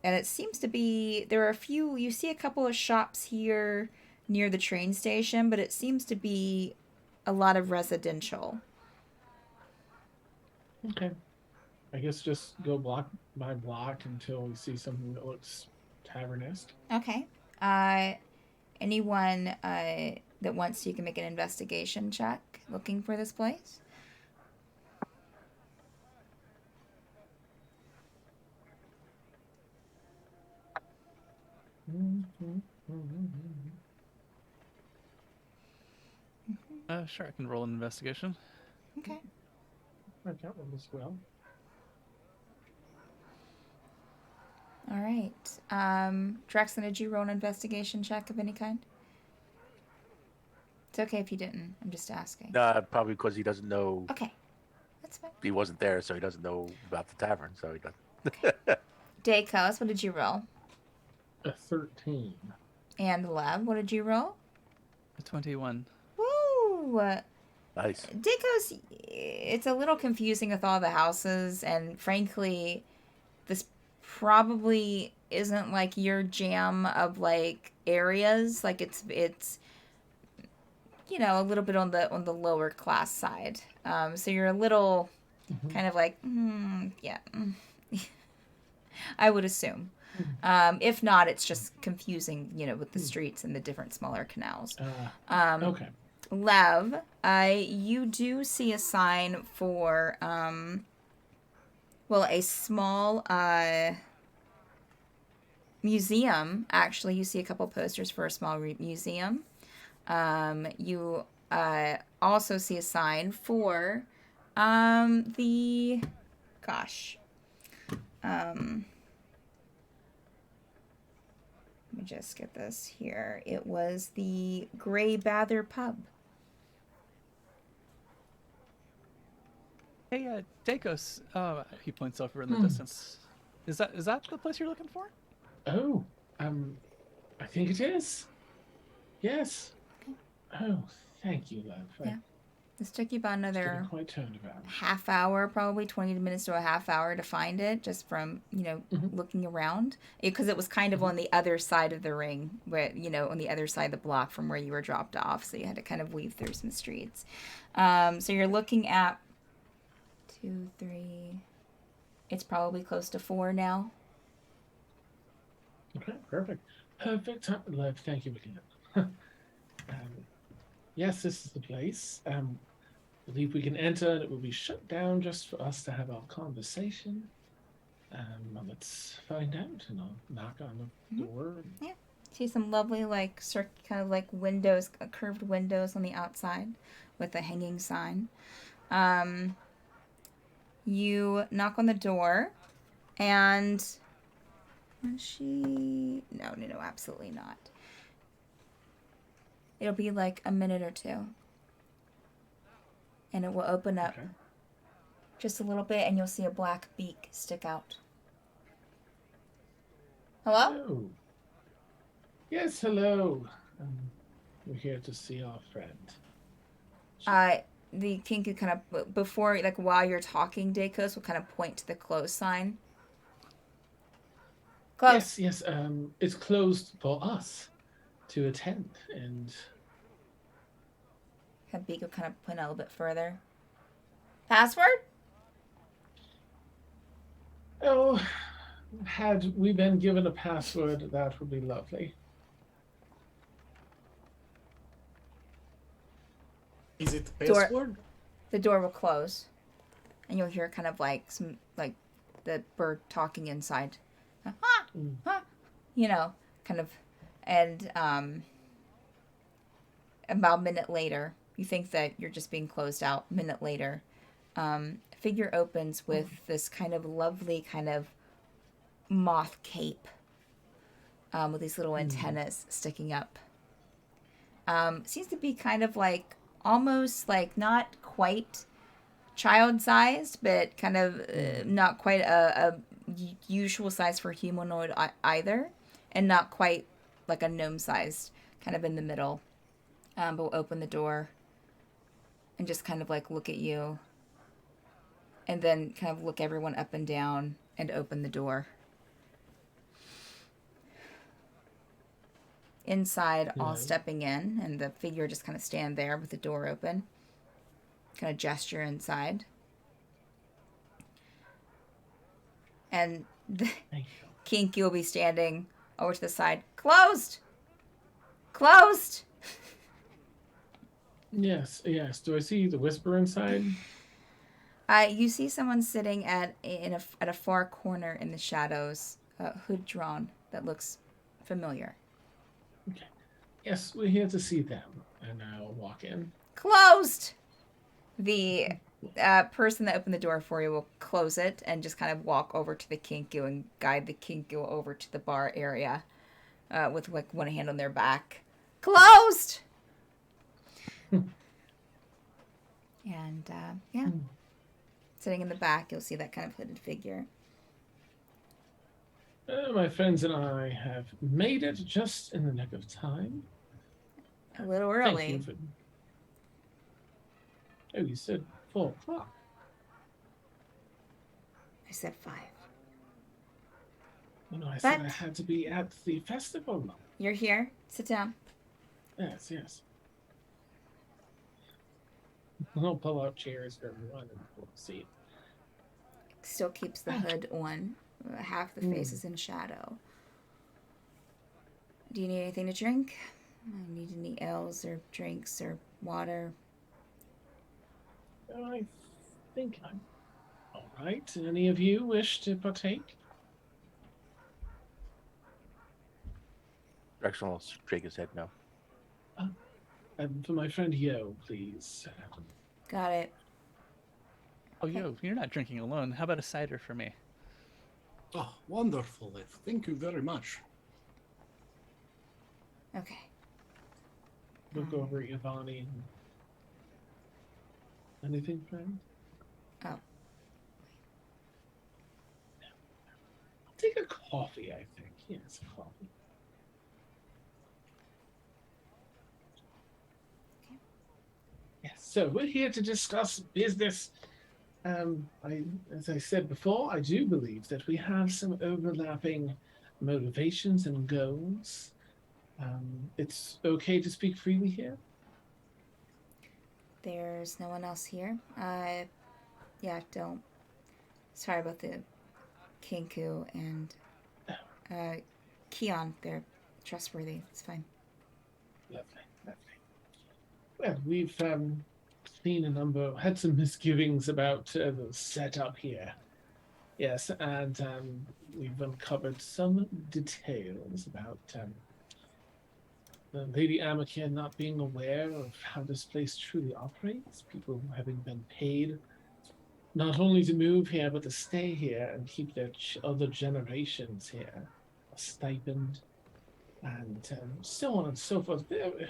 And it seems to be, you see a couple of shops here near the train station, but it seems to be a lot of residential. Okay. I guess just go block by block until we see something that looks tavernesque. Okay. Anyone that wants to, you can make an investigation check looking for this place. Sure, I can roll an investigation. Okay. I can't roll this well. All right. Drexen, did you roll an investigation check of any kind? It's okay if you didn't. I'm just asking. Probably because he doesn't know. Okay. That's fine. He wasn't there, so he doesn't know about the tavern. So he doesn't. Dacos, what did you roll? A 13. And Lev, what did you roll? A 21. Woo! Nice. Dacos, it's a little confusing with all the houses, and frankly, this probably isn't like your jam of like areas. Like it's you know, a little bit on the lower class side. So you're a little kind of like, yeah. I would assume. If not, it's just confusing, you know, with the streets and the different smaller canals. Okay. Lev, you do see a sign for, well, a small museum. Actually, you see a couple posters for a small museum. You also see a sign for the, gosh, let me just get this here. It was the Grey Bather Pub. Hey, Dacos. He points over in the distance. Is that the place you're looking for? Oh, I think it is. Yes. Oh, thank you, love. Yeah. This took you about another quite turned around. half hour, probably 20 minutes to a half hour to find it, just from, you know, looking around. Because it was kind of on the other side of the ring, where, you know, on the other side of the block from where you were dropped off. So you had to kind of weave through some streets. So you're looking at 2, 3. It's probably close to 4 now. Okay, perfect. Perfect. Love, thank you again. Yes, this is the place. Believe we can enter, and it will be shut down just for us to have our conversation. Well, let's find out, and I'll knock on the door. Yeah. See some lovely, like, kind of like windows, curved windows on the outside with a hanging sign. You knock on the door, and no, absolutely not. It'll be like a minute or two. And it will open up just a little bit, and you'll see a black beak stick out. Hello? Oh. Yes, hello. We're here to see our friend. The king could kind of, before, like, while you're talking, Dacos will kind of point to the close sign. Close. Yes, it's closed for us to attend, and Beak will kind of point a little bit further. Password? oh, had we been given a password, that would be lovely. Is it Door. password? The door will close, and you'll hear kind of like some, like, the bird talking inside. You know, kind of, and about a minute later, you think that you're just being closed out. A minute later, figure opens with this kind of lovely kind of moth cape with these little antennas sticking up. Seems to be kind of like almost like not quite child-sized, but kind of not quite a usual size for humanoid either, and not quite like a gnome-sized, kind of in the middle. But we'll open the door and just kind of like look at you, and then kind of look everyone up and down and open the door. Inside, all stepping in, and the figure just kind of stand there with the door open, kind of gesture inside. And the Thank you. Kinky will be standing over to the side. Closed! Closed! Yes, yes. Do I see the whisper inside? You see someone sitting at a far corner in the shadows, hood drawn, that looks familiar. Okay. Yes, we're here to see them. And I'll walk in. Closed! The person that opened the door for you will close it and just kind of walk over to the Kinku and guide the Kinku over to the bar area with like one hand on their back. Closed! And yeah, sitting in the back, you'll see that kind of hooded figure. My friends and I have made it just in the nick of time. A little Thank early. you for... Oh, you said 4 o'clock. I said 5. You know, I said I But- had to be at the festival. You're here. Sit down. Yes, yes. I'll pull out chairs for everyone and we'll see. Still keeps the hood on. Half the face is in shadow. Do you need anything to drink? I need any ales or drinks or water. I think I'm all right. Any of you wish to partake? Drexel will shake his head no. For my friend Yo, please. Got it. Oh, yo, you're not drinking alone. How about a cider for me? Oh, wonderful. Thank you very much. Okay. Look over at Yvonne. Anything, friend? Oh. I'll take a coffee, I think. Yes, coffee. Yes, so we're here to discuss business. As I said before, I do believe that we have some overlapping motivations and goals. It's okay to speak freely here. There's no one else here. Yeah, don't. Sorry about the Kinku and Keon. They're trustworthy. It's fine. Lovely, lovely. Well, we've had some misgivings about the setup here. Yes, and we've uncovered some details about Lady Amakia not being aware of how this place truly operates, people having been paid not only to move here, but to stay here and keep their other generations here, a stipend, and so on and so forth. There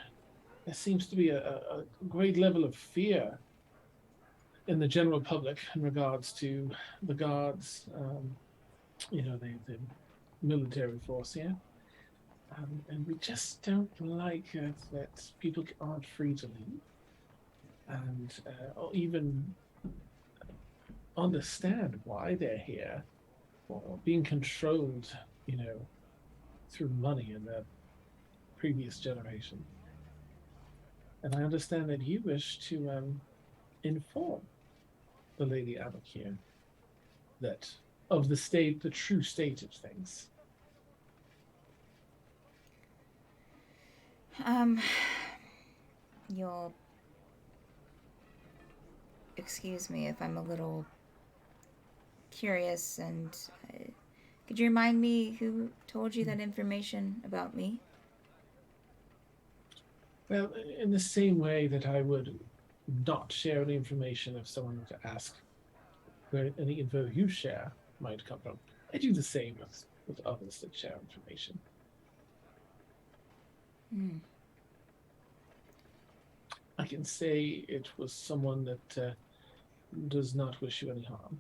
seems to be a great level of fear in the general public in regards to the guards, the military force here. And we just don't like that people aren't free to leave and or even understand why they're here or being controlled, through money in the previous generation. And I understand that you wish to inform the Lady Abakir that of the true state of things. You'll excuse me if I'm a little curious, and could you remind me who told you that information about me? Well, in the same way that I would not share any information if someone were to ask where any info you share might come from, I do the same with others that share information. I can say it was someone that does not wish you any harm.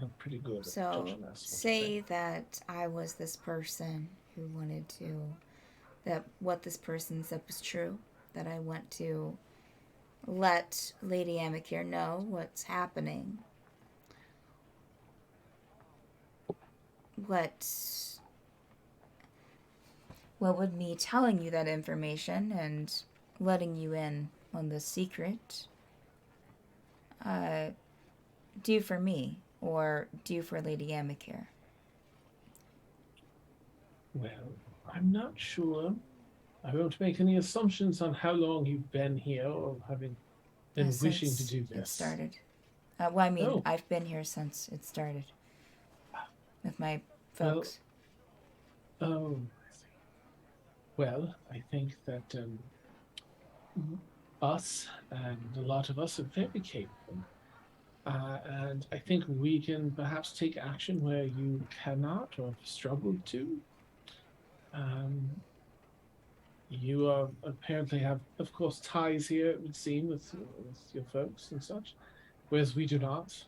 I'm pretty good at So, judging this. say that I was this person who wanted to, that what this person said was true, that I want to let Lady Amakir know what's happening. What would me telling you that information and letting you in on the secret do for me? or do for Lady Amicare? Well, I'm not sure. I won't make any assumptions on how long you've been here or having been wishing to Since do this. it started. Well, I mean, Oh. I've been here since it started. With my Well, folks. Oh, I see. Well, I think that us and a lot of us are very capable. And I think we can perhaps take action where you cannot or have struggled to. You apparently have, of course, ties here, it would seem, with your folks and such, whereas we do not.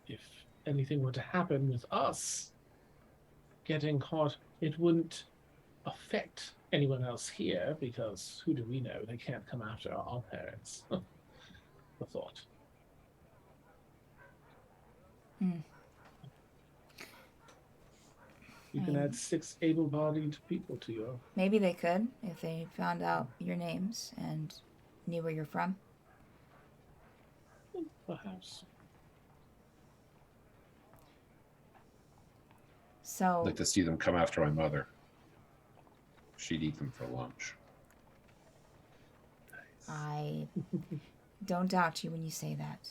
If anything were to happen with us getting caught, it wouldn't affect anyone else here because who do we know? They can't come after our parents. The thought. Hmm. You can add 6 able-bodied people to your. Maybe they could if they found out your names and knew where you're from. Perhaps. So I'd like to see them come after my mother. She'd eat them for lunch. I don't doubt you when you say that.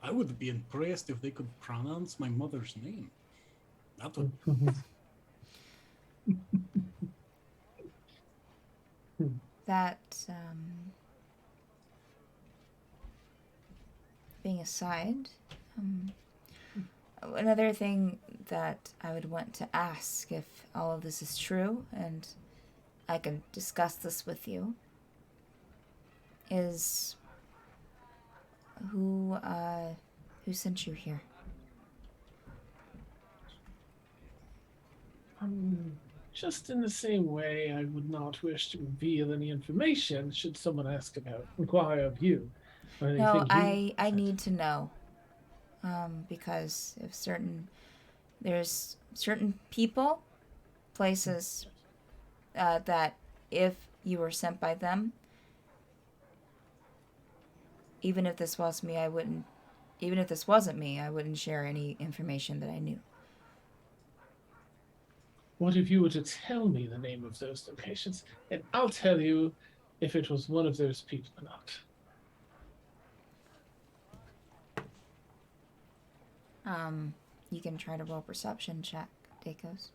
I would be impressed if they could pronounce my mother's name. That would. That, being aside, another thing that I would want to ask, if all of this is true, and I can discuss this with you, is who sent you here? Just in the same way, I would not wish to reveal any information should someone inquire of you. Or No, anything I need to know. Because if there's certain people, places, that if you were sent by them, even if this was me, even if this wasn't me, I wouldn't share any information that I knew. What if you were to tell me the name of those locations, and I'll tell you if it was one of those people or not. You can try to roll perception check, Dakos.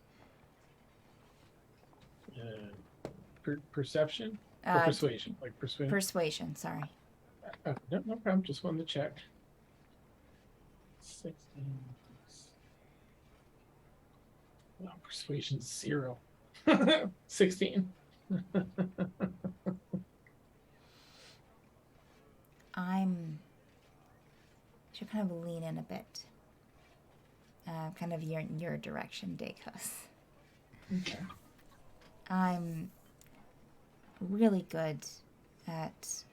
Perception? Or persuasion? Like persuasion? Persuasion, sorry. No problem. Just wanted to check. 16. Well, persuasion's 0. 16. Should kind of lean in a bit. Kind of your direction, Dakos. Okay. I'm really good at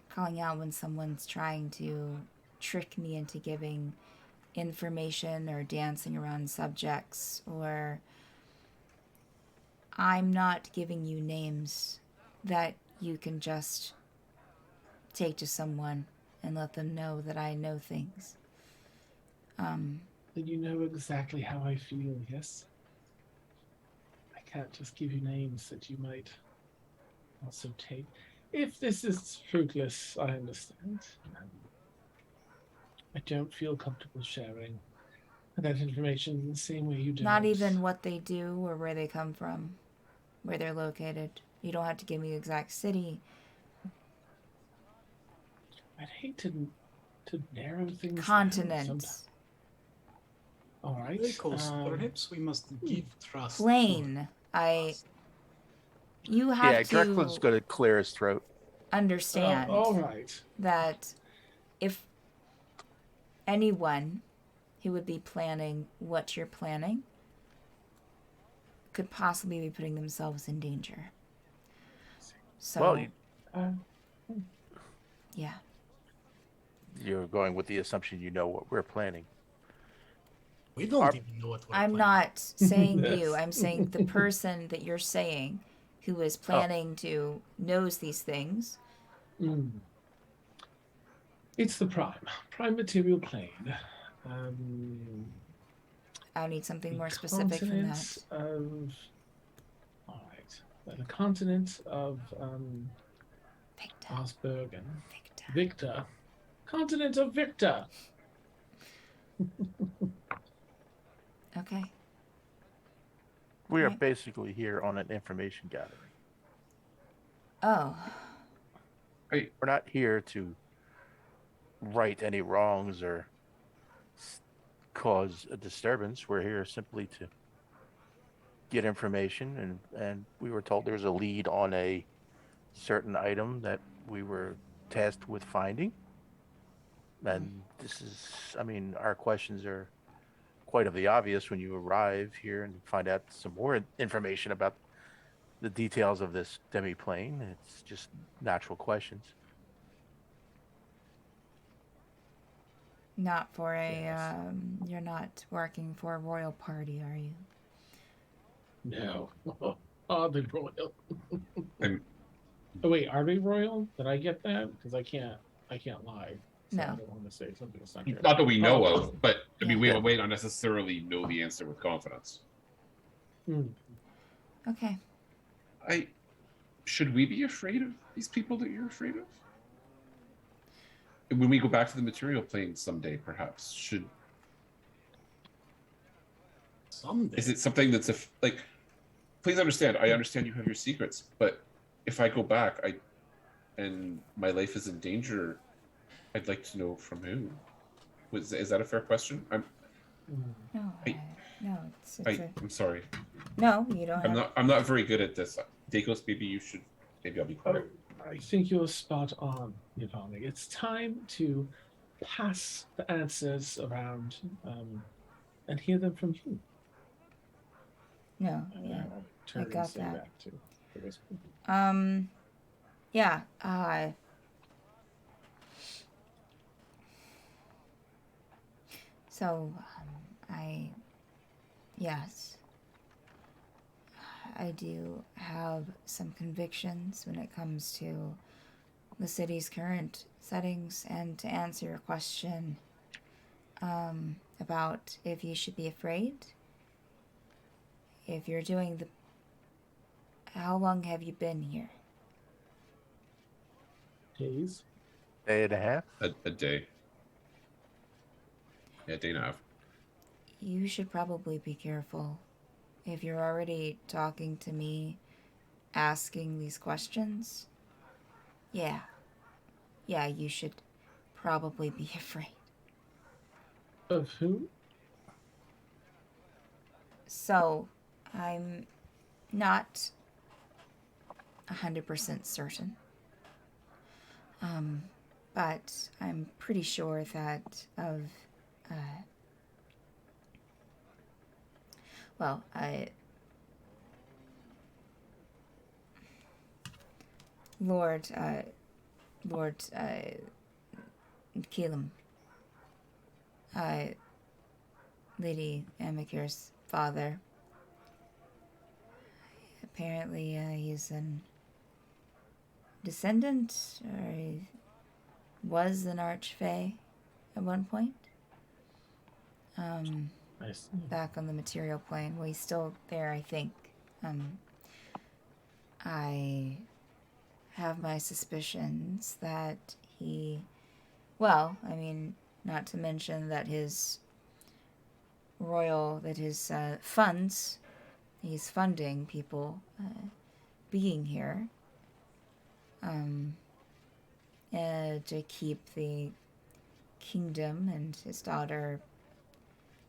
calling out when someone's trying to trick me into giving information or dancing around subjects, or I'm not giving you names that you can just take to someone and let them know that I know things. Then you know exactly how I feel, yes? I can't just give you names that you might also take. If this is fruitless, I understand. I don't feel comfortable sharing that information in the same way you do. Not even what they do or where they come from, where they're located. You don't have to give me the exact city. I'd hate to narrow things Continent. down. All right. Perhaps we must give trust. Plain. You have Yeah, to Drecklin's going to clear his throat. understand all right. that if anyone who would be planning what you're planning could possibly be putting themselves in danger. So, Well, yeah. you're going with the assumption you know what we're planning. We don't even know what we're I'm planning. not saying Yes. you. I'm saying the person that you're saying who is planning to knows these things. It's the prime material plane. Um, I need something the more specific than that. continent of. All right. The continent of Victor. Osberg and Victor. Victor. Continent of Victor. Okay. We are Right. basically here on an information gathering. Oh. We're not here to right any wrongs or cause a disturbance. We're here simply to get information, and we were told there was a lead on a certain item that we were tasked with finding. And this is, I mean, our questions are quite of the obvious when you arrive here and find out some more information about the details of this demi-plane. It's just natural questions. Not for a, Yes. You're not working for a royal party, are you? No. Are they royal? I'm Oh wait, are they royal? Did I get that? Because I can't lie. So I No. don't want to say something that's not true. not that we know Oh. of, but I mean, Yeah. we may not necessarily know the answer with confidence. Okay. Should we be afraid of these people that you're afraid of? When we go back to the material plane someday, perhaps Someday. is it something that's like? Please understand. I understand you have your secrets, but if I go back, and my life is in danger, I'd like to know from who. Is that a fair question? No. No. I'm sorry. No. You don't have. I'm not very good at this. Dakos, maybe I'll be quiet. I think you're spot on, Ivani. It's time to pass the answers around and hear them from you. No. And Yeah. I'll turn got and say that. that to the whisper. Yeah. So, yes. I do have some convictions when it comes to the city's current settings, and to answer your question about if you should be afraid. If you're doing how long have you been here? Days. Day and a half. A day. Yeah, a day and a half. You should probably be careful. If you're already talking to me, asking these questions, yeah, you should probably be afraid. Of who? So, I'm not 100% certain. But I'm pretty sure that Lord Keelam, Lady Amikir's father. Apparently, he's an descendant, or he was an archfey at one point. I see. Back on the material plane. Well, he's still there, I think. I have my suspicions that not to mention that his funds, he's funding people being here to keep the kingdom and his daughter,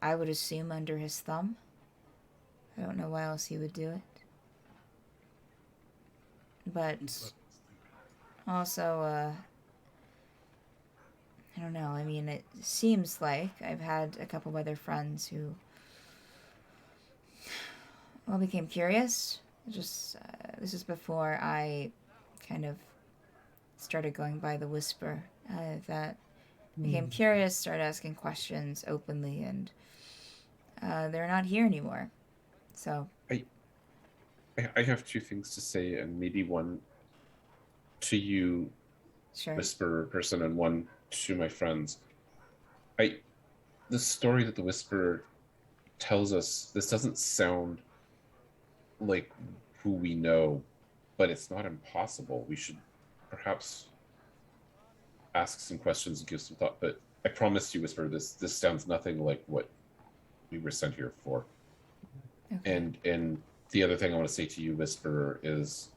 I would assume, under his thumb. I don't know why else he would do it. But also, I don't know. I mean, it seems like I've had a couple other friends who, became curious. Just, this is before I kind of started going by the whisper, that became curious, started asking questions openly, and they're not here anymore. So I have two things to say, and maybe one to you, Sure. Whisperer person and one to my friends. The story that the Whisperer tells us, this doesn't sound like who we know, but it's not impossible. We should perhaps ask some questions and give some thought. But I promise you, Whisperer, this sounds nothing like what we were sent here for. Okay. And the other thing I want to say to you, Whisperer, is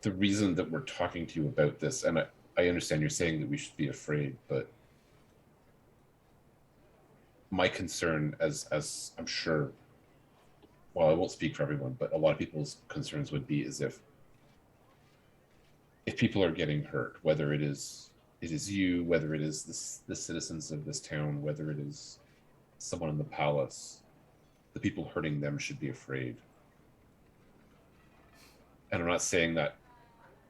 the reason that we're talking to you about this, and I understand you're saying that we should be afraid, but my concern, as I'm sure, well, I won't speak for everyone, but a lot of people's concerns would be is if people are getting hurt, whether it is you, whether it is the citizens of this town, whether it is someone in the palace, the people hurting them should be afraid. And I'm not saying that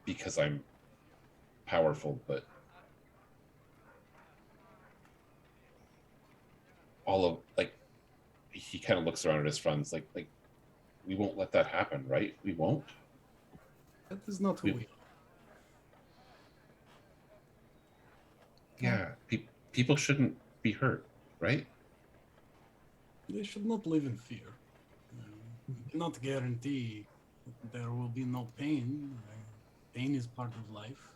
because I'm powerful, but all of, like, he kind of looks around at his friends like we won't let that happen, right? We won't. That is not who we are. Yeah, people shouldn't be hurt, right? They should not live in fear. We cannot guarantee that there will be no pain. Pain is part of life.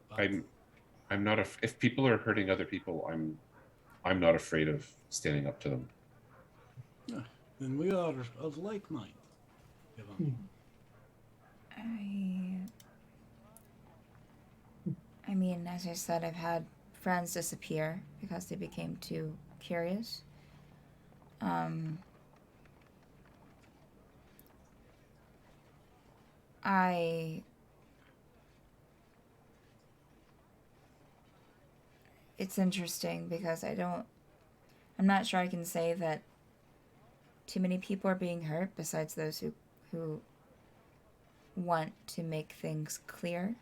But I'm not if people are hurting other people, I'm not afraid of standing up to them. then we are of like mind. Ivan. I mean, as I said, I've had friends disappear because they became too curious. It's interesting because I'm not sure I can say that too many people are being hurt besides those who want to make things clear.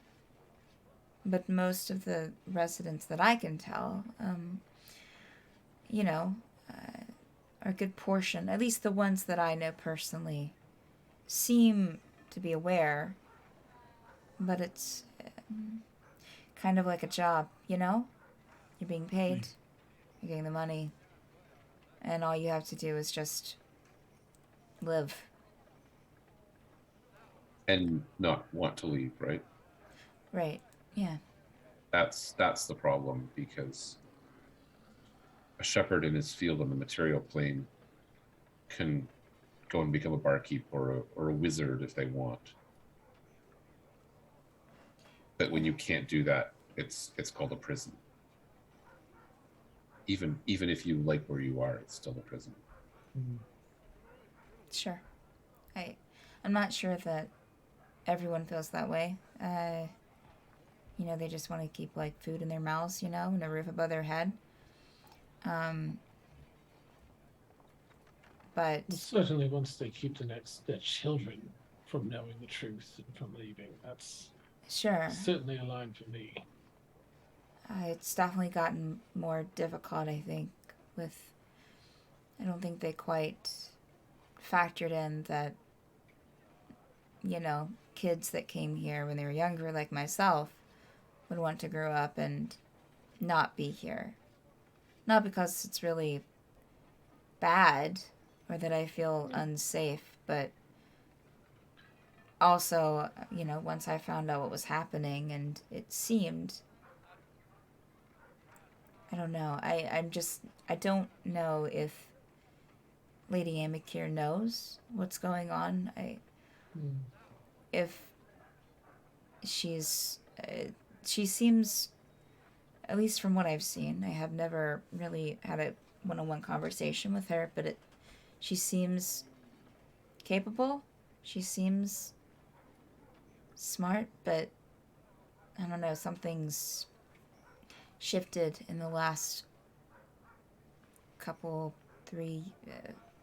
But most of the residents that I can tell, a good portion, at least the ones that I know personally, seem to be aware. But it's kind of like a job, you know? You're being paid, you're getting the money, and all you have to do is just live. And not want to leave, right? Right, yeah. That's the problem, because a shepherd in his field on the material plane can go and become a barkeep or a wizard if they want. But when you can't do that, it's called a prison. Even if you like where you are, it's still a prison. Sure. I'm not sure that everyone feels that way. They just want to keep, like, food in their mouths, and a roof above their head. But Certainly, once they keep their children from knowing the truth and from leaving, that's sure, certainly a line for me. it's definitely gotten more difficult, I think, I don't think they quite factored in that, kids that came here when they were younger, like myself, would want to grow up and not be here. Not because it's really bad or that I feel unsafe, but also, once I found out what was happening, and it seemed, I don't know, I don't know if Lady Amikir knows what's going on. If she seems, at least from what I've seen, I have never really had a one-on-one conversation with her, but she seems capable. She seems smart, but I don't know, something's shifted in the last couple, 3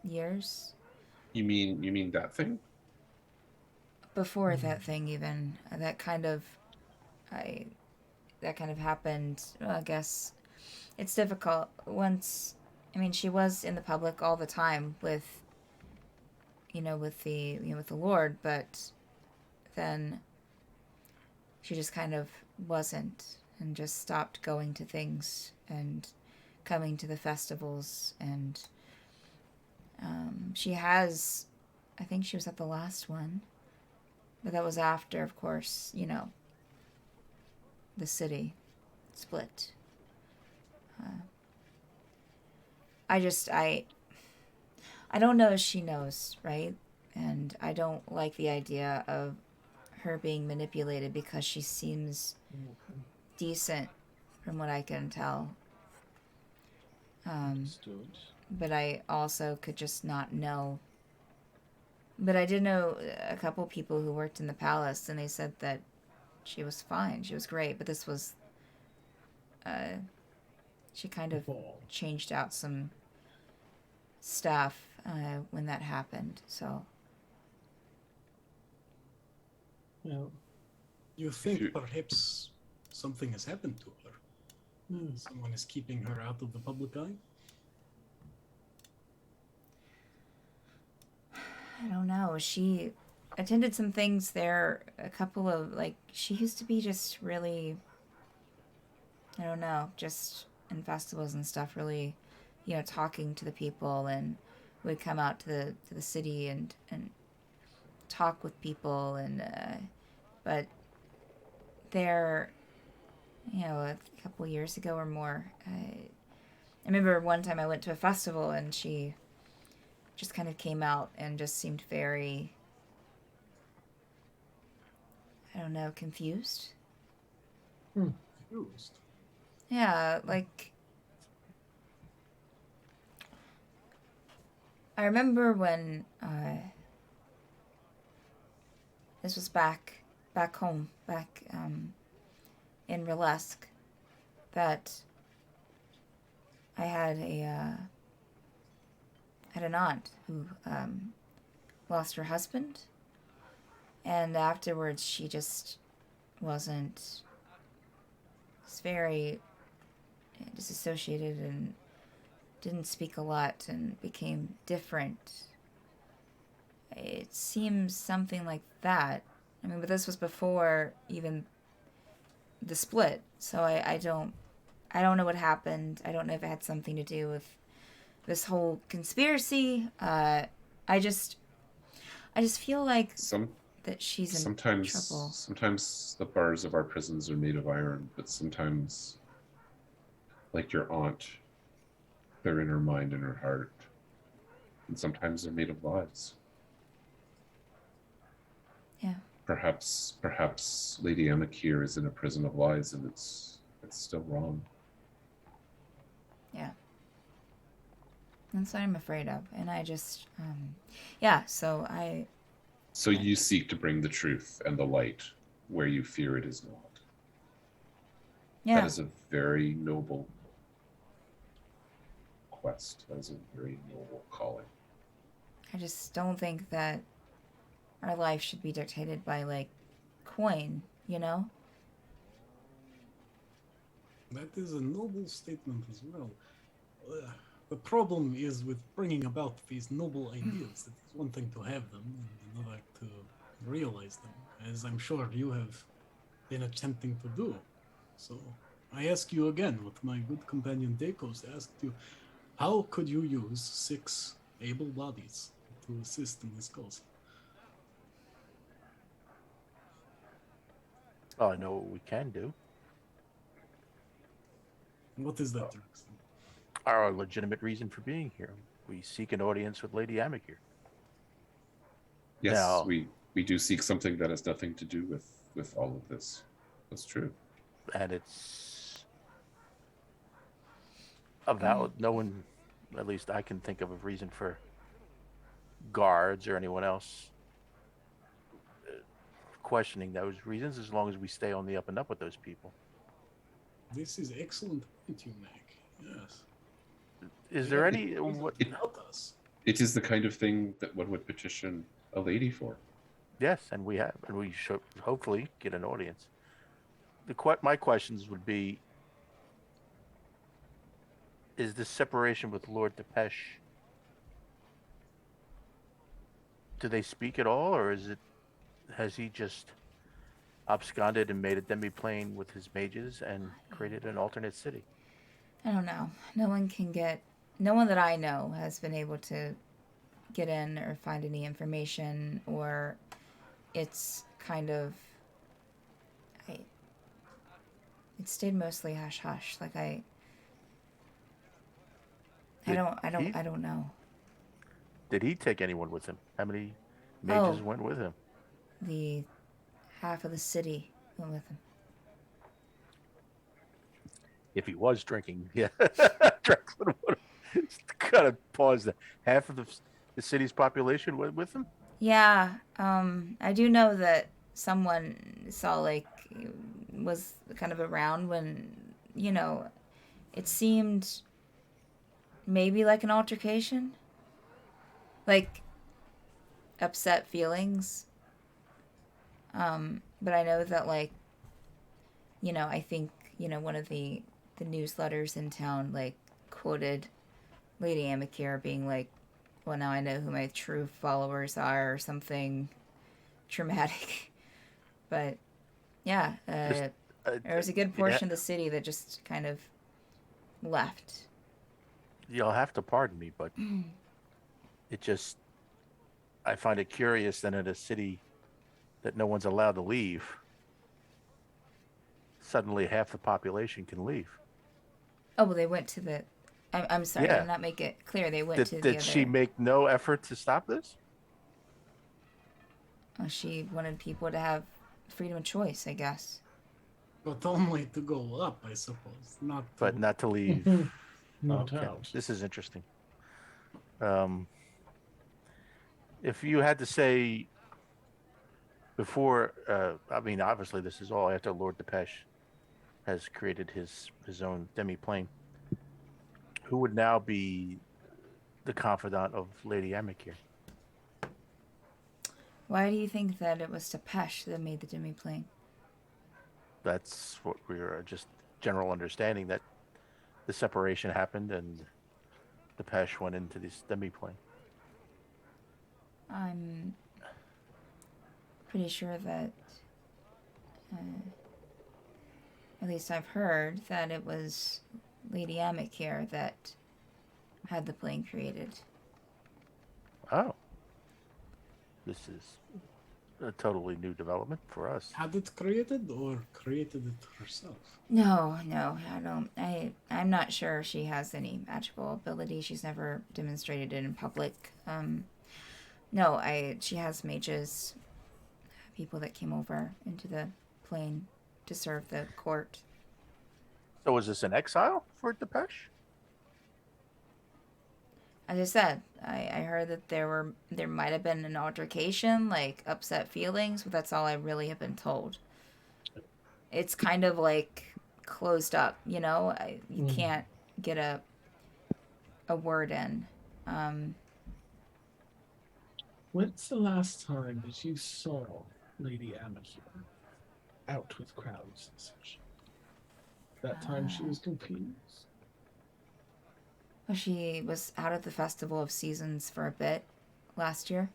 years. You mean that thing? Before that thing, even that kind of happened. Well, I guess it's difficult once. I mean, she was in the public all the time with the Lord, but then she just kind of wasn't and just stopped going to things and coming to the festivals. And she has, I think she was at the last one, but that was after, of course, you know, the city split. I don't know if she knows, right? And I don't like the idea of her being manipulated because she seems decent from what I can tell. Understood. But I also could just not know. But I did know a couple people who worked in the palace, and they said that she was fine. She was great, but this was, she kind of Ball. changed out some stuff when that happened. So Yeah. You think you- perhaps something has happened to her? Someone is keeping her out of the public eye? I don't know. She attended some things there. A couple of, like, she used to be just really, I don't know, just in festivals and stuff, really, you know, talking to the people, and would come out to the city and talk with people. And but there, you know, a couple years ago or more, I remember one time I went to a festival, and she just kind of came out and just seemed very, I don't know, confused. Confused. Yeah, like, I remember when this was back home, back in Rilesk, that I had an aunt who lost her husband, and afterwards she just wasn't. It's very disassociated and didn't speak a lot and became different. It seems something like that. I mean, but this was before even the split, so I don't know what happened. I don't know if it had something to do with this whole conspiracy. I just feel like that she's in trouble. Sometimes the bars of our prisons are made of iron, but sometimes, like your aunt, they're in her mind and her heart, and sometimes they're made of lies. Yeah. Perhaps Lady Amakir is in a prison of lies, and it's still wrong. Yeah. That's what I'm afraid of, and I just, yeah. So So you seek to bring the truth and the light where you fear it is not. yeah. That is a very noble quest. That is a very noble calling. I just don't think that our life should be dictated by, like, coin, you know? That is a noble statement as well. The problem is with bringing about these noble ideas. It is one thing to have them, and another to realize them, as I'm sure you have been attempting to do. So I ask you again, with my good companion Dekos, asked you, how could you use 6 able bodies to assist in this cause? Well, I know what we can do. What is that, Draxton? Our legitimate reason for being here. We seek an audience with Lady Amakir. Yes, Now- we do seek something that has nothing to do with all of this. That's true. And it's a valid, no one, at least I can think of a reason for guards or anyone else questioning those reasons, as long as we stay on the up and up with those people. This is excellent point you make. Yes. Is there any what? Help us. It is the kind of thing that one would petition a lady for. Yes, and we have, and we should hopefully get an audience. My questions would be: is this separation with Lord Depeche? Do they speak at all, or is it? Has he just absconded and made a demiplane with his mages and created an alternate city. I don't know. No one that I know has been able to get in or find any information, or it's kind of, it stayed mostly hush hush. Like I don't know. Did he take anyone with him? How many mages Oh. went with him? The half of the city went with him. If he was drinking, yeah, Drexler would have kind of paused. Half of the city's population went with him. Yeah, I do know that someone saw, like, was kind of around when, it seemed maybe like an altercation. Like, upset feelings. But I know that, like, I think, one of the newsletters in town, like, quoted Lady Amicare being like, well, now I know who my true followers are, or something traumatic. But, yeah, there was a good portion of the city that just kind of left. You'll have to pardon me, but I find it curious that in a city that no one's allowed to leave, suddenly half the population can leave. Oh, well, they went to the... I'm sorry, Yeah. did not make it clear. They went to the other... Did she make no effort to stop this? Well, she wanted people to have freedom of choice, I guess. But only to go up, I suppose. Not to leave. Not Okay. out. This is interesting. If you had to say before, I mean, obviously this is all after Lord Depeche has created his own demi-plane. Who would now be the confidant of Lady Amicare? Why do you think that it was Depeche that made the demi-plane? That's what we're just general understanding, that the separation happened and Depeche went into this demi-plane. I'm pretty sure that, at least I've heard, that it was Lady Amicare that had the plane created. Oh. This is a totally new development for us. Had it created or created it herself? No, I don't. I'm not sure she has any magical ability. She's never demonstrated it in public. No, she has mages, people that came over into the plane to serve the court. So was this an exile for Depeche? As I said, I heard that there might have been an altercation, like upset feelings, but that's all I really have been told. It's kind of like closed up, you can't get a word in. When's the last time that you saw Lady Amicare out with crowds and such? That time she was confused? Well, she was out at the Festival of Seasons for a bit last year.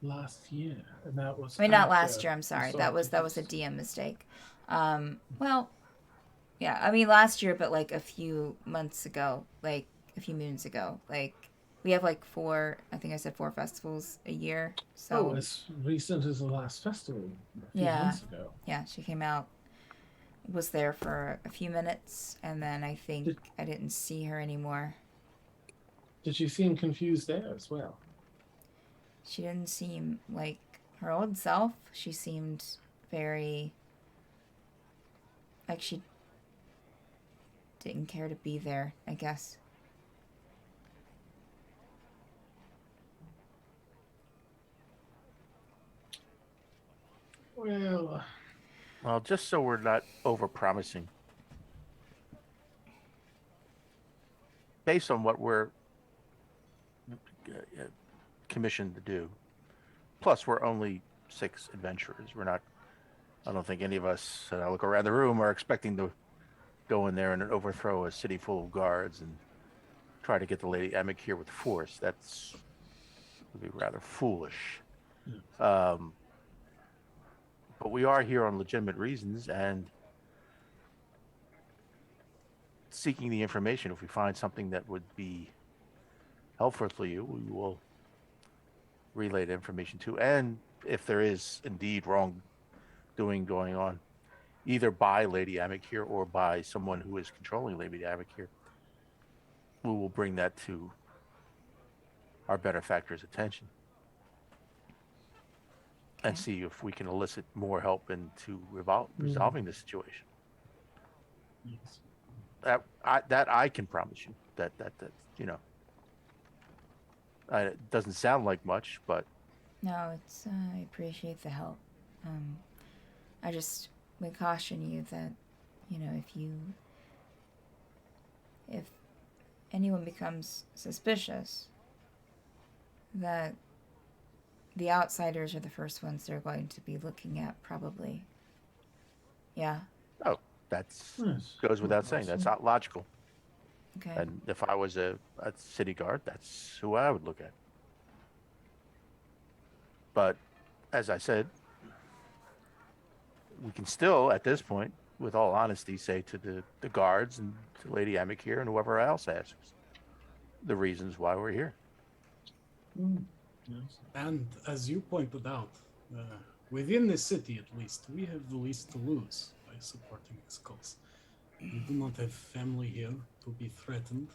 Last year, and that was. I mean, not after last year. I'm the sorry. Sword That was a Fest. DM mistake. Well, yeah. I mean, last year, but like a few months ago, like a few moons ago. Like we have like 4. I think I said 4 festivals a year. So Oh, as recent as the last festival a few Yeah. months ago. yeah, she came out, was there for a few minutes, and then I think I didn't see her anymore. Did you seem confused there as well? She didn't seem like her old self. She seemed very like she didn't care to be there, I guess. Well, just so we're not over-promising, based on what we're commissioned to do, plus we're only 6 adventurers. We're not, I don't think any of us, I look around the room, are expecting to go in there and overthrow a city full of guards and try to get the Lady Amicare with force. Would be rather foolish. But we are here on legitimate reasons and seeking the information. If we find something that would be helpful for you, we will relay the information to. And if there is indeed wrongdoing going on, either by Lady Amik or by someone who is controlling Lady Amik, we will bring that to our benefactor's attention and Okay. see if we can elicit more help into resolving the situation. Yes. That I can promise you. That you know, it doesn't sound like much, but No, it's I appreciate the help. I just would caution you that, if anyone becomes suspicious, that the outsiders are the first ones they're going to be looking at, probably. Yeah. oh, that's Yes. goes without saying. That's not logical. Okay. And if I was a city guard, that's who I would look at. But as I said, we can still, at this point, with all honesty, say to the guards and to Lady Amik here and whoever else asks the reasons why we're here. Yes. And as you pointed out, within the city at least, we have the least to lose by supporting this cause. We do not have family here to be threatened.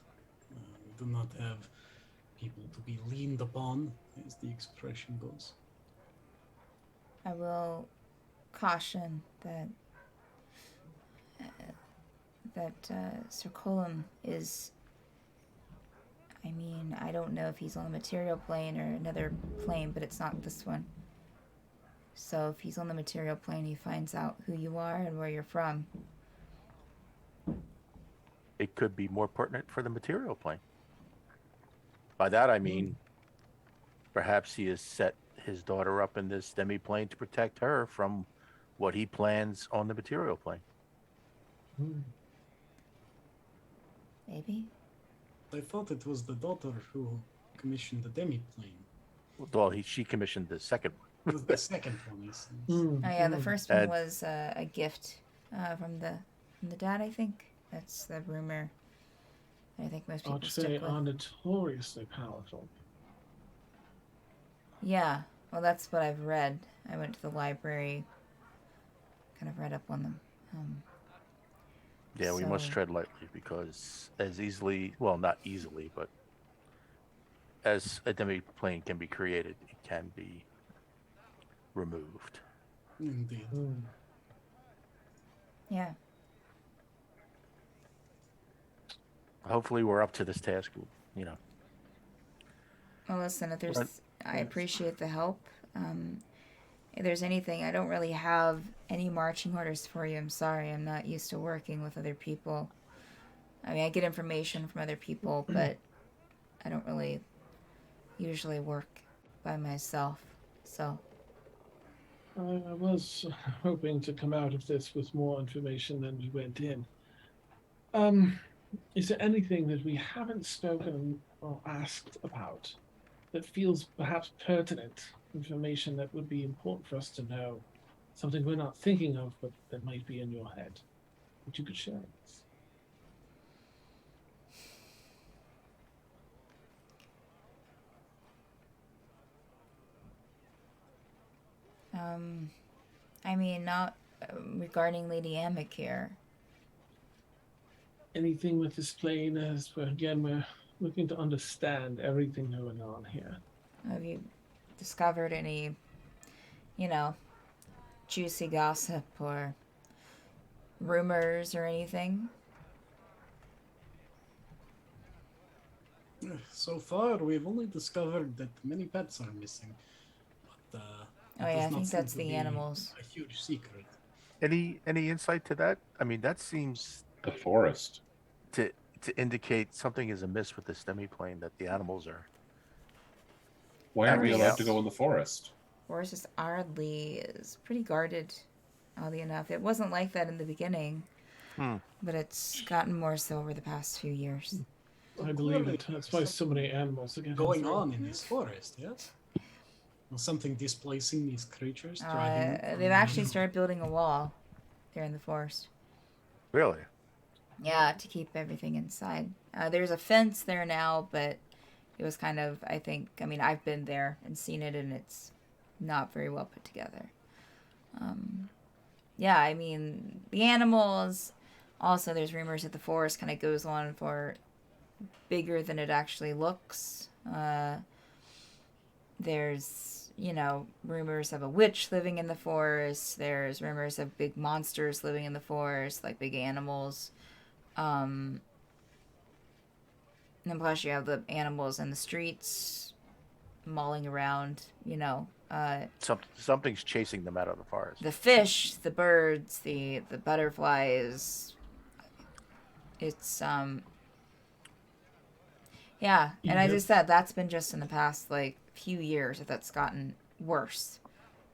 We do not have people to be leaned upon, as the expression goes. I will caution that Sir Colum is. I mean, I don't know if he's on the material plane or another plane, but it's not this one. So if he's on the material plane, he finds out who you are and where you're from. It could be more pertinent for the material plane. By that I mean, perhaps he has set his daughter up in this demi-plane to protect her from what he plans on the material plane. Maybe? I thought it was the daughter who commissioned the demi-plane. Well, she commissioned the second one. It was the second one, yes. Oh yeah, the first one And- was a gift from the dad, I think. That's the rumor. I think most people I'd stick say with. are notoriously powerful. Yeah, well, that's what I've read. I went to the library, kind of read up on them. Yeah, we must So- tread lightly because as easily, well, not easily, but as a demi-plane can be created, it can be removed. Indeed. Yeah. Hopefully we're up to this task, you know. Well, listen, if there's, Right. I appreciate the help. If there's anything, I don't really have any marching orders for you. I'm sorry, I'm not used to working with other people. I mean, I get information from other people, but I don't really usually work by myself. So, I was hoping to come out of this with more information than we went in. Is there anything that we haven't spoken or asked about that feels perhaps pertinent information that would be important for us to know? Something we're not thinking of, but that might be in your head that you could share with us? I mean, not regarding Lady Amik here. Anything with this plane, as we're looking to understand everything going on here. Have you discovered any, juicy gossip or rumors or anything? So far, we've only discovered that many pets are missing. But, Oh it yeah, I does not think seem that's to the be animals. A huge secret. Any insight to that? I mean, that seems The forest. to indicate something is amiss with this demi-plane, that the animals are. Why aren't we Everything allowed to else. go in the forest? Forest is oddly is pretty guarded, oddly enough. It wasn't like that in the beginning, but it's gotten more so over the past few years. I believe it. That's why so many animals are getting Going through. on in this forest, yes? Something displacing these creatures, driving them from They've actually the- started building a wall there in the forest. Really? Yeah, to keep everything inside. There's a fence there now, but it was kind of, I mean, I've been there and seen it, and it's not very well put together. Yeah, I mean, the animals. Also, there's rumors that the forest kind of goes on for bigger than it actually looks. There's, rumors of a witch living in the forest. There's rumors of big monsters living in the forest, like big animals. And plus you have the animals in the streets mauling around, Something's chasing them out of the forest. the fish, the birds, the butterflies. It's yeah, and as I Yep. said, that's been just in the past few years that's gotten worse.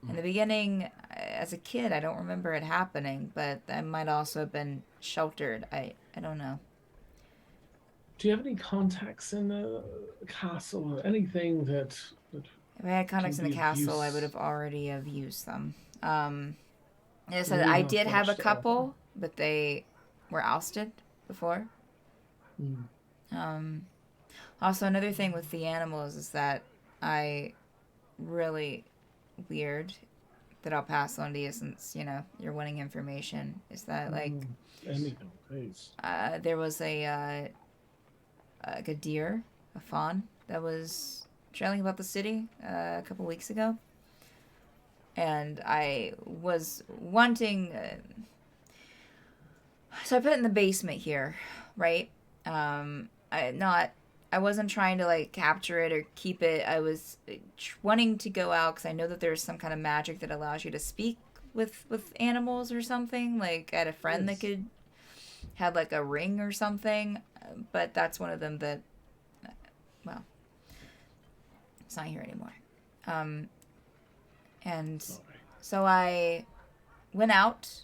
In the beginning, as a kid, I don't remember it happening, but I might also have been sheltered. I don't know. Do you have any contacts in the castle or anything that If I had contacts in Can the be of castle, I use. would have already have used them. As I said, Maybe I not did have a much to couple, but they were ousted before. Hmm. Also, another thing with the animals is that I really weird that I'll pass on to you since you're wanting information is that Anything, please. there was a deer, a fawn that was trailing about the city a couple weeks ago, and I was wanting. So I put it in the basement here, right? I wasn't trying to capture it or keep it. I was wanting to go out because I know that there's some kind of magic that allows you to speak with animals or something. Like I had a friend Yes. that could had a ring or something, but that's one of them that, well, it's not here anymore. And Sorry. so I went out,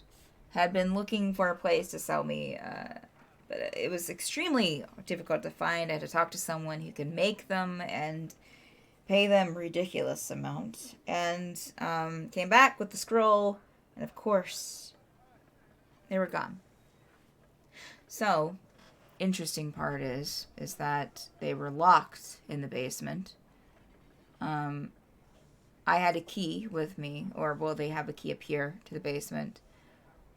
had been looking for a place to sell me, but it was extremely difficult to find. I had to talk to someone who could make them and pay them ridiculous amount. And came back with the scroll, and of course, they were gone. So, interesting part is that they were locked in the basement. I had a key with me, or well, they have a key up here to the basement,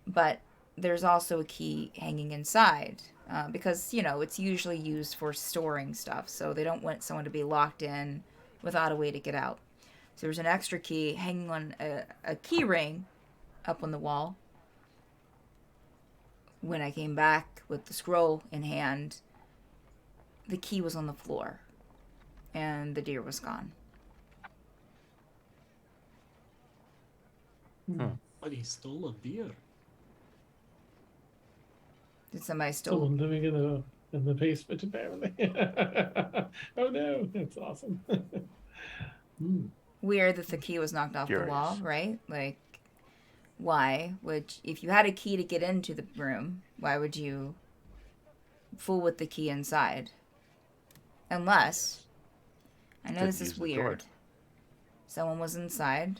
but there's also a key hanging inside because it's usually used for storing stuff, so they don't want someone to be locked in without a way to get out. So there's an extra key hanging on a key ring up on the wall. When I came back with the scroll in hand, the key was on the floor, and the deer was gone. But he stole a deer. Did somebody steal? Someone living in the basement, apparently. Oh no, that's awesome. Weird that the key was knocked off the wall, Curious. right? Why would, if you had a key to get into the room, why would you fool with the key inside? Unless, I know Didn't this use is the door. weird, someone was inside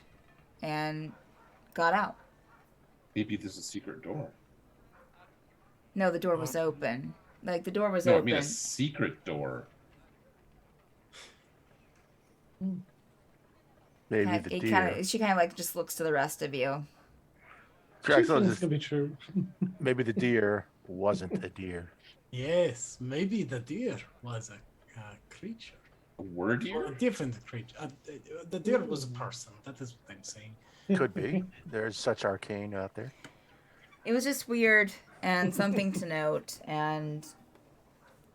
and got out. Maybe there's a secret door. No, the door was open. The door was No, I open. mean a secret door. Maybe the deer. She kind of just looks to the rest of you. Jackson, This can be true. maybe the deer wasn't a deer. Yes, maybe the deer was a creature. A word Or here? a different creature. The deer was a person. That is what I'm saying. Could be. There's such arcane out there. It was just weird and something to note, and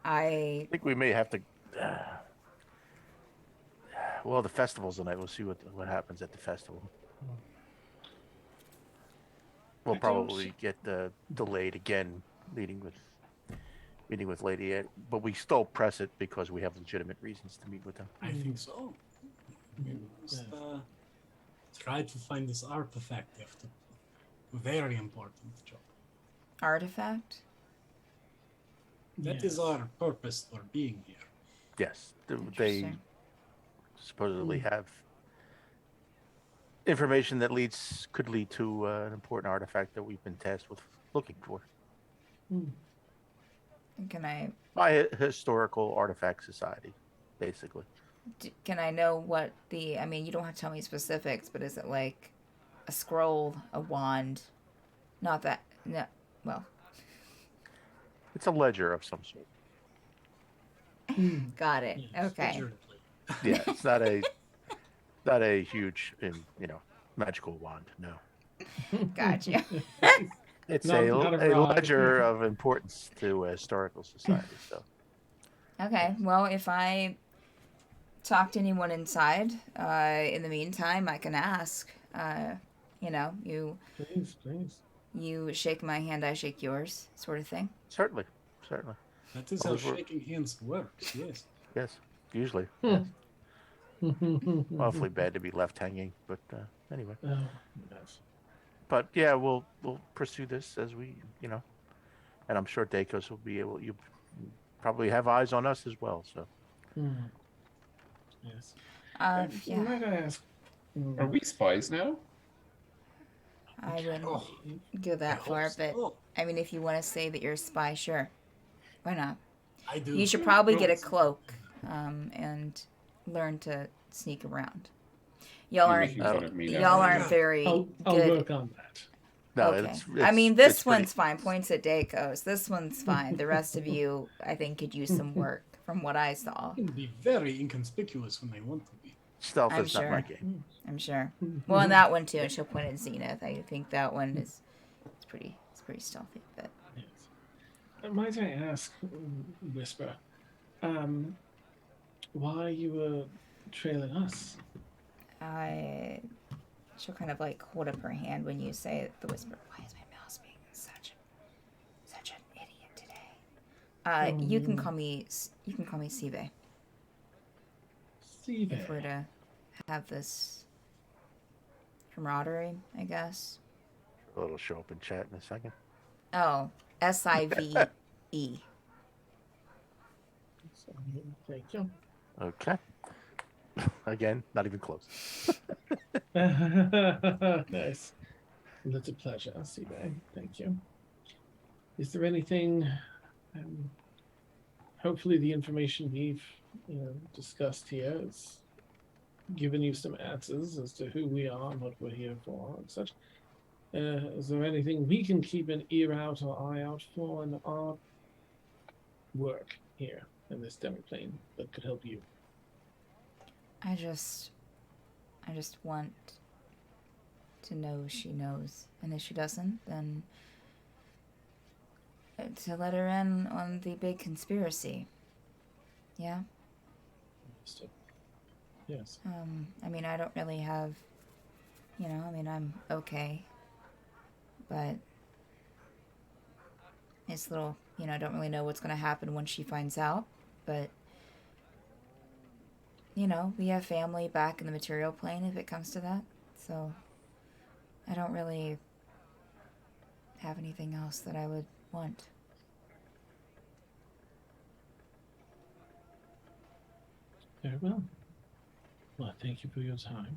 I think we may have to. Well, the festival's tonight. We'll see what happens at the festival. We'll probably get delayed again, meeting with Lady Ed, but we still press it because we have legitimate reasons to meet with them. I think so. We must try to find this artifact. You have to. Very important job. artifact. That is our purpose for being here. Yes, they Interesting. supposedly have information that could lead to an important artifact that we've been tasked with looking for Hmm. Can I by a historical artifact society, basically. can I know what the? I mean, you don't have to tell me specifics, but is it like a scroll, a wand? Not that. No. Well, It's a ledger of some sort. Hmm. got it. Yes, Okay. figuratively. Yeah, it's not a huge, magical wand. No, Gotcha. it's Not a a rod. ledger of importance to a historical society. So Okay. Well, if I talk to anyone inside, in the meantime, I can ask. You Please. shake my hand, I shake yours, sort of thing. certainly. That is Well, how if we're- shaking hands works. Yes. Yes, usually. Hmm. Yes. Awfully bad to be left hanging, but anyway. Oh, yes. But yeah, we'll pursue this as we, and I'm sure Dacos will be able. You probably have eyes on us as well. So Hmm. Yes. Yeah, Might I ask? Are we spies now? I wouldn't Oh, go I that hope far, but so. I mean, if you want to say that you're a spy, sure. Why not? I do. You should probably get a Yes. cloak, and learn to sneak around. Y'all You're aren't making fun of me now. y'all aren't very I'll good. work on that. no, Okay. it's I mean, this it's pretty- one's fine. Points at Dacos. This one's fine. The rest of you, I think, could use some work from what I saw. They can be very inconspicuous when they want to be. Stealth I'm is not my sure. game. I'm sure. Well, and that one too. And she'll point at Zenith. I think that one is it's pretty stealthy. But Yes. Might I ask, Whisper, why you were trailing us? she'll kind of like hold up her hand when you say the whisper. Why is my mouse being such an idiot today? You can call me Sive. Steve. If we're to have this camaraderie, I guess. It'll show up in chat in a second. Oh, Sive. Thank you. Okay. Again, not even close. Nice. Well, it's a pleasure, Steve. Thank you. Is there anything? Hopefully, the information we've discussed here has given you some answers as to who we are and what we're here for and such. Is there anything we can keep an ear out or eye out for in our work here in this demiplane that could help you? I just want to know she knows, and if she doesn't, then to let her in on the big conspiracy. Yeah. Understood. Yes. I mean, I don't really have, I'm okay, but it's a little, I don't really know what's gonna happen when she finds out, but. We have family back in the material plane if it comes to that. So I don't really have anything else that I would want. Very well. Well, thank you for your time.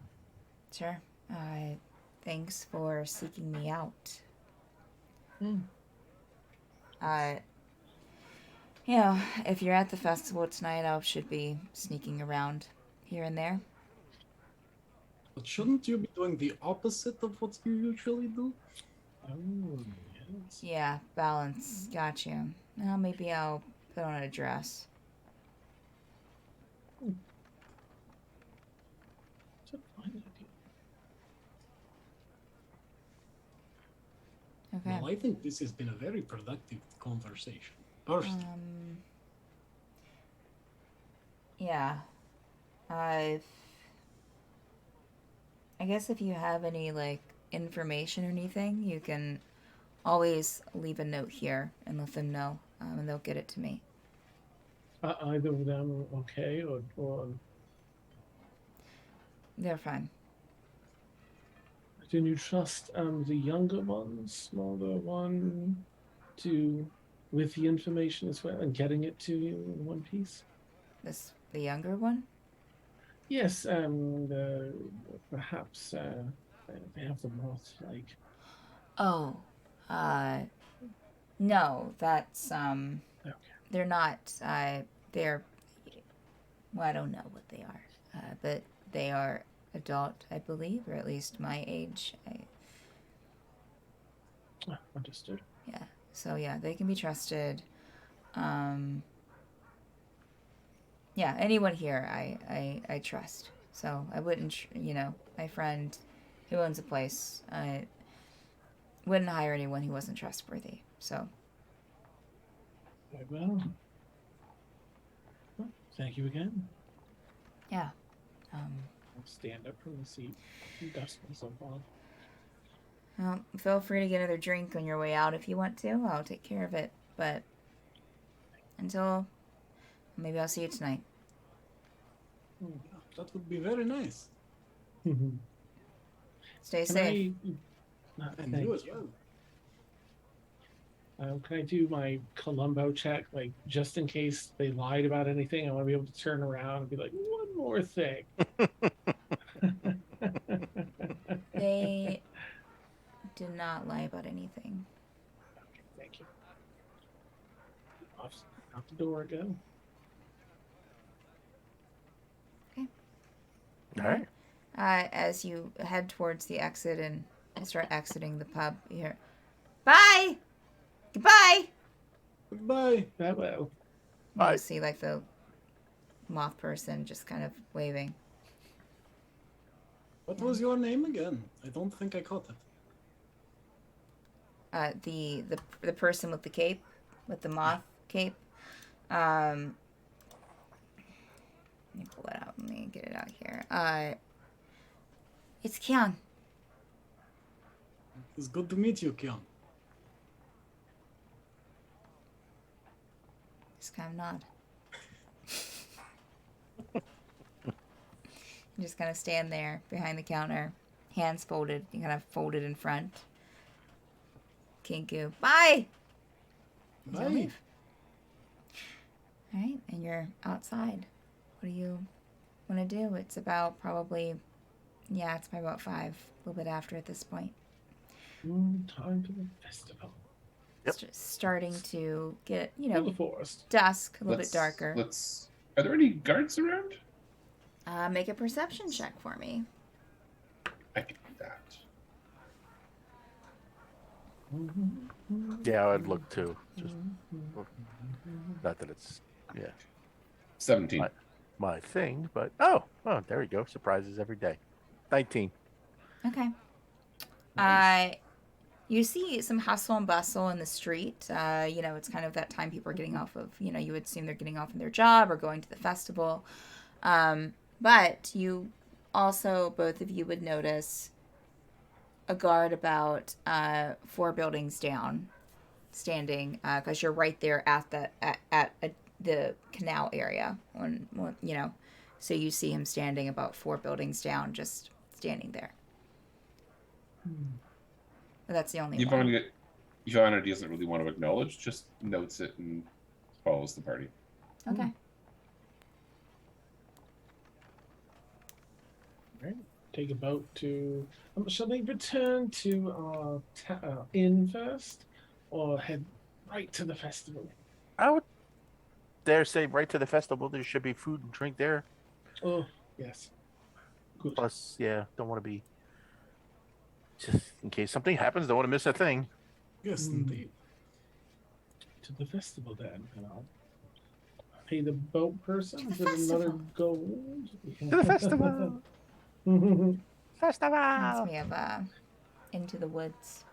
Sure. Thanks for seeking me out. If you're at the festival tonight, I should be sneaking around here and there. But shouldn't you be doing the opposite of what you usually do? Oh, yes. Yeah, balance. Gotcha. Well, maybe I'll put on a dress. It's a fine idea. Okay. Well, I think this has been a very productive conversation. Personally. Yeah. I guess if you have any, information or anything, you can always leave a note here and let them know, and they'll get it to me. Either of them okay, or They're fine. do you trust the younger one, smaller one, with the information as well and getting it to you in one piece? The younger one? Yes, perhaps they have the moth like. Oh, no, that's Okay. they're not. They're well, I don't know what they are, but they are adult, I believe, or at least my age. Understood. Yeah. So yeah, they can be trusted. Um, yeah, anyone here I trust. So I wouldn't, my friend who owns a place, I wouldn't hire anyone who wasn't trustworthy. So Very well. Well, thank you again. yeah. I'll stand up from the seat and dust myself off. Well, feel free to get another drink on your way out if you want to. I'll take care of it. But until maybe I'll see you tonight. Yeah, that would be very nice. Stay Can safe. And thank you as you. well. Can I do my Columbo check, like just in case they lied about anything? I want to be able to turn around and be like, one more thing. They did not lie about anything. Okay, thank you. Out the door I go. Okay. All right. As you head towards the exit and start exiting the pub, you hear, "Bye! Goodbye!" Goodbye. Farewell. Bye. You see, like, the moth person just kind of waving. What was your name again? I don't think I caught it. The person with the cape, with the moth cape. Let me pull it out. Let me get it out here. It's Kian. It's good to meet you, Kian. Just kind of nod. You just kind of stand there behind the counter, hands folded, you kind of folded in front. Kinku, bye! And you'll Bye. leave. All right, and you're outside. What do you want to do? It's about probably, it's probably about 5, a little bit after at this point. Time for the festival. Yep. Starting to get, Through the forest. dusk, a little bit darker. Are there any guards around? Make a perception check for me. I can do that. Yeah, I'd look too. Just not that it's 17. my thing, but there we go. Surprises every day. 19. Okay. You see some hustle and bustle in the street. It's kind of that time people are getting off of, you would assume they're getting off of their job or going to the festival. But you also, both of you would notice a guard about 4 buildings down standing, because you're right there at the canal area. So you see him standing about 4 buildings down, just standing there. But that's the only one. Ivana doesn't really want to acknowledge, just notes it and follows the party. Okay. Right. Take a boat to. Shall they return to inn first, or head right to the festival? I would dare say right to the festival. There should be food and drink there. Oh, yes. Good. Plus, don't want to be. Just in case something happens, don't want to miss a thing. Yes, indeed. To the festival then, and I'll pay the boat person To the with another festival. gold. To the festival. Reminds Festival. me of Into the Woods.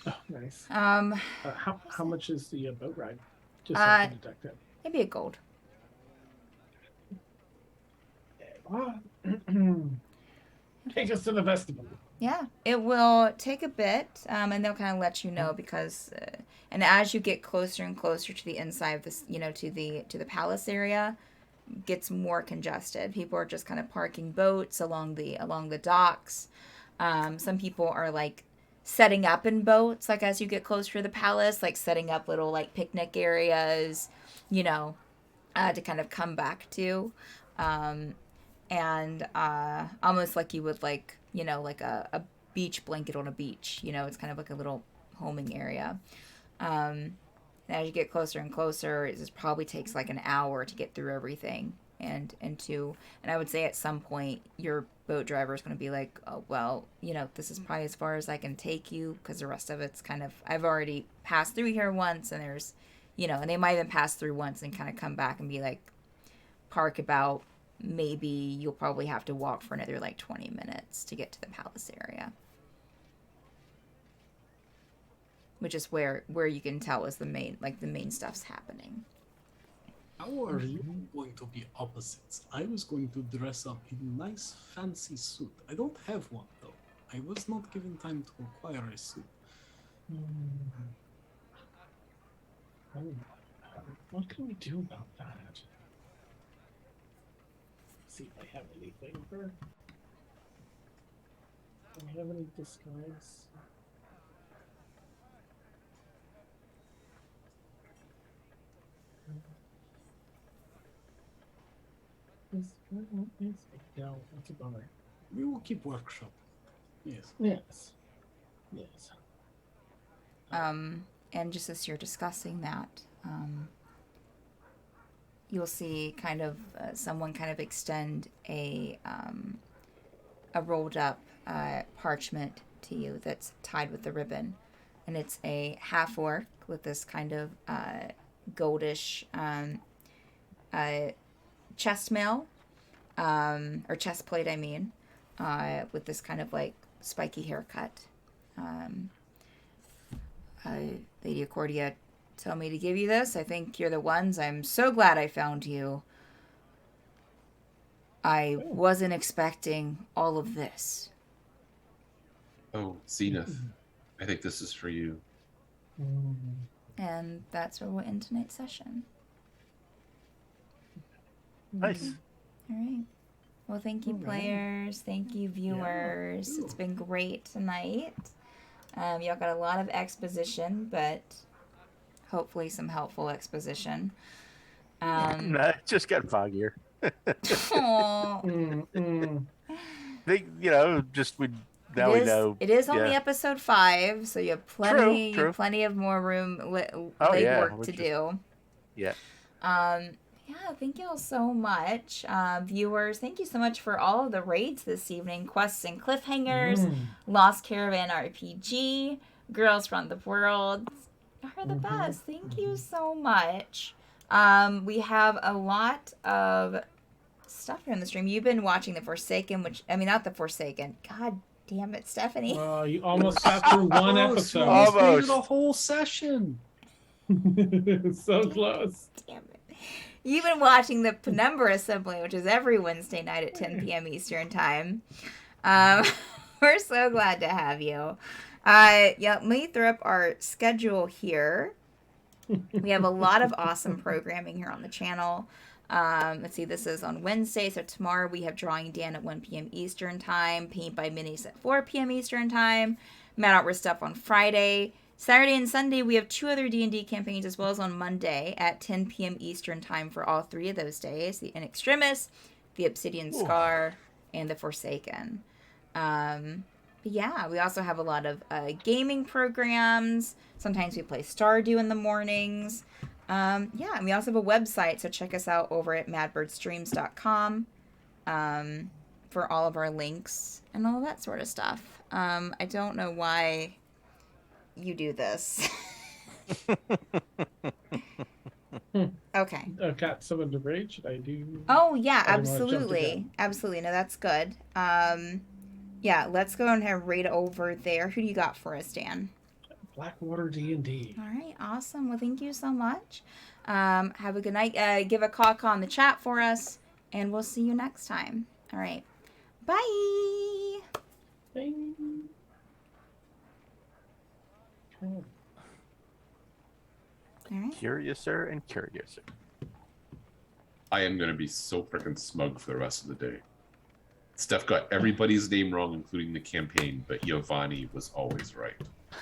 Oh, nice. How much is the boat ride? Just so I can deduct that. Maybe a gold. Take us to the festival. Yeah, it will take a bit, and they'll kind of let you know because, and as you get closer and closer to the inside of this, to the palace area, gets more congested. People are just kind of parking boats along the docks. Some people are like setting up in boats, like as you get closer to the palace, like setting up little like picnic areas, to kind of come back to. and almost like you would like, you know, like a beach blanket on a beach. You know, it's kind of like a little homing area. And as you get closer and closer, it just probably takes like an hour to get through everything. And I would say at some point your boat driver is going to be like, oh, well, you know, this is probably as far as I can take you, because the rest of it's kind of, I've already passed through here once, and there's, you know, and they might even pass through once and kind of come back and be like, park about, maybe you'll probably have to walk for another like 20 minutes to get to the palace area. Which is where you can tell is the main stuff's happening. How are you going to be opposites? I was going to dress up in a nice fancy suit. I don't have one though. I was not given time to acquire a suit. What can we do about that? See if I have anything for. Do I have any disguise? No, that's a bummer. We will keep workshop. Yes. Yes. Yes. And just as you're discussing that, you'll see kind of someone kind of extend a rolled up parchment to you that's tied with the ribbon, and it's a half orc with this kind of goldish chest mail, or chest plate, I mean, with this kind of like spiky haircut. Lady Accordia told me to give you this. I think you're the ones. I'm so glad I found you. I wasn't expecting all of this. Oh, Zenith, I think this is for you. And that's where we'll end tonight's session. Nice. All right. Well, thank you, players. Thank you, viewers. It's been great tonight. Y'all got a lot of exposition, but hopefully some helpful exposition. Nah, it just got foggier. Aw. They, you know, just we now we know. It is only yeah. episode 5, so you have plenty, True. plenty of more room, yeah, legwork to do. Yeah. Yeah, thank you all so much. Viewers, thank you so much for all of the raids this evening. Quests and Cliffhangers, Lost Caravan RPG, Girls Run the World. You're the best. Thank you so much. We have a lot of stuff here on the stream. You've been watching The Forsaken, not The Forsaken. God damn it, Stephanie. Oh, you almost got through one episode. Almost. A whole session. So close. Damn it. You've been watching the Penumbra Assembly, which is every Wednesday night at 10 p.m. Eastern Time. We're so glad to have you. Let me throw up our schedule here. We have a lot of awesome programming here on the channel. Let's see, this is on Wednesday, so tomorrow we have Drawing Dan at 1 p.m. Eastern Time, Paint by Minis at 4 p.m. Eastern Time, Mad Outward Stuff on Friday. Saturday and Sunday, we have 2 other D&D campaigns, as well as on Monday at 10 p.m. Eastern Time for all 3 of those days. The In Extremis, the Obsidian Scar, and the Forsaken. But yeah, we also have a lot of gaming programs. Sometimes we play Stardew in the mornings. And we also have a website, so check us out over at madbirdstreams.com for all of our links and all that sort of stuff. I don't know why you do this. Okay. I've got someone to raid. Should I do? Oh yeah, I don't wanna jump the absolutely. gun. Absolutely. No, that's good. Yeah, let's go and have raid over there. Who do you got for us, Dan? Blackwater D&D. All right, awesome. Well, thank you so much. Have a good night. Give a caw in the chat for us, and we'll see you next time. All right. Bye. Bing. All right. Curiouser and curiouser. I am going to be so freaking smug for the rest of the day. Steph got everybody's name wrong, including the campaign, but Giovanni was always right.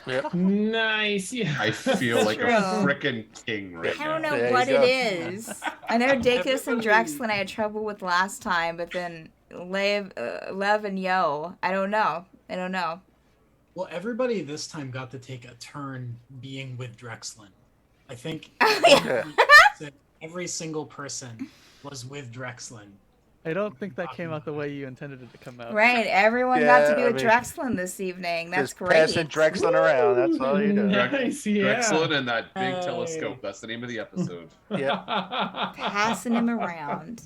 Yep. Nice. Yeah. I feel like a True. frickin' king right I don't now. know There you what go. it is. I know Dacus and Drexlin I had trouble with last time, but then Lev and Yo, I don't know. Well, everybody this time got to take a turn being with Drexlin. I think Yeah. every single person was with Drexlin. I don't think that came out the way you intended it to come out. Right, everyone got to Yeah, be I with mean, Drexlin this evening. That's Just great. passing Drexlin around. That's all you do. Nice, yeah. Drexlin and that big Hey. telescope. That's the name of the episode. Yeah. Passing him around.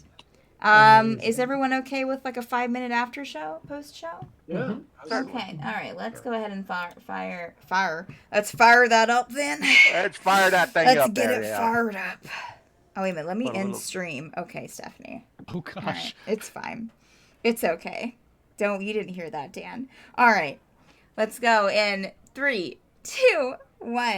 Amazing. Is everyone okay with like a 5-minute after show, post show? Yeah. Mhm. Okay, all right. Let's go ahead and fire. Let's fire that up then. Let's fire that thing Let's up get there. it Yeah. fired up. Oh wait a minute. Let me Put a end little- stream. Okay, Stephanie. Oh All gosh. right, it's fine. It's okay. You didn't hear that, Dan. All right, let's go in 3, 2, 1.